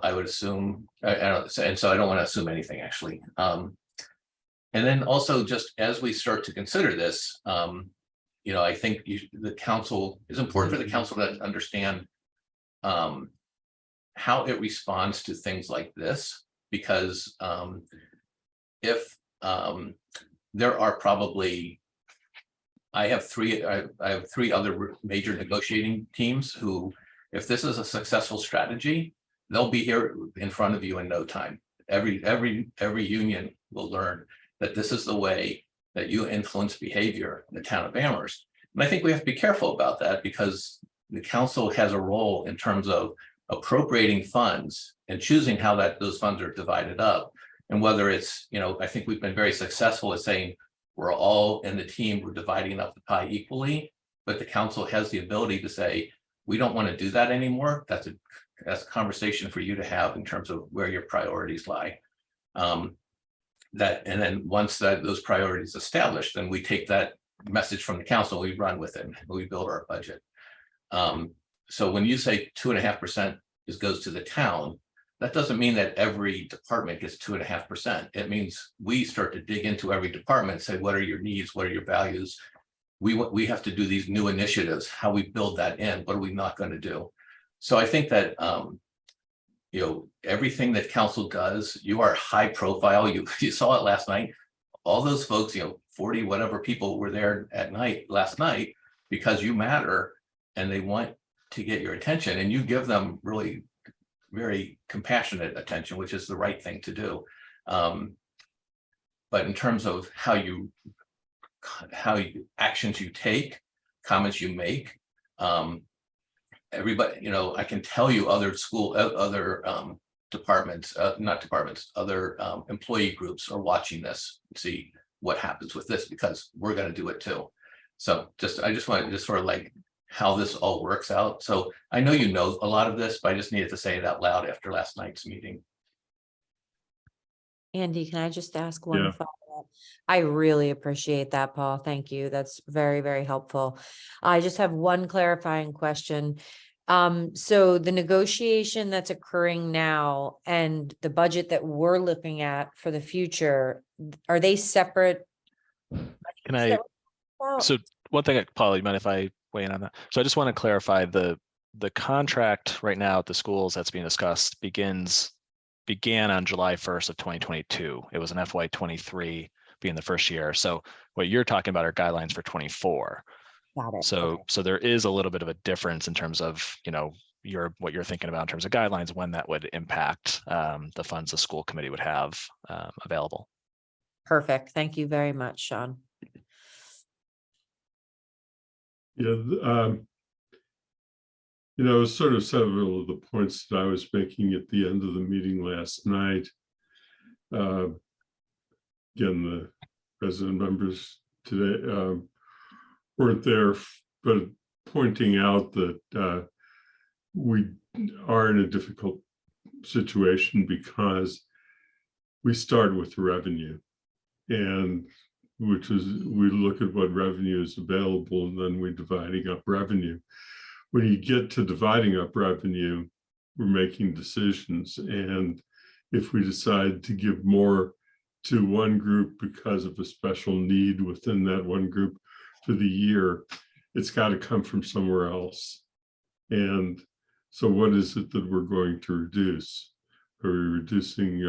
I would assume, and so I don't want to assume anything actually. And then also, just as we start to consider this, you know, I think the council is important for the council to understand how it responds to things like this, because if there are probably, I have three other major negotiating teams who, if this is a successful strategy, they'll be here in front of you in no time. Every union will learn that this is the way that you influence behavior in the town of Amherst. And I think we have to be careful about that, because the council has a role in terms of appropriating funds and choosing how those funds are divided up. And whether it's, you know, I think we've been very successful at saying we're all in the team, we're dividing up the pie equally, but the council has the ability to say, we don't want to do that anymore. That's a conversation for you to have in terms of where your priorities lie. And then once those priorities established, then we take that message from the council, we run with it, and we build our budget. So when you say 2.5% goes to the town, that doesn't mean that every department gets 2.5%. It means we start to dig into every department and say, what are your needs? What are your values? We have to do these new initiatives, how we build that in, what are we not going to do? So I think that, you know, everything that council does, you are high profile. You saw it last night. All those folks, you know, 40 whatever people were there at night last night because you matter and they want to get your attention, and you give them really very compassionate attention, which is the right thing to do. But in terms of actions you take, comments you make, everybody, you know, I can tell you other departments, not departments, other employee groups are watching this and see what happens with this, because we're going to do it too. So I just want to just sort of like how this all works out. So I know you know a lot of this, but I just needed to say it out loud after last night's meeting. Andy, can I just ask Yeah. one follow-up? I really appreciate that, Paul. Thank you. That's very, very helpful. I just have one clarifying question. So the negotiation that's occurring now and the budget that we're looking at for the future, are they separate? Can I, so one thing, Paul, you mind if I weigh in on that? So I just want to clarify the contract right now at the schools that's being discussed began on July 1st of 2022. It was an FY23 being the first year. So what you're talking about are guidelines for 24. Got it. So Okay. so there is a little bit of a difference in terms of, you know, what you're thinking about in terms of guidelines, when that would impact the funds the school committee would have available. Perfect. Thank you very much, Sean. Yeah, you know, sort of several of the points that I was making at the end of the meeting last night. Again, the president members today weren't there, but pointing out that we are in a difficult situation because we start with revenue, and which is, we look at what revenue is available and then we're dividing up revenue. When you get to dividing up revenue, we're making decisions. And if we decide to give more to one group because of a special need within that one group for the year, it's got to come from somewhere else. And so what is it that we're going to reduce? Are we reducing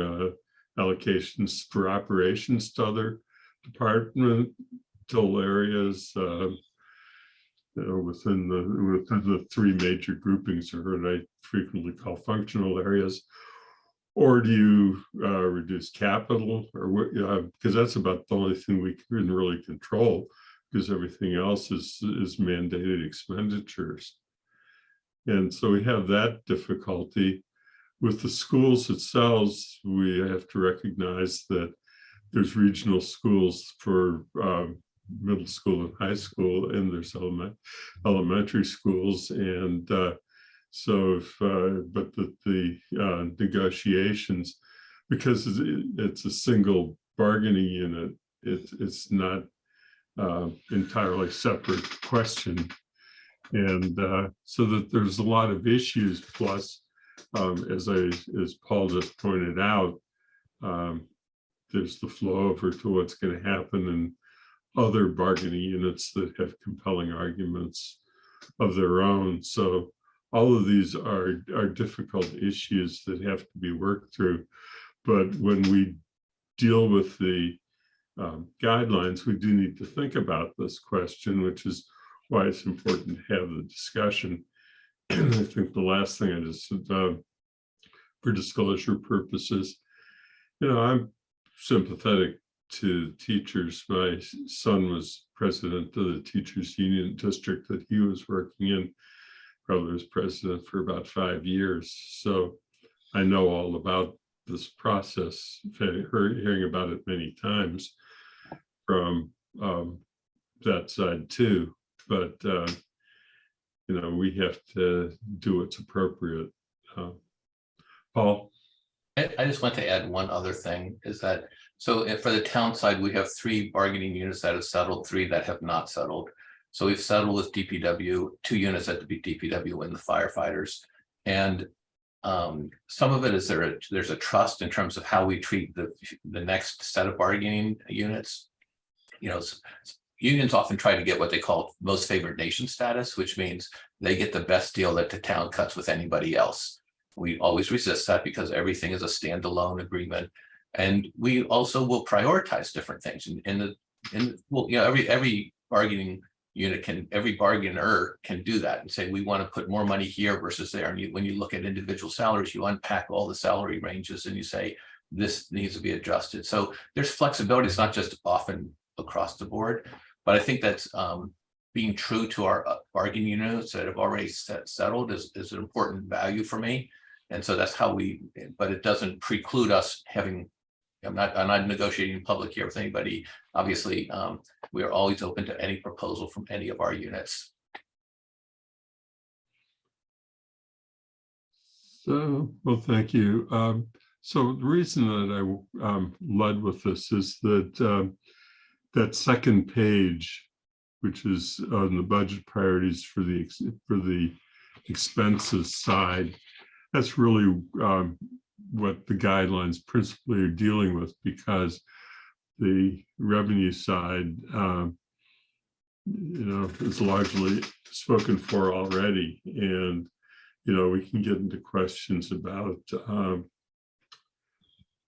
allocations for operations to other departmental areas? Within the three major groupings, or what I frequently call functional areas, or do you reduce capital, or what? Because that's about the only thing we can really control, because everything else is mandated expenditures. And so we have that difficulty. With the schools themselves, we have to recognize that there's regional schools for middle school and high school, and there's elementary schools. And so if, but the negotiations, because it's a single bargaining unit, it's not entirely separate question. And so that there's a lot of issues, plus as Paul just pointed out, there's the flow over to what's going to happen in other bargaining units that have compelling arguments of their own. So all of these are difficult issues that have to be worked through. But when we deal with the guidelines, we do need to think about this question, which is why it's important to have the discussion. And I think the last thing I just said, for disclosure purposes, you know, I'm sympathetic to teachers. My son was president of the teachers union district that he was working in, probably was president for about 5 years. So I know all about this process, hearing about it many times from that side too. But you know, we have to do what's appropriate. Paul? I just want to add one other thing, is that, so for the town side, we have 3 bargaining units that have settled, 3 that have not settled. So we've settled with DPW, 2 units at the DPW and the firefighters. And some of it is there's a trust in terms of how we treat the next set of bargaining units. You know, unions often try to get what they call most favored nation status, which means they get the best deal that the town cuts with anybody else. We always resist that because everything is a standalone agreement, and we also will prioritize different things. Well, you know, every bargaining unit can, every bargainer can do that and say we want to put more money here versus there. And when you look at individual salaries, you unpack all the salary ranges and you say this needs to be adjusted. So there's flexibility. It's not just often across the board, but I think that's being true to our bargaining units that have already settled is an important value for me. And so that's how but it doesn't preclude us having, I'm not negotiating in public here with anybody. Obviously, we are always open to any proposal from any of our units. So, well, thank you. So the reason that I led with this is that that second page, which is on the budget priorities for the expenses side, that's really what the guidelines principally are dealing with, because the revenue side, is largely spoken for already, and we can get into questions about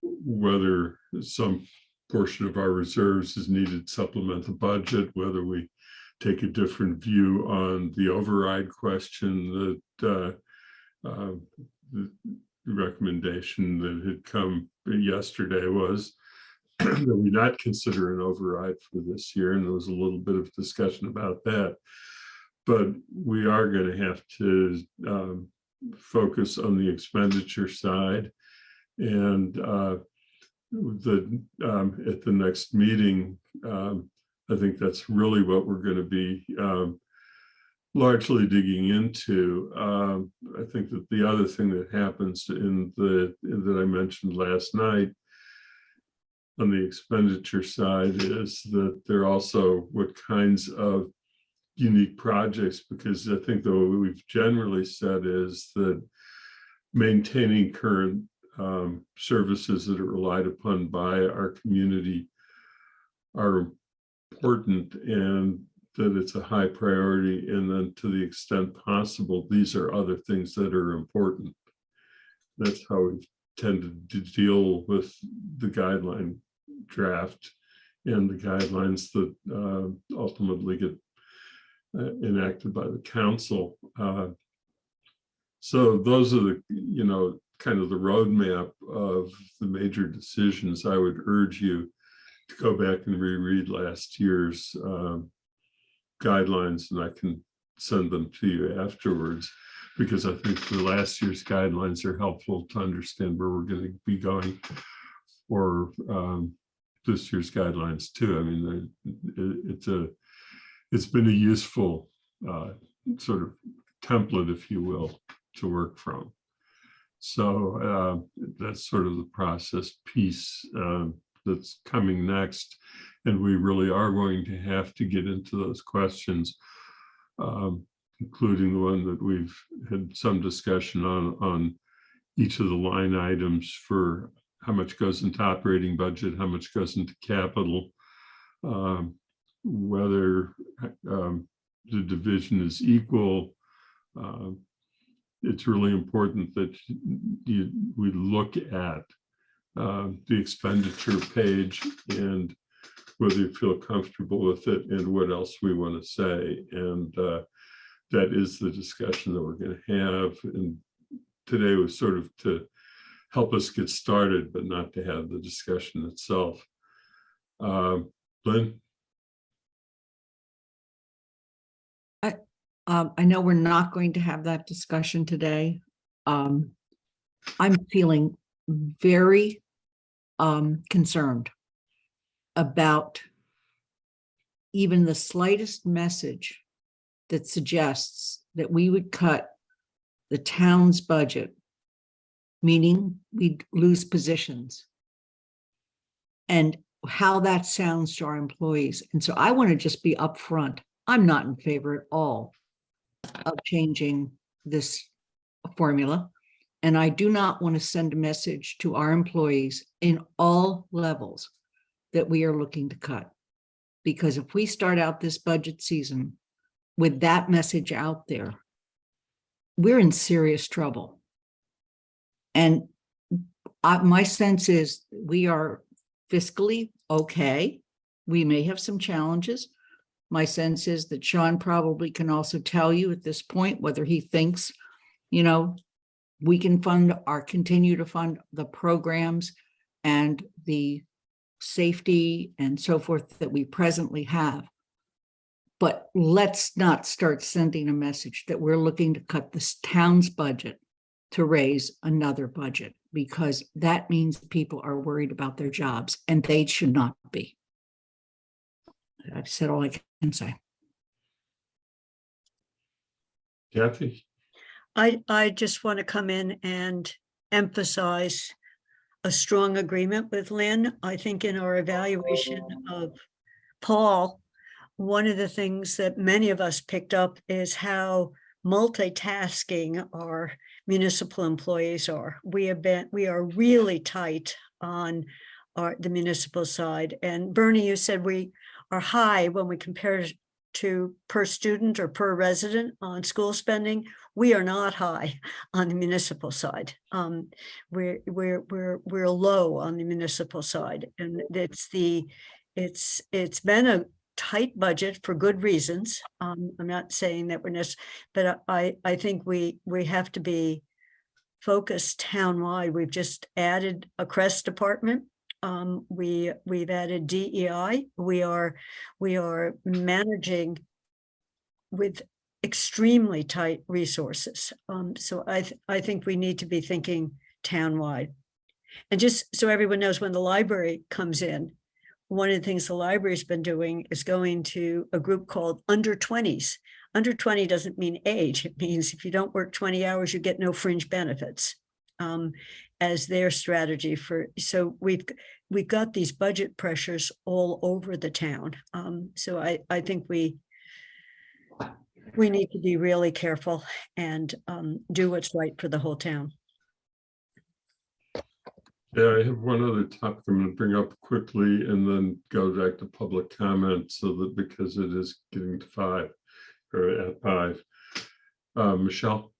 whether some portion of our reserves is needed to supplement the budget, whether we take a different view on the override question that the recommendation that had come yesterday was that we not consider an override for this year. And there was a little bit of discussion about that. But we are going to have to focus on the expenditure side. And at the next meeting, I think that's really what we're going to be largely digging into. I think that the other thing that happens that I mentioned last night on the expenditure side is that there are also what kinds of unique projects, because I think that what we've generally said is that maintaining current services that are relied upon by our community are important, and that it's a high priority, and then to the extent possible, these are other things that are important. That's how we've tended to deal with the guideline draft and the guidelines that ultimately get enacted by the council. So those are the, kind of the roadmap of the major decisions. I would urge you to go back and reread last year's guidelines, and I can send them to you afterwards, because I think the last year's guidelines are helpful to understand where we're going to be going for this year's guidelines too. I mean, it's been a useful sort of template, if you will, to work from. So that's sort of the process piece that's coming next. And we really are going to have to get into those questions, including the one that we've had some discussion on each of the line items for how much goes into operating budget, how much goes into capital, whether the division is equal. It's really important that we look at the expenditure page and whether you feel comfortable with it and what else we want to say. And that is the discussion that we're going to have. And today was sort of to help us get started, but not to have the discussion itself. Lynn? I know we're not going to have that discussion today. I'm feeling very concerned about even the slightest message that suggests that we would cut the town's budget, meaning we'd lose positions, and how that sounds to our employees. And so I want to just be upfront. I'm not in favor at all of changing this formula. And I do not want to send a message to our employees in all levels that we are looking to cut. Because if we start out this budget season with that message out there, we're in serious trouble. And my sense is we are fiscally okay. We may have some challenges. My sense is that Sean probably can also tell you at this point whether he thinks, we can continue to fund the programs and the safety and so forth that we presently have. But let's not start sending a message that we're looking to cut this town's budget to raise another budget, because that means people are worried about their jobs, and they should not be. I've said all I can say. Kathy? I just want to come in and emphasize a strong agreement with Lynn. I think in our evaluation of Paul, one of the things that many of us picked up is how multitasking our municipal employees are. We are really tight on the municipal side. And Bernie, you said we are high when we compare to per student or per resident on school spending. We are not high on the municipal side. We're low on the municipal side, and it's been a tight budget for good reasons. I'm not saying that but I think we have to be focused townwide. We've just added a CREST department. We've added DEI. We are managing with extremely tight resources. So I think we need to be thinking townwide. And just so everyone knows, when the library comes in, one of the things the library's been doing is going to a group called under 20s. Under 20 doesn't mean age. It means if you don't work 20 hours, you get no fringe benefits, as their strategy so we've got these budget pressures all over the town. So I think we need to be really careful and do what's right for the whole town. Yeah, I have one other topic I'm going to bring up quickly and then go back to public comment, so that because it is getting to 5 or at 5. Michelle?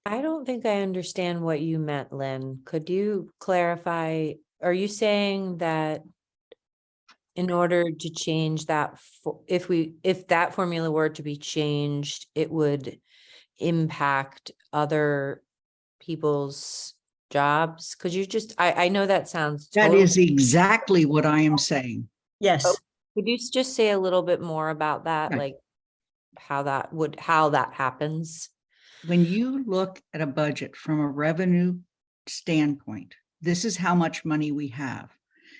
I don't think I understand what you meant, Lynn. Could you clarify? Are you saying that in order to change that, if that formula were to be changed, it would impact other people's jobs? Could you just, I know that sounds. That is exactly what I am saying. Yes. Oh, could you just say a little bit more about that? Right. Like how that happens? When you look at a budget from a revenue standpoint, this is how much money we have.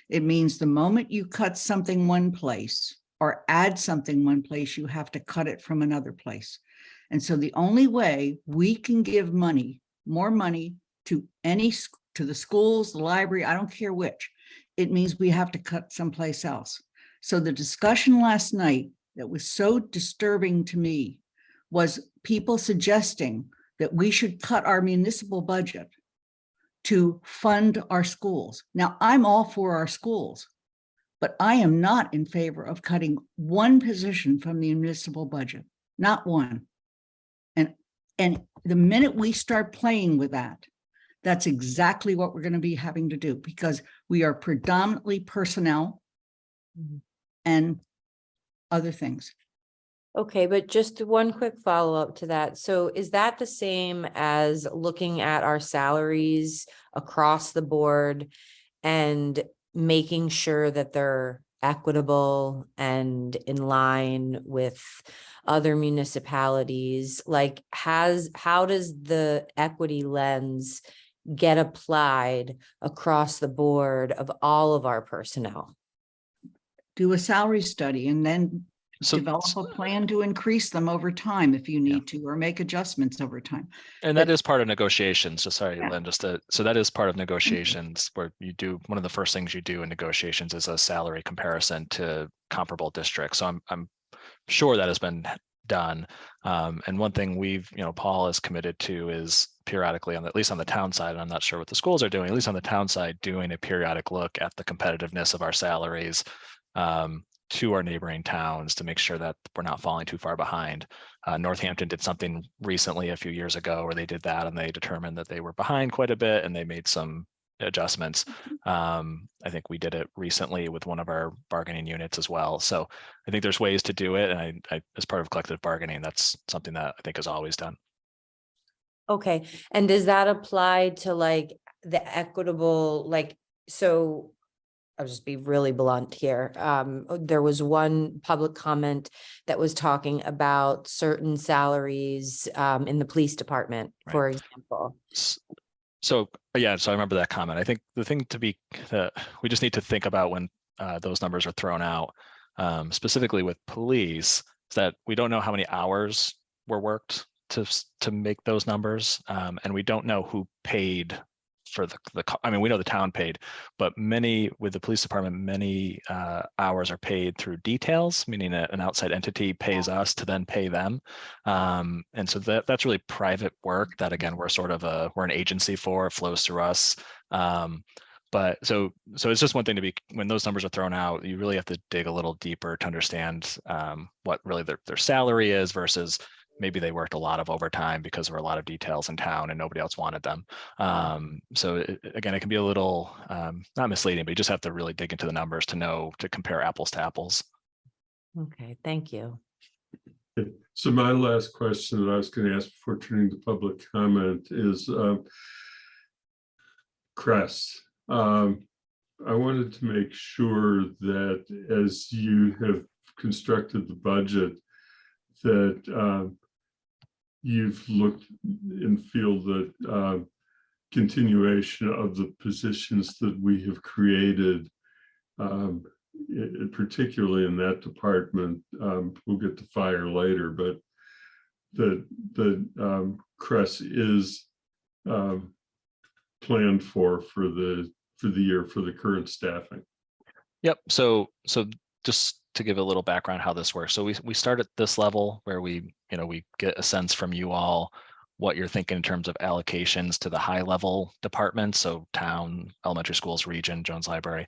It means the moment you cut something one place or add something one place, you have to cut it from another place. And so the only way we can give money, more money to the schools, the library, I don't care which, it means we have to cut someplace else. So the discussion last night that was so disturbing to me was people suggesting that we should cut our municipal budget to fund our schools. Now, I'm all for our schools, but I am not in favor of cutting one position from the municipal budget, not one. And the minute we start playing with that, that's exactly what we're going to be having to do, because we are predominantly personnel and other things. Okay, but just one quick follow-up to that. So is that the same as looking at our salaries across the board and making sure that they're equitable and in line with other municipalities? Like, how does the equity lens get applied across the board of all of our personnel? Do a salary study and then develop a plan to increase them over time if you need to, or make adjustments over time. And that is part of negotiations. So sorry, Yeah. Lynn, so that is part of negotiations where you do, one of the first things you do in negotiations is a salary comparison to comparable districts. So I'm sure that has been done. And one thing Paul is committed to is periodically, at least on the town side, and I'm not sure what the schools are doing, at least on the town side, doing a periodic look at the competitiveness of our salaries to our neighboring towns to make sure that we're not falling too far behind. Northampton did something recently a few years ago where they did that, and they determined that they were behind quite a bit, and they made some adjustments. I think we did it recently with one of our bargaining units as well. So I think there's ways to do it, and I as part of collective bargaining, that's something that I think is always done. Okay, and does that apply to like the equitable, so I'll just be really blunt here. There was one public comment that was talking about certain salaries in the police department, for example. So yeah, so I remember that comment. I think the thing we just need to think about when those numbers are thrown out, specifically with police, is that we don't know how many hours were worked to make those numbers, and we don't know who paid for I mean, we know the town paid, but many with the police department, many hours are paid through details, meaning that an outside entity pays us to then pay them. And so that's really private work that, again, we're an agency for, it flows through us. But so it's just one thing to be, when those numbers are thrown out, you really have to dig a little deeper to understand what really their salary is versus maybe they worked a lot of overtime because there were a lot of details in town and nobody else wanted them. Again, it can be a little not misleading, but you just have to really dig into the numbers to know to compare apples to apples. Okay, thank you. So my last question that I was going to ask before turning to public comment is Cress. I wanted to make sure that as you have constructed the budget, that you've looked and feel that continuation of the positions that we have created, particularly in that department, we'll get to fire later, but the Cress is planned for the year for the current staffing. Yep. So just to give a little background how this works. So we start at this level where we get a sense from you all what you're thinking in terms of allocations to the high level departments. So town, elementary schools, region, Jones Library.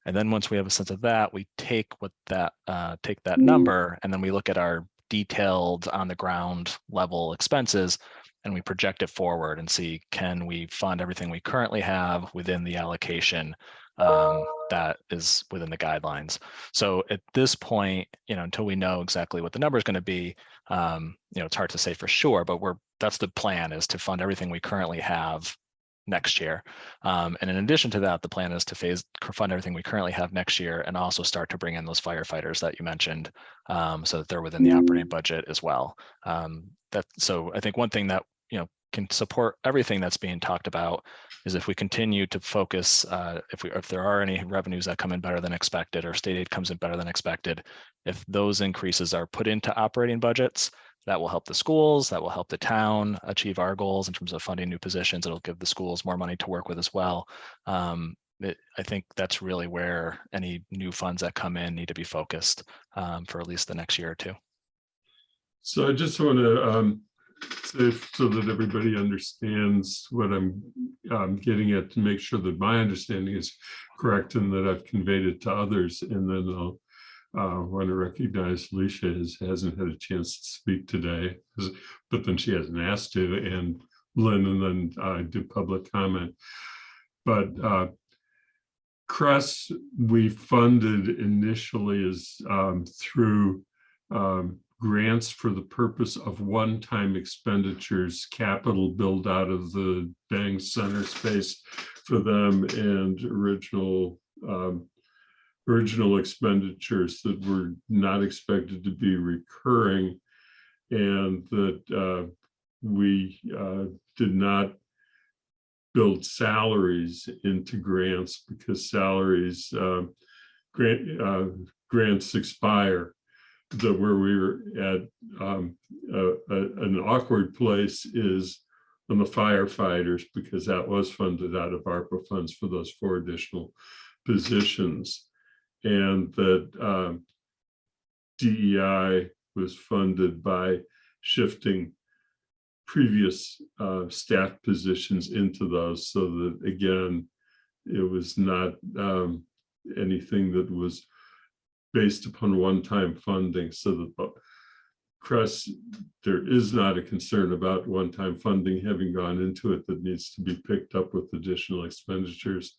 And then once we have a sense of that, we take that number, and then we look at our detailed on the ground level expenses, and we project it forward and see, can we fund everything we currently have within the allocation that is within the guidelines. So at this point, until we know exactly what the number is going to be, it's hard to say for sure, but that's the plan, is to fund everything we currently have next year. And in addition to that, the plan is to fund everything we currently have next year and also start to bring in those firefighters that you mentioned, so that they're within the operating budget as well. So I think one thing that can support everything that's being talked about is if we continue to focus, if there are any revenues that come in better than expected, or state aid comes in better than expected, if those increases are put into operating budgets, that will help the schools, that will help the town achieve our goals in terms of funding new positions. It'll give the schools more money to work with as well. I think that's really where any new funds that come in need to be focused for at least the next year or two. So I just want to say, so that everybody understands what I'm getting at, to make sure that my understanding is correct and that I've conveyed it to others. And then I'll want to recognize Alicia hasn't had a chance to speak today, but then she hasn't asked to, and Lynn, and then do public comment. But Cress, we funded initially as through grants for the purpose of one-time expenditures, capital build out of the Bang Center space for them, and original expenditures that were not expected to be recurring, and that we did not build salaries into grants because salaries, grants expire. Where we were at an awkward place is on the firefighters, because that was funded out of ARPA funds for those 4 additional positions. And that DEI was funded by shifting previous staff positions into those, so that, again, it was not anything that was based upon one-time funding, so that Cress, there is not a concern about one-time funding having gone into it that needs to be picked up with additional expenditures.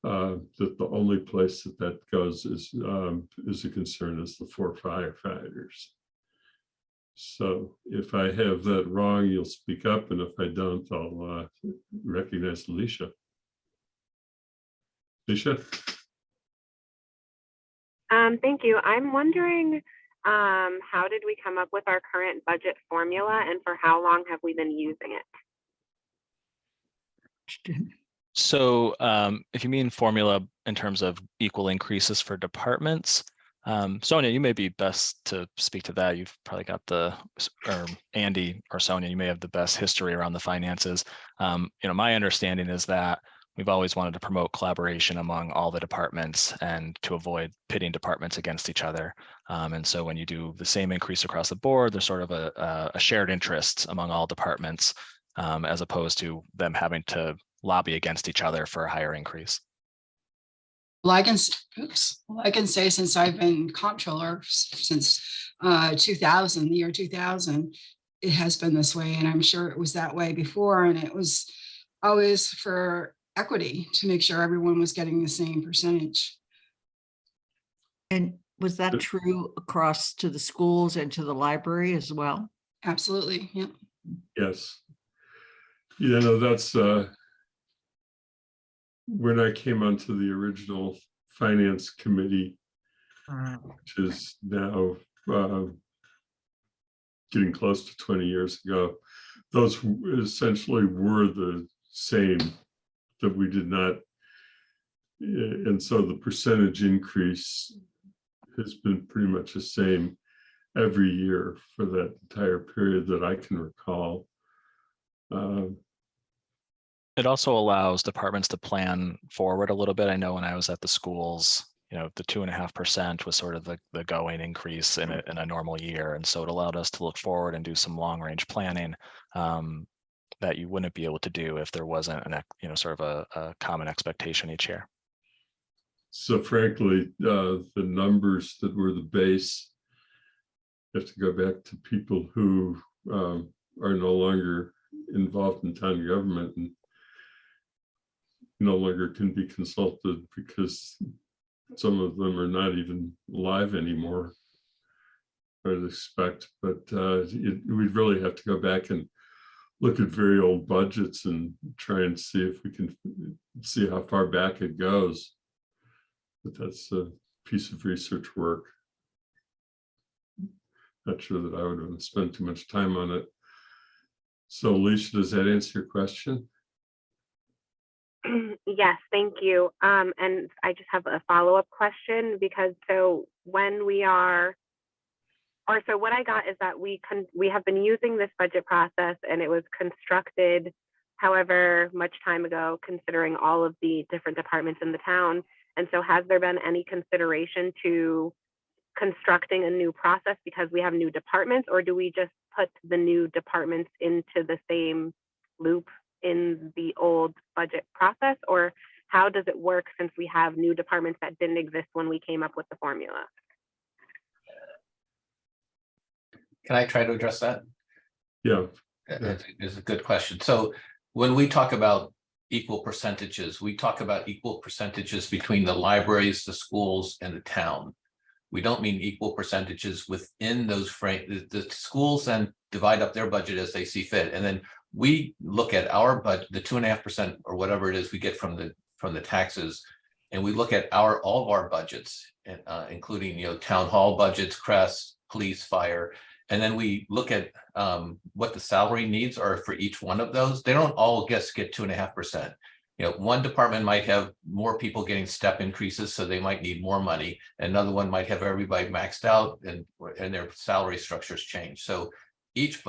That the only place that goes is a concern is the 4 firefighters. So if I have that wrong, you'll speak up, and if I don't, I'll recognize Alicia. Alicia? Thank you. I'm wondering, how did we come up with our current budget formula, and for how long have we been using it? So if you mean formula in terms of equal increases for departments, Sonia, you may be best to speak to that. You've probably got or Andy or Sonia, you may have the best history around the finances. My understanding is that we've always wanted to promote collaboration among all the departments and to avoid pitting departments against each other. And so when you do the same increase across the board, there's sort of a shared interest among all departments, as opposed to them having to lobby against each other for a higher increase. Well, I can say since I've been comptroller since 2000, the year 2000, it has been this way, and I'm sure it was that way before, and it was always for equity to make sure everyone was getting the same percentage. And was that true across to the schools and to the library as well? Absolutely, yeah. Yes. That's when I came onto the original finance committee, which is now getting close to 20 years ago, those essentially were the same, that we did not, and so the percentage increase has been pretty much the same every year for that entire period that I can recall. It also allows departments to plan forward a little bit. I know when I was at the schools, the 2.5% was sort of the going increase in a normal year. And so it allowed us to look forward and do some long range planning that you wouldn't be able to do if there wasn't sort of a common expectation each year. So frankly, the numbers that were the base have to go back to people who are no longer involved in town government and no longer can be consulted because some of them are not even alive anymore, I would expect. But we'd really have to go back and look at very old budgets and try and see if we can see how far back it goes. But that's a piece of research work. Not sure that I would want to spend too much time on it. So Alicia, does that answer your question? Yes, thank you. And I just have a follow-up question because so what I got is that we have been using this budget process and it was constructed however much time ago, considering all of the different departments in the town. And so has there been any consideration to constructing a new process because we have new departments, or do we just put the new departments into the same loop in the old budget process, or how does it work since we have new departments that didn't exist when we came up with the formula? Can I try to address that? Yeah. It's a good question. So when we talk about equal percentages, we talk about equal percentages between the libraries, the schools, and the town. We don't mean equal percentages within those frames. The schools then divide up their budget as they see fit, and then we look at our budget, the 2.5% or whatever it is we get from the taxes, and we look at all of our budgets, including town hall budgets, crest, police, fire, and then we look at what the salary needs are for each one of those. They don't all get 2.5%. One department might have more people getting step increases, so they might need more money. Another one might have everybody maxed out and their salary structures change. So each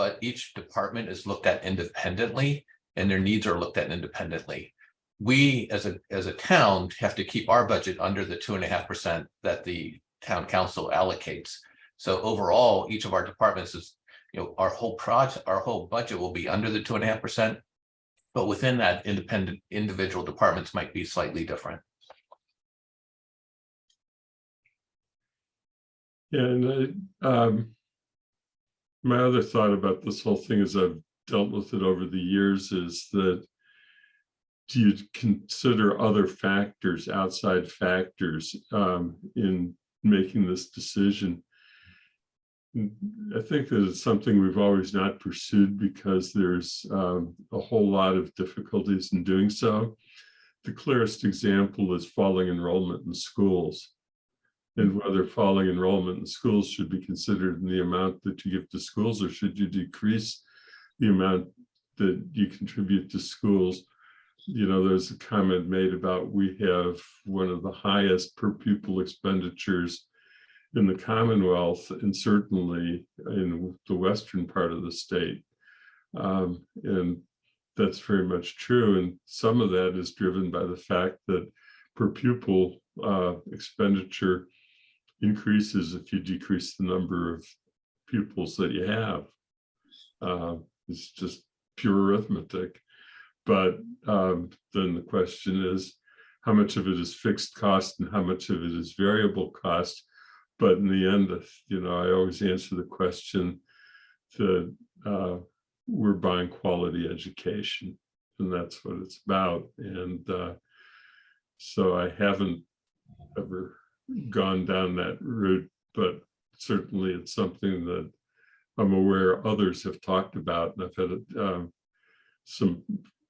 department is looked at independently and their needs are looked at independently. We as a town have to keep our budget under the 2.5% that the town council allocates. So overall, each of our departments is, our whole budget will be under the 2.5%. But within that, individual departments might be slightly different. Yeah, and my other thought about this whole thing as I've dealt with it over the years is that do you consider other factors, outside factors, in making this decision? I think that it's something we've always not pursued because there's a whole lot of difficulties in doing so. The clearest example is falling enrollment in schools, and whether falling enrollment in schools should be considered in the amount that you give to schools, or should you decrease the amount that you contribute to schools. There's a comment made about we have one of the highest per pupil expenditures in the Commonwealth and certainly in the western part of the state. And that's very much true. And some of that is driven by the fact that per pupil expenditure increases if you decrease the number of pupils that you have. It's just pure arithmetic. But then the question is, how much of it is fixed cost and how much of it is variable cost? But in the end, I always answer the question that we're buying quality education, and that's what it's about. And so I haven't ever gone down that route, but certainly it's something that I'm aware others have talked about. And I've had some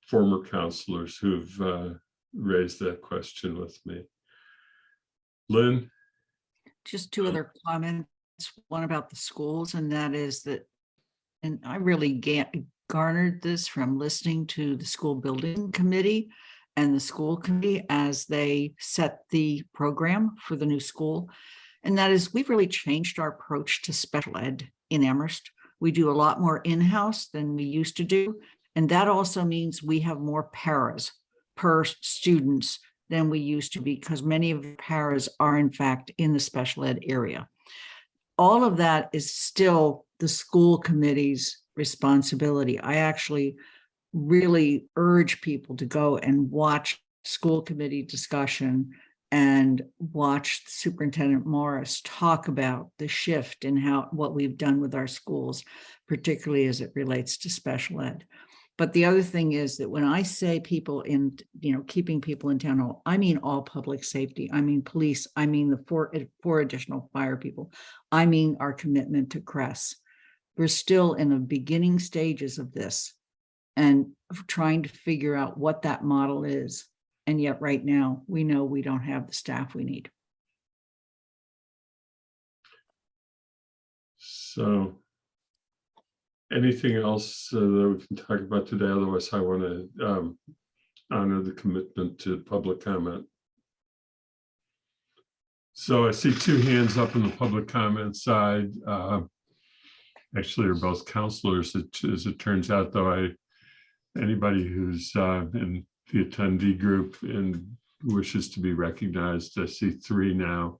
former counselors who've raised that question with me. Lynn? Just two other comments. One about the schools, and that is that, and I really garnered this from listening to the school building committee and the school committee as they set the program for the new school. And that is, we've really changed our approach to special ed in Amherst. We do a lot more in-house than we used to do. And that also means we have more paras per students than we used to, because many of the paras are in fact in the special ed area. All of that is still the school committee's responsibility. I actually really urge people to go and watch school committee discussion and watch Superintendent Morris talk about the shift in what we've done with our schools, particularly as it relates to special ed. But the other thing is that when I say people in, keeping people in town hall, I mean all public safety. I mean police. I mean the four additional fire people. I mean our commitment to CRESS. We're still in the beginning stages of this and trying to figure out what that model is. And yet right now, we know we don't have the staff we need. So anything else that we can talk about today? Otherwise, I want to honor the commitment to public comment. So I see two hands up on the public comment side. Actually, they're both counselors. As it turns out, though, anybody who's in the attendee group and wishes to be recognized, I see three now.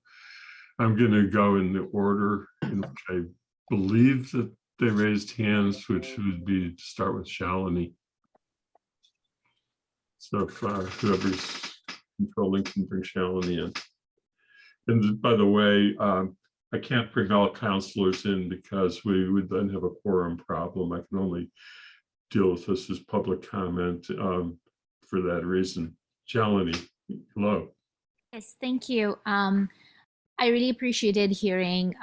I'm going to go in the order in which I believe that they raised hands, which would be to start with Shalini. So if whoever's controlling can bring Shalini in. And by the way, I can't bring all counselors in because we would then have a quorum problem. I can only deal with this as public comment for that reason. Shalini, hello. Yes, thank you. I really appreciated hearing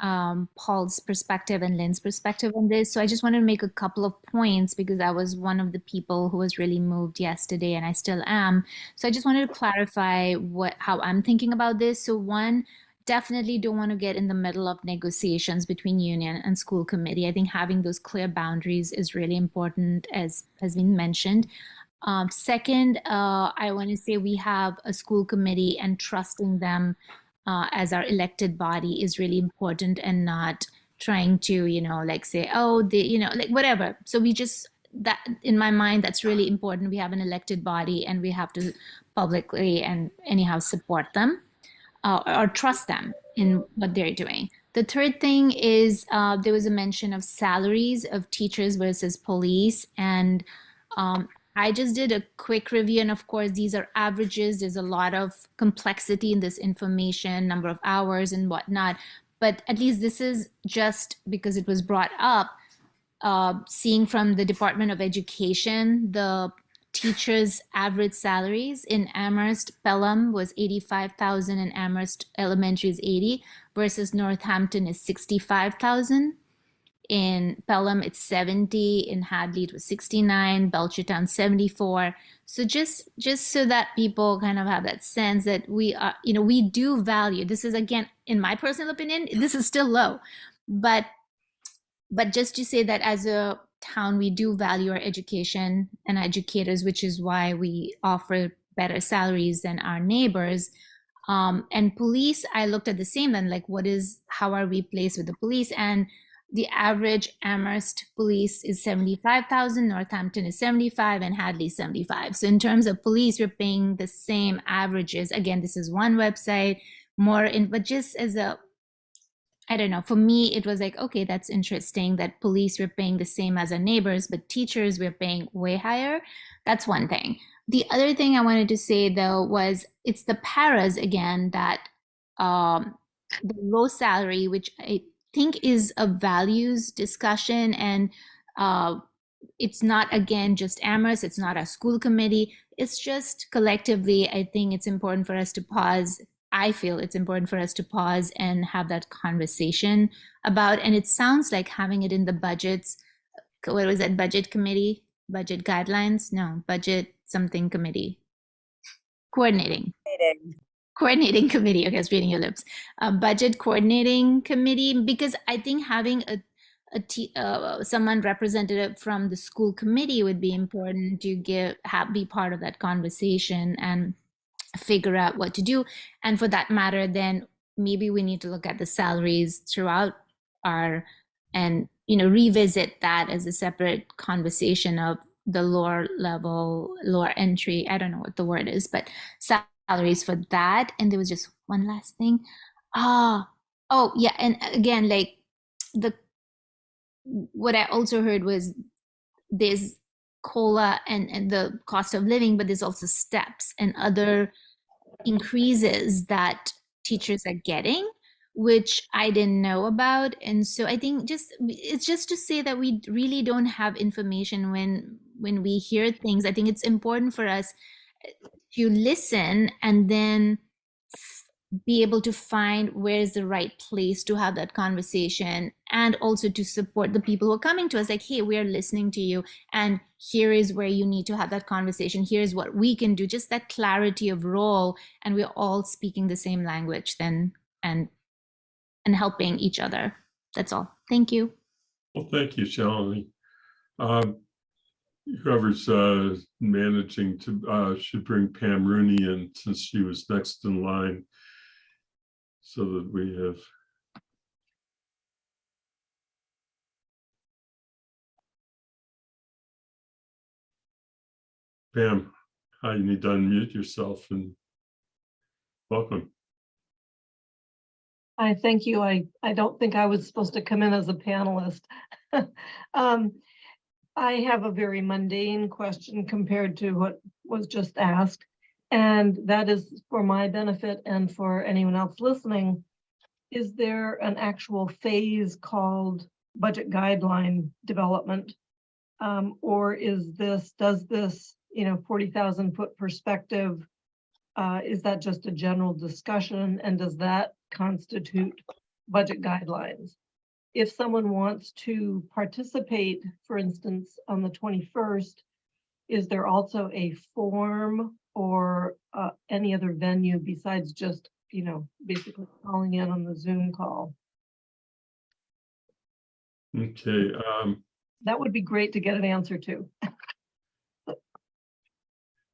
Paul's perspective and Lynn's perspective on this. So I just wanted to make a couple of points because I was one of the people who was really moved yesterday, and I still am. So I just wanted to clarify how I'm thinking about this. So one, definitely don't want to get in the middle of negotiations between union and school committee. I think having those clear boundaries is really important, as has been mentioned. Second, I want to say we have a school committee, and trusting them as our elected body is really important, and not trying to, say, oh, they, whatever. So we just, that in my mind, that's really important. We have an elected body and we have to publicly and anyhow support them or trust them in what they're doing. The third thing is there was a mention of salaries of teachers versus police. And I just did a quick review, and of course, these are averages. There's a lot of complexity in this information, number of hours and whatnot. But at least this is just because it was brought up, seeing from the Department of Education, the teachers' average salaries in Amherst, Pelham was $85,000, and Amherst Elementary is $80,000 versus Northampton is $65,000. In Pelham, it's $70,000. In Hadley, it was $69,000. Belchertown, $74,000. So just so that people kind of have that sense that we are, we do value. This is, again, in my personal opinion, this is still low, but just to say that as a town, we do value our education and educators, which is why we offer better salaries than our neighbors. And police, I looked at the same then, like how are we placed with the police? And the average Amherst police is 75,000, Northampton is 75, and Hadley 75. So in terms of police, we're paying the same averages. Again, this is one website, but just as I don't know, for me, it was like, okay, that's interesting that police were paying the same as our neighbors, but teachers we're paying way higher. That's one thing. The other thing I wanted to say though was it's the paras again that the low salary, which I think is a values discussion, and it's not again just Amherst, it's not a school committee, it's just collectively, I think it's important for us to pause. I feel it's important for us to pause and have that conversation about, and it sounds like having it in the budgets, what was that, budget committee, budget guidelines, no, budget something committee, coordinating committee. Okay, I was reading your lips. Budget coordinating committee, because I think having someone representative from the school committee would be important to be part of that conversation and figure out what to do. And for that matter, then maybe we need to look at the salaries throughout and revisit that as a separate conversation of the lower level, lower entry, I don't know what the word is, but salaries for that. And there was just one last thing. Oh yeah, and again, like what I also heard was there's COLA and the cost of living, but there's also steps and other increases that teachers are getting, which I didn't know about. And so I think it's just to say that we really don't have information when we hear things. I think it's important for us to listen and then be able to find where's the right place to have that conversation, and also to support the people who are coming to us like, hey, we are listening to you, and here is where you need to have that conversation, here's what we can do, just that clarity of role, and we're all speaking the same language then, and helping each other. That's all. Thank you. Well, thank you, Shalini. Whoever's managing to should bring Pam Rooney in, since she was next in line, so that we have. Pam, you need to unmute yourself, and welcome. I thank you. I don't think I was supposed to come in as a panelist. I have a very mundane question compared to what was just asked, and that is for my benefit and for anyone else listening. Is there an actual phase called budget guideline development? Or does this 40,000 foot perspective, is that just a general discussion, and does that constitute budget guidelines? If someone wants to participate, for instance, on the 21st, is there also a form or any other venue besides just, basically calling in on the Zoom call? Okay. That would be great to get an answer to.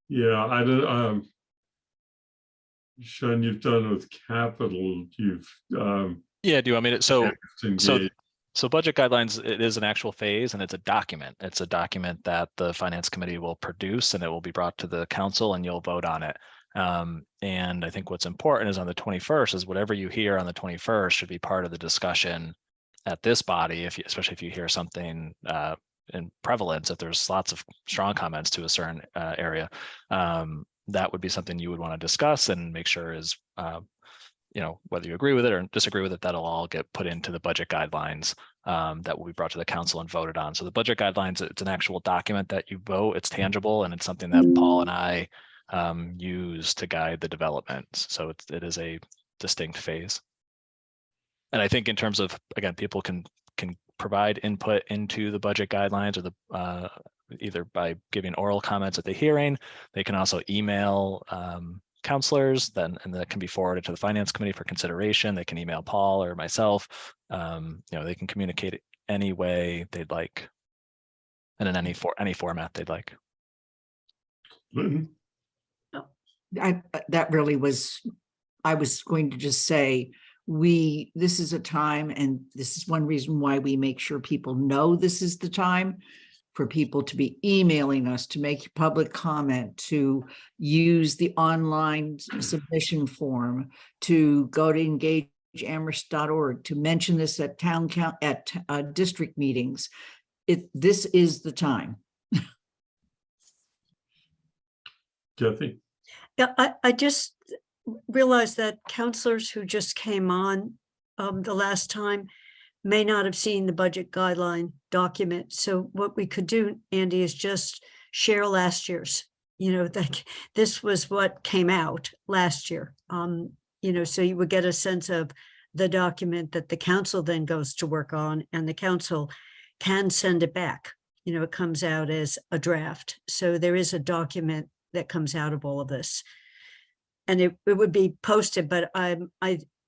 Yeah, I don't. Sean, you've done with capital. You've. Yeah, do you want me to? Engaged. So budget guidelines, it is an actual phase, and it's a document. It's a document that the finance committee will produce, and it will be brought to the council, and you'll vote on it. And I think what's important is on the 21st is whatever you hear on the 21st should be part of the discussion at this body, especially if you hear something in prevalence, if there's lots of strong comments to a certain area, that would be something you would want to discuss and make sure is, whether you agree with it or disagree with it, that'll all get put into the budget guidelines that will be brought to the council and voted on. So the budget guidelines, it's an actual document that you vote, it's tangible, and it's something that Paul and I use to guide the development. So it is a distinct phase. And I think in terms of, again, people can provide input into the budget guidelines, or the either by giving oral comments at the hearing. They can also email counselors, and that can be forwarded to the finance committee for consideration. They can email Paul or myself. They can communicate any way they'd like, and in any format they'd like. That really was I was going to just say, this is a time, and this is one reason why we make sure people know this is the time for people to be emailing us, to make public comment, to use the online submission form, to go to engageamherst.org, to mention this at district meetings. This is the time. Kathy? Yeah, I just realized that counselors who just came on the last time may not have seen the budget guideline document. So what we could do, Andy, is just share last year's, that this was what came out last year. So you would get a sense of the document that the council then goes to work on, and the council can send it back. It comes out as a draft. So there is a document that comes out of all of this. And it would be posted, but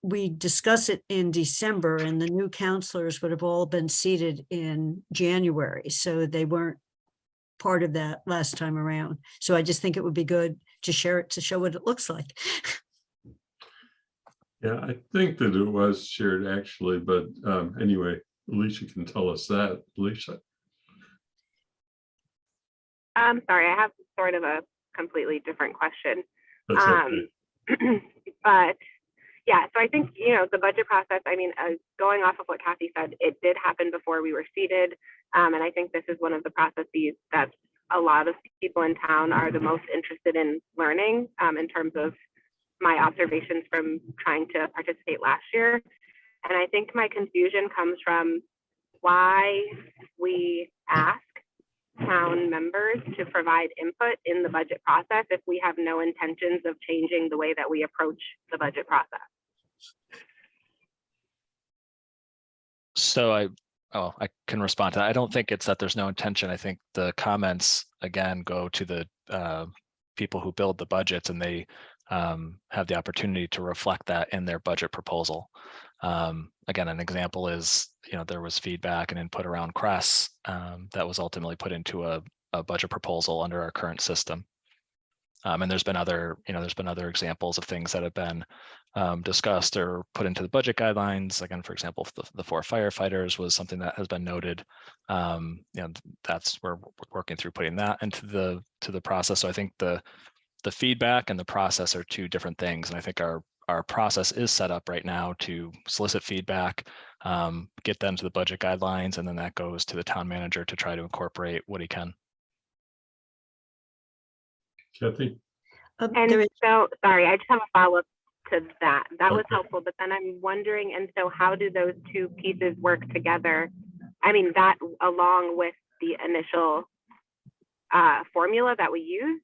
we discuss it in December, and the new counselors would have all been seated in January. So they weren't part of that last time around. So I just think it would be good to share it to show what it looks like. Yeah, I think that it was shared actually, but anyway, Alicia can tell us that. Alicia? I'm sorry, I have sort of a completely different question. That's okay. But yeah, so I think, the budget process, going off of what Kathy said, it did happen before we were seated. And I think this is one of the processes that a lot of people in town are the most interested in learning, in terms of my observations from trying to participate last year. And I think my confusion comes from why we ask town members to provide input in the budget process if we have no intentions of changing the way that we approach the budget process. So I can respond to that. I don't think it's that there's no intention. I think the comments again go to the people who build the budgets, and they have the opportunity to reflect that in their budget proposal. Again, an example is, there was feedback and input around CRESS that was ultimately put into a budget proposal under our current system. And there's been other examples of things that have been discussed or put into the budget guidelines. Again, for example, the 4 firefighters was something that has been noted. That's where we're working through putting that into the process. So I think the feedback and the process are two different things. And I think our process is set up right now to solicit feedback, get them to the budget guidelines, and then that goes to the town manager to try to incorporate what he can. Kathy? And so, sorry, I just have a follow-up to that. That was helpful, but then I'm wondering, and so how do those two pieces work together? That along with the initial formula that we use.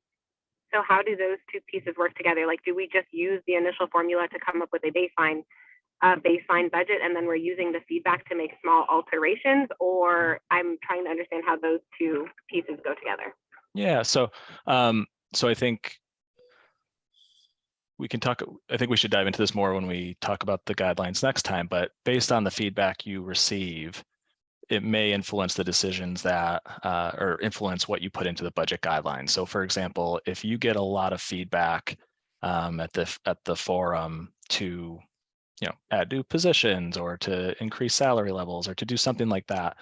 So how do those two pieces work together? Like, do we just use the initial formula to come up with a baseline budget, and then we're using the feedback to make small alterations? Or I'm trying to understand how those two pieces go together. Yeah, so I think we can talk. I think we should dive into this more when we talk about the guidelines next time. But based on the feedback you receive, it may influence the decisions that or influence what you put into the budget guidelines. So for example, if you get a lot of feedback at the forum to add new positions or to increase salary levels or to do something like that,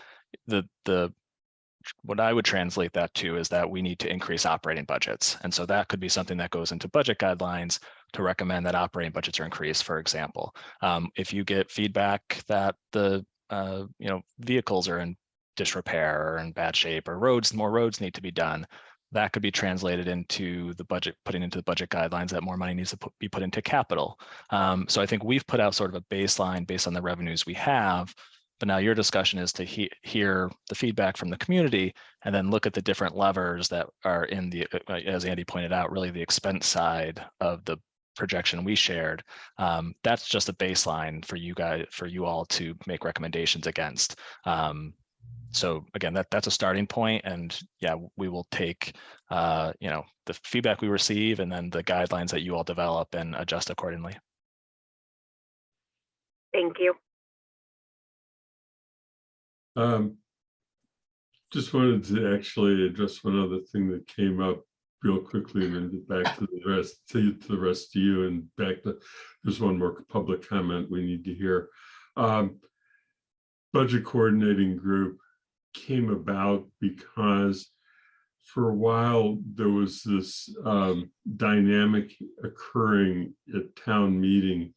what I would translate that to is that we need to increase operating budgets. And so that could be something that goes into budget guidelines to recommend that operating budgets are increased, for example. If you get feedback that the vehicles are in disrepair or in bad shape, or more roads need to be done, that could be translated into the budget, putting into the budget guidelines that more money needs to be put into capital. So I think we've put out sort of a baseline based on the revenues we have, but now your discussion is to hear the feedback from the community and then look at the different levers that are in the, as Andy pointed out, really the expense side of the projection we shared. That's just a baseline for you all to make recommendations against. So again, that's a starting point, and yeah, we will take the feedback we receive and then the guidelines that you all develop and adjust accordingly. Thank you. Just wanted to actually address one other thing that came up real quickly and then get back to the rest of you and back to, there's one more public comment we need to hear. Budget coordinating group came about because for a while there was this dynamic occurring at town meeting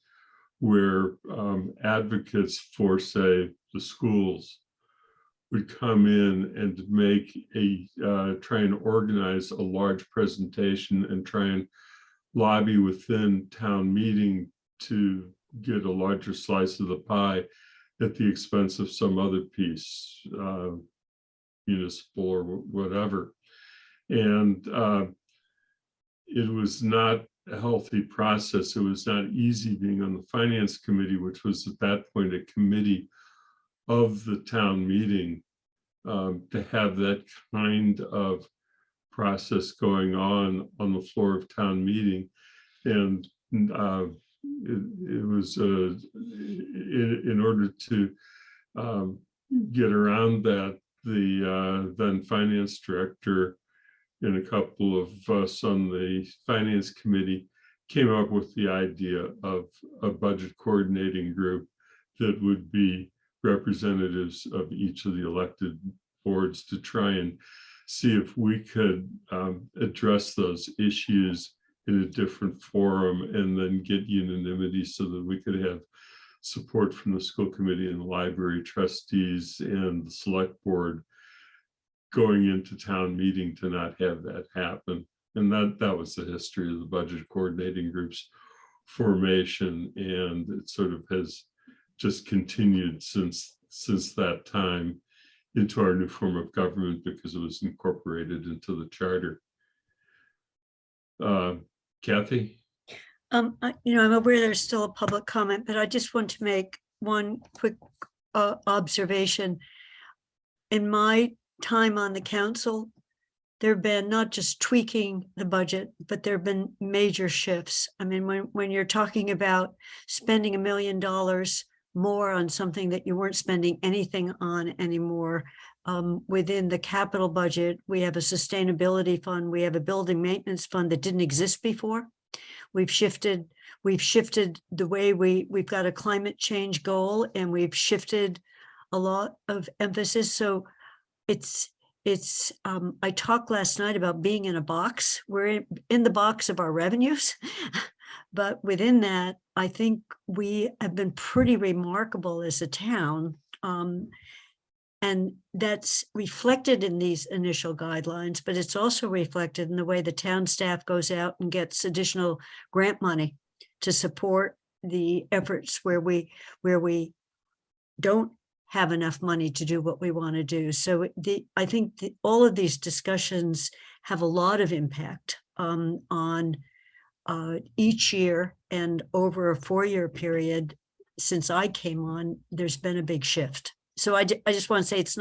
where advocates for, say, the schools would come in and make try and organize a large presentation and try and lobby within town meeting to get a larger slice of the pie at the expense of some other piece, municipal or whatever. And it was not a healthy process. It was not easy being on the finance committee, which was at that point a committee of the town meeting, to have that kind of process going on the floor of town meeting. And it was in order to get around that, the then finance director and a couple of us on the finance committee came up with the idea of a budget coordinating group that would be representatives of each of the elected boards to try and see if we could address those issues in a different forum and then get unanimity so that we could have support from the school committee and the library trustees and the select board going into town meeting to not have that happen. And that was the history of the budget coordinating group's formation, and it sort of has just continued since that time into our new form of government because it was incorporated into the charter. Kathy? I'm aware there's still a public comment, but I just want to make one quick observation. In my time on the council, there have been not just tweaking the budget, but there have been major shifts. I mean, when you're talking about spending $1 million more on something that you weren't spending anything on anymore, within the capital budget, we have a sustainability fund, we have a building maintenance fund that didn't exist before. We've shifted the way we've got a climate change goal, and we've shifted a lot of emphasis. So I talked last night about being in a box. We're in the box of our revenues, but within that, I think we have been pretty remarkable as a town. And that's reflected in these initial guidelines, but it's also reflected in the way the town staff goes out and gets additional grant money to support the efforts where we don't have enough money to do what we want to do. So I think all of these discussions have a lot of impact on each year, and over a 4-year period since I came on, there's been a big shift. So I just want to say it's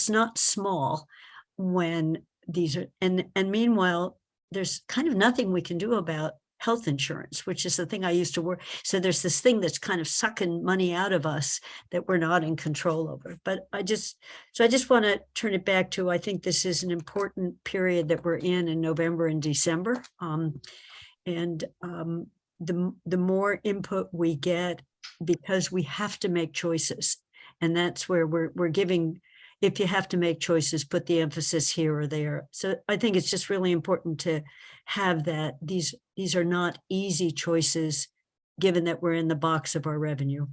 not small when these are, and meanwhile, there's kind of nothing we can do about health insurance, which is the thing I used to work. So there's this thing that's kind of sucking money out of us that we're not in control over. But I just want to turn it back to, I think this is an important period that we're in November and December. The more input we get, because we have to make choices. And that's where we're giving, if you have to make choices, put the emphasis here or there. So I think it's just really important to have that. These are not easy choices, given that we're in the box of our revenue.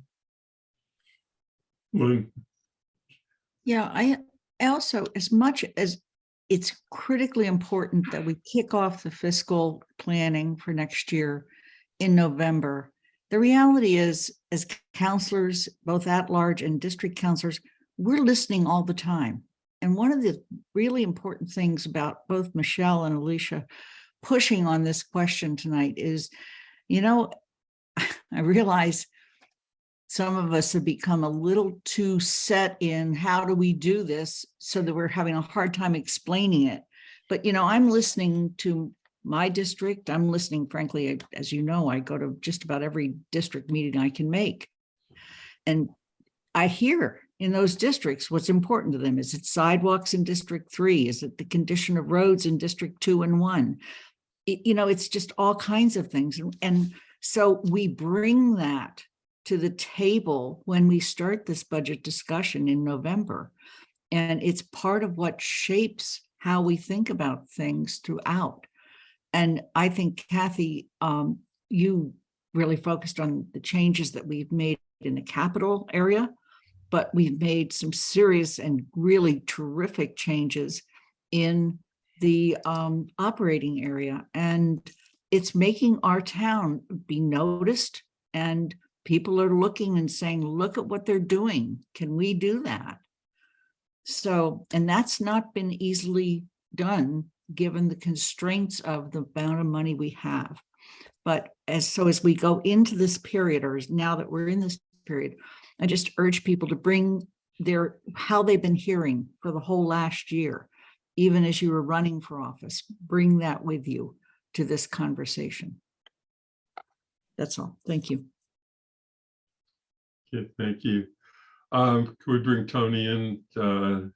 Yeah, I also, as much as it's critically important that we kick off the fiscal planning for next year in November, the reality is, as counselors, both at large and district counselors, we're listening all the time. And one of the really important things about both Michelle and Alicia pushing on this question tonight is, I realize some of us have become a little too set in how do we do this so that we're having a hard time explaining it. But, I'm listening to my district. I'm listening, frankly, as you know, I go to just about every district meeting I can make. And I hear in those districts, what's important to them. Is it sidewalks in District 3? Is it the condition of roads in District 2 and 1? You know, it's just all kinds of things. And so we bring that to the table when we start this budget discussion in November. And it's part of what shapes how we think about things throughout. And I think, Kathy, you really focused on the changes that we've made in the capital area, but we've made some serious and really terrific changes in the operating area. And it's making our town be noticed, and people are looking and saying, look at what they're doing. Can we do that? So, and that's not been easily done given the constraints of the amount of money we have. But as we go into this period, or now that we're in this period, I just urge people to bring how they've been hearing for the whole last year, even as you were running for office, bring that with you to this conversation. That's all. Thank you. Okay, thank you. Can we bring Tony in?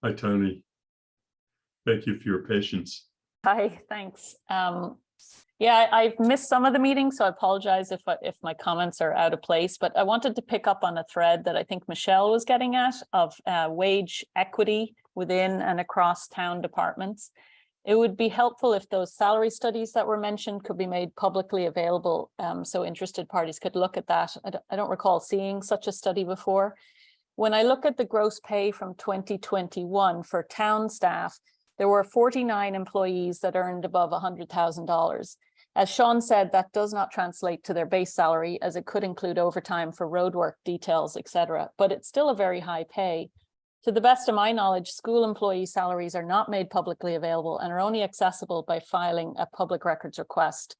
Hi, Tony. Thank you for your patience. Hi, thanks. Yeah, I've missed some of the meetings, so I apologize if my comments are out of place, but I wanted to pick up on a thread that I think Michelle was getting at of wage equity within and across town departments. It would be helpful if those salary studies that were mentioned could be made publicly available, so interested parties could look at that. I don't recall seeing such a study before. When I look at the gross pay from 2021 for town staff, there were 49 employees that earned above $100,000. As Sean said, that does not translate to their base salary, as it could include overtime for roadwork details, etc. But it's still a very high pay. To the best of my knowledge, school employee salaries are not made publicly available and are only accessible by filing a public records request.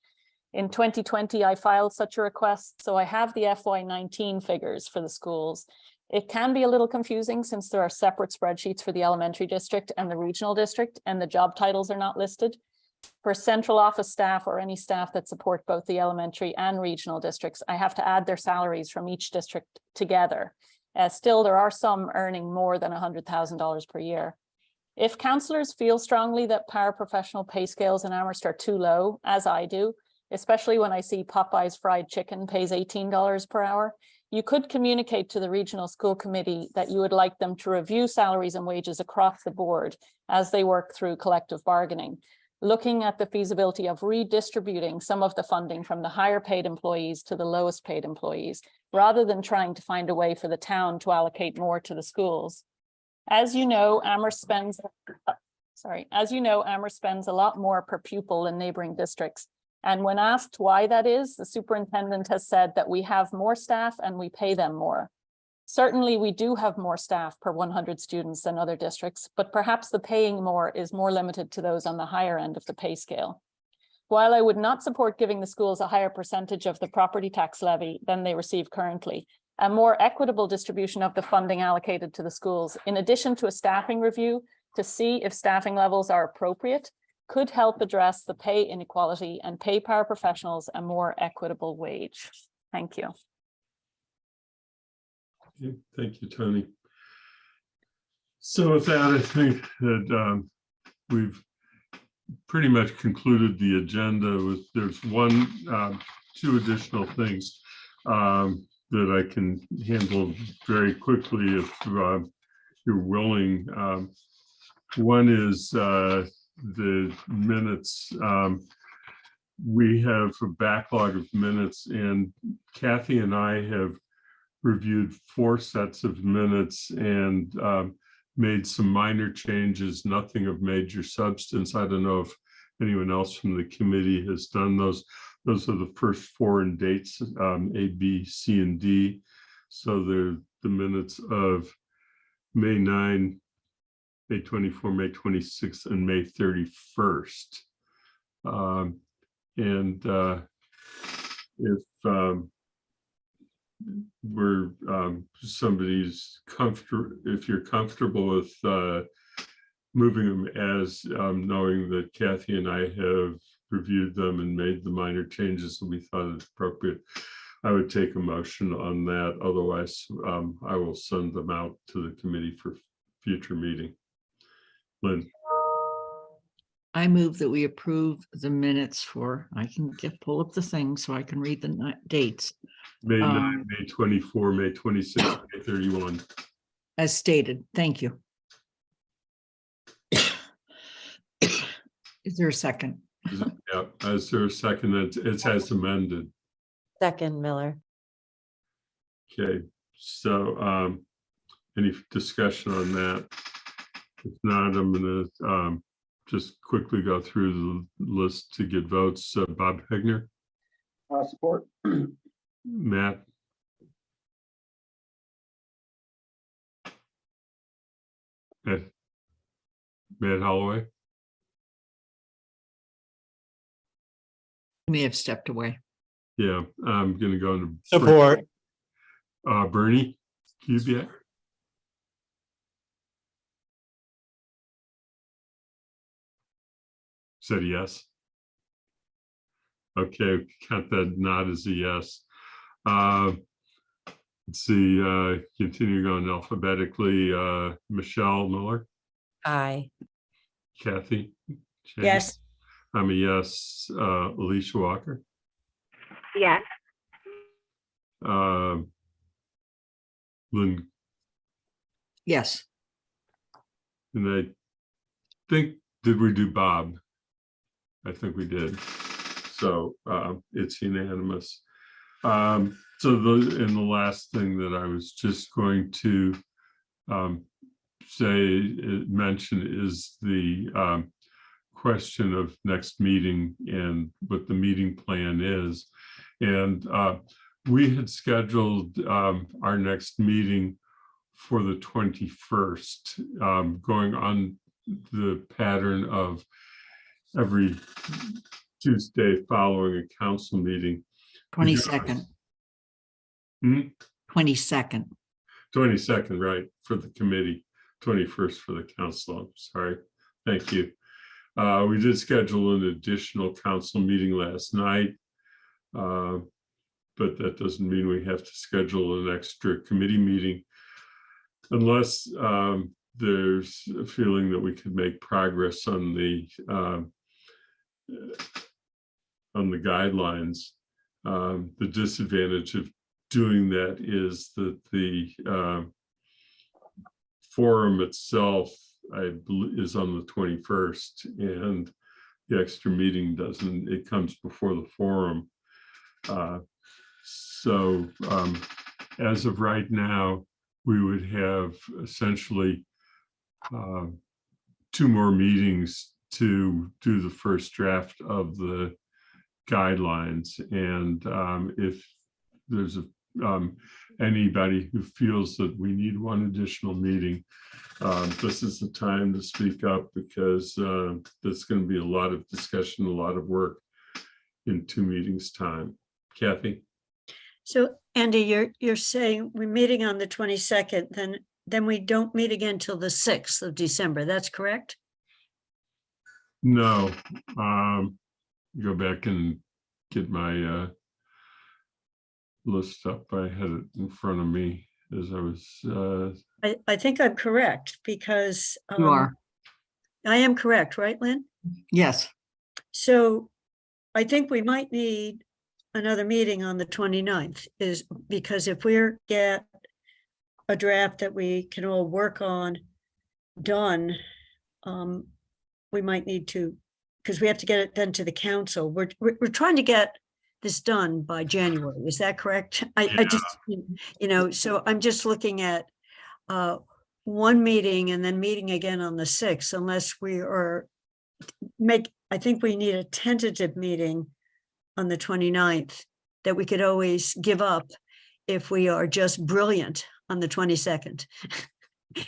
In 2020, I filed such a request, so I have the FY19 figures for the schools. It can be a little confusing since there are separate spreadsheets for the elementary district and the regional district, and the job titles are not listed. For central office staff or any staff that support both the elementary and regional districts, I have to add their salaries from each district together. Still, there are some earning more than $100,000 per year. If councillors feel strongly that paraprofessional pay scales in Amherst are too low, as I do, especially when I see Popeye's fried chicken pays $18 per hour, you could communicate to the regional school committee that you would like them to review salaries and wages across the board as they work through collective bargaining, looking at the feasibility of redistributing some of the funding from the higher paid employees to the lowest paid employees, rather than trying to find a way for the town to allocate more to the schools. As you know, Amherst spends a lot more per pupil than neighboring districts. And when asked why that is, the superintendent has said that we have more staff and we pay them more. Certainly, we do have more staff per 100 students than other districts, but perhaps the paying more is more limited to those on the higher end of the pay scale. While I would not support giving the schools a higher percentage of the property tax levy than they receive currently, a more equitable distribution of the funding allocated to the schools, in addition to a staffing review to see if staffing levels are appropriate, could help address the pay inequality and pay paraprofessionals a more equitable wage. Thank you. Okay, thank you, Tony. So with that, I think that we've pretty much concluded the agenda. There's two additional things that I can handle very quickly if you're willing. One is the minutes. We have a backlog of minutes, and Kathy and I have reviewed 4 sets of minutes and made some minor changes, nothing of major substance. I don't know if anyone else from the committee has done those. Those are the first 4 in dates, A, B, C, and D. So they're the minutes of May 9, May 24, May 26, and May 31st. If you're comfortable with moving them as knowing that Kathy and I have reviewed them and made the minor changes that we thought is appropriate, I would take a motion on that. Otherwise, I will send them out to the committee for future meeting. Lynn, I move that we approve the minutes for, I can pull up the thing so I can read the dates May 9, May 24, May 26, May 31. as stated. Thank you. Is there a second? Yeah, is there a second? It has amended. Second, Miller. Okay, so any discussion on that? If not, I'm gonna just quickly go through the list to get votes. Bob Hegner, Support. Matt, Matt Holloway, You may have stepped away. yeah, I'm gonna go into Support. Bernie Kubiak. Said yes. Okay, count that nod as a yes. Let's see, continue going alphabetically. Michelle Miller, Aye. Kathy. Jane? Yes. I'm a yes. Alicia Walker. Yes. Lynn, Yes. and I think, did we do Bob? I think we did. So it's unanimous. So the last thing that I was just going to mention is the question of next meeting and what the meeting plan is. And we had scheduled our next meeting for the 21st, going on the pattern of every Tuesday following a council meeting. 22nd. 22nd. 22nd, right, for the committee, 21st for the council. I'm sorry. Thank you. We did schedule an additional council meeting last night, but that doesn't mean we have to schedule an extra committee meeting unless there's a feeling that we could make progress on the guidelines. The disadvantage of doing that is that the forum itself, I believe, is on the 21st, and the extra meeting doesn't, it comes before the forum. So as of right now, we would have essentially 2 more meetings to do the first draft of the guidelines. And if there's anybody who feels that we need one additional meeting, this is the time to speak up, because there's going to be a lot of discussion, a lot of work in 2 meetings time. Kathy? So Andy, you're saying we're meeting on the 22nd, then we don't meet again till the 6th of December. That's correct? No. Go back and get my list up. I had it in front of me as I was. I think I'm correct, because You are. I am correct, right, Lynn? Yes. So I think we might need another meeting on the 29th, is because if we're get a draft that we can all work on done, we might need to, because we have to get it done to the council. We're trying to get this done by January. Is that correct? I just, so I'm just looking at one meeting and then meeting again on the 6th, unless we are I think we need a tentative meeting on the 29th that we could always give up if we are just brilliant on the 22nd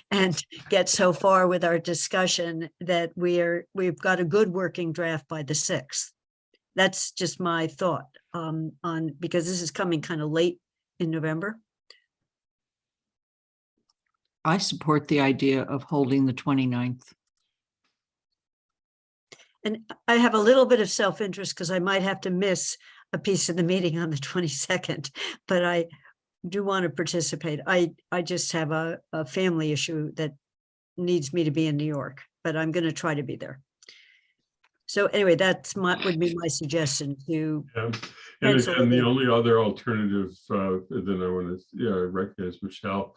and get so far with our discussion that we've got a good working draft by the 6th. That's just my thought because this is coming kind of late in November. I support the idea of holding the 29th. And I have a little bit of self-interest because I might have to miss a piece of the meeting on the 22nd, but I do want to participate. I just have a family issue that needs me to be in New York, but I'm going to try to be there. So anyway, would be my suggestion to. Yeah. And pencil again, it the in. only other alternative, then I want to recognize Michelle.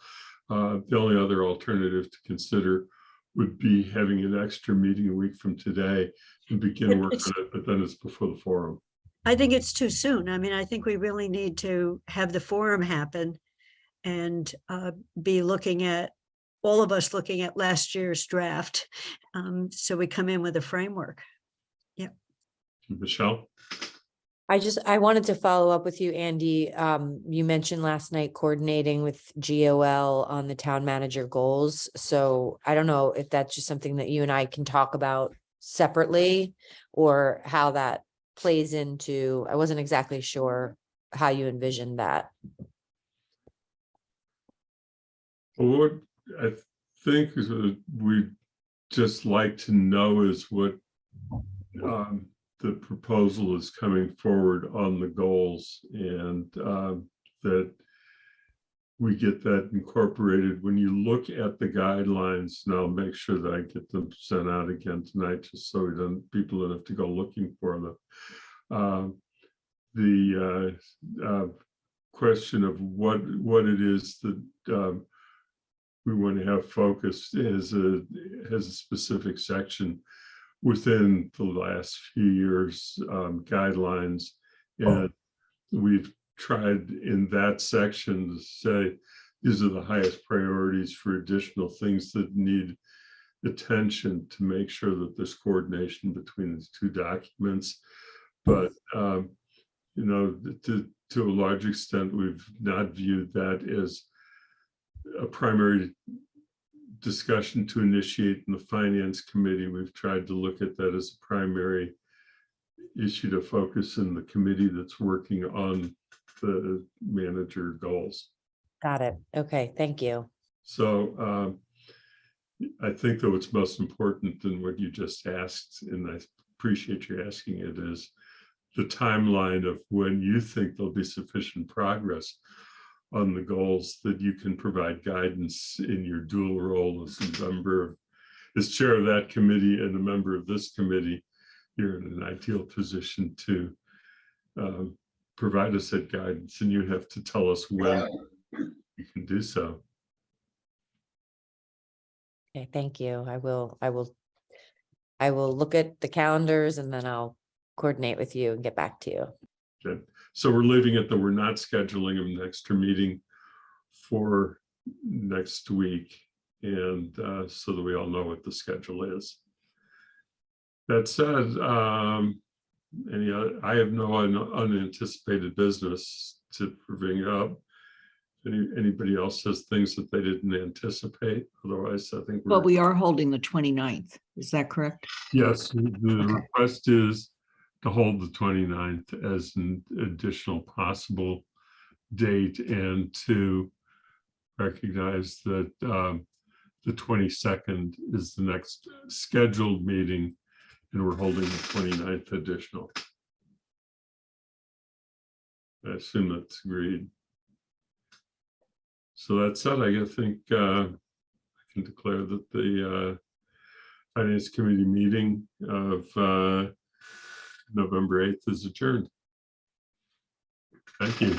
The only other alternative to consider would be having an extra meeting a week from today and begin work on it, but then it's before the forum. I think it's too soon. I mean, I think we really need to have the forum happen and be looking at, all of us looking at last year's draft. So we come in with a framework. Yeah. Michelle? I wanted to follow up with you, Andy. You mentioned last night coordinating with GOL on the town manager goals. So I don't know if that's just something that you and I can talk about separately or how that plays into, I wasn't exactly sure how you envisioned that. Well, what I think is we'd just like to know is what the proposal is coming forward on the goals, and that we get that incorporated. When you look at the guidelines, and I'll make sure that I get them sent out again tonight, just so people don't have to go looking for them. The question of what it is that we want to have focused has a specific section within the last few years guidelines, and we've tried in that section to say these are the highest priorities for additional things that need attention to make sure that there's coordination between these two documents. But you know, to a large extent, we've not viewed that as a primary discussion to initiate in the finance committee. We've tried to look at that as a primary issue to focus in the committee that's working on the manager goals. Got it. Okay, thank you. So I think that what's most important than what you just asked, and I appreciate you asking it, is the timeline of when you think there'll be sufficient progress on the goals that you can provide guidance in your dual role as a member, as chair of that committee and a member of this committee. You're in an ideal position to provide us that guidance, and you have to tell us when you can do so. Okay, thank you. I will look at the calendars and then I'll coordinate with you and get back to you. Okay. So we're leaving it that we're not scheduling an extra meeting for next week, and so that we all know what the schedule is. That said, I have no unanticipated business to bring up. Anybody else has things that they didn't anticipate? Otherwise, I think But we are holding the 29th. Is that correct? Yes, the request is to hold the 29th as an additional possible date, and to recognize that the 22nd is the next scheduled meeting, and we're holding the 29th additional. I assume that's agreed. So that said, I think I can declare that the Finance Committee meeting of November 8th is adjourned. Thank you.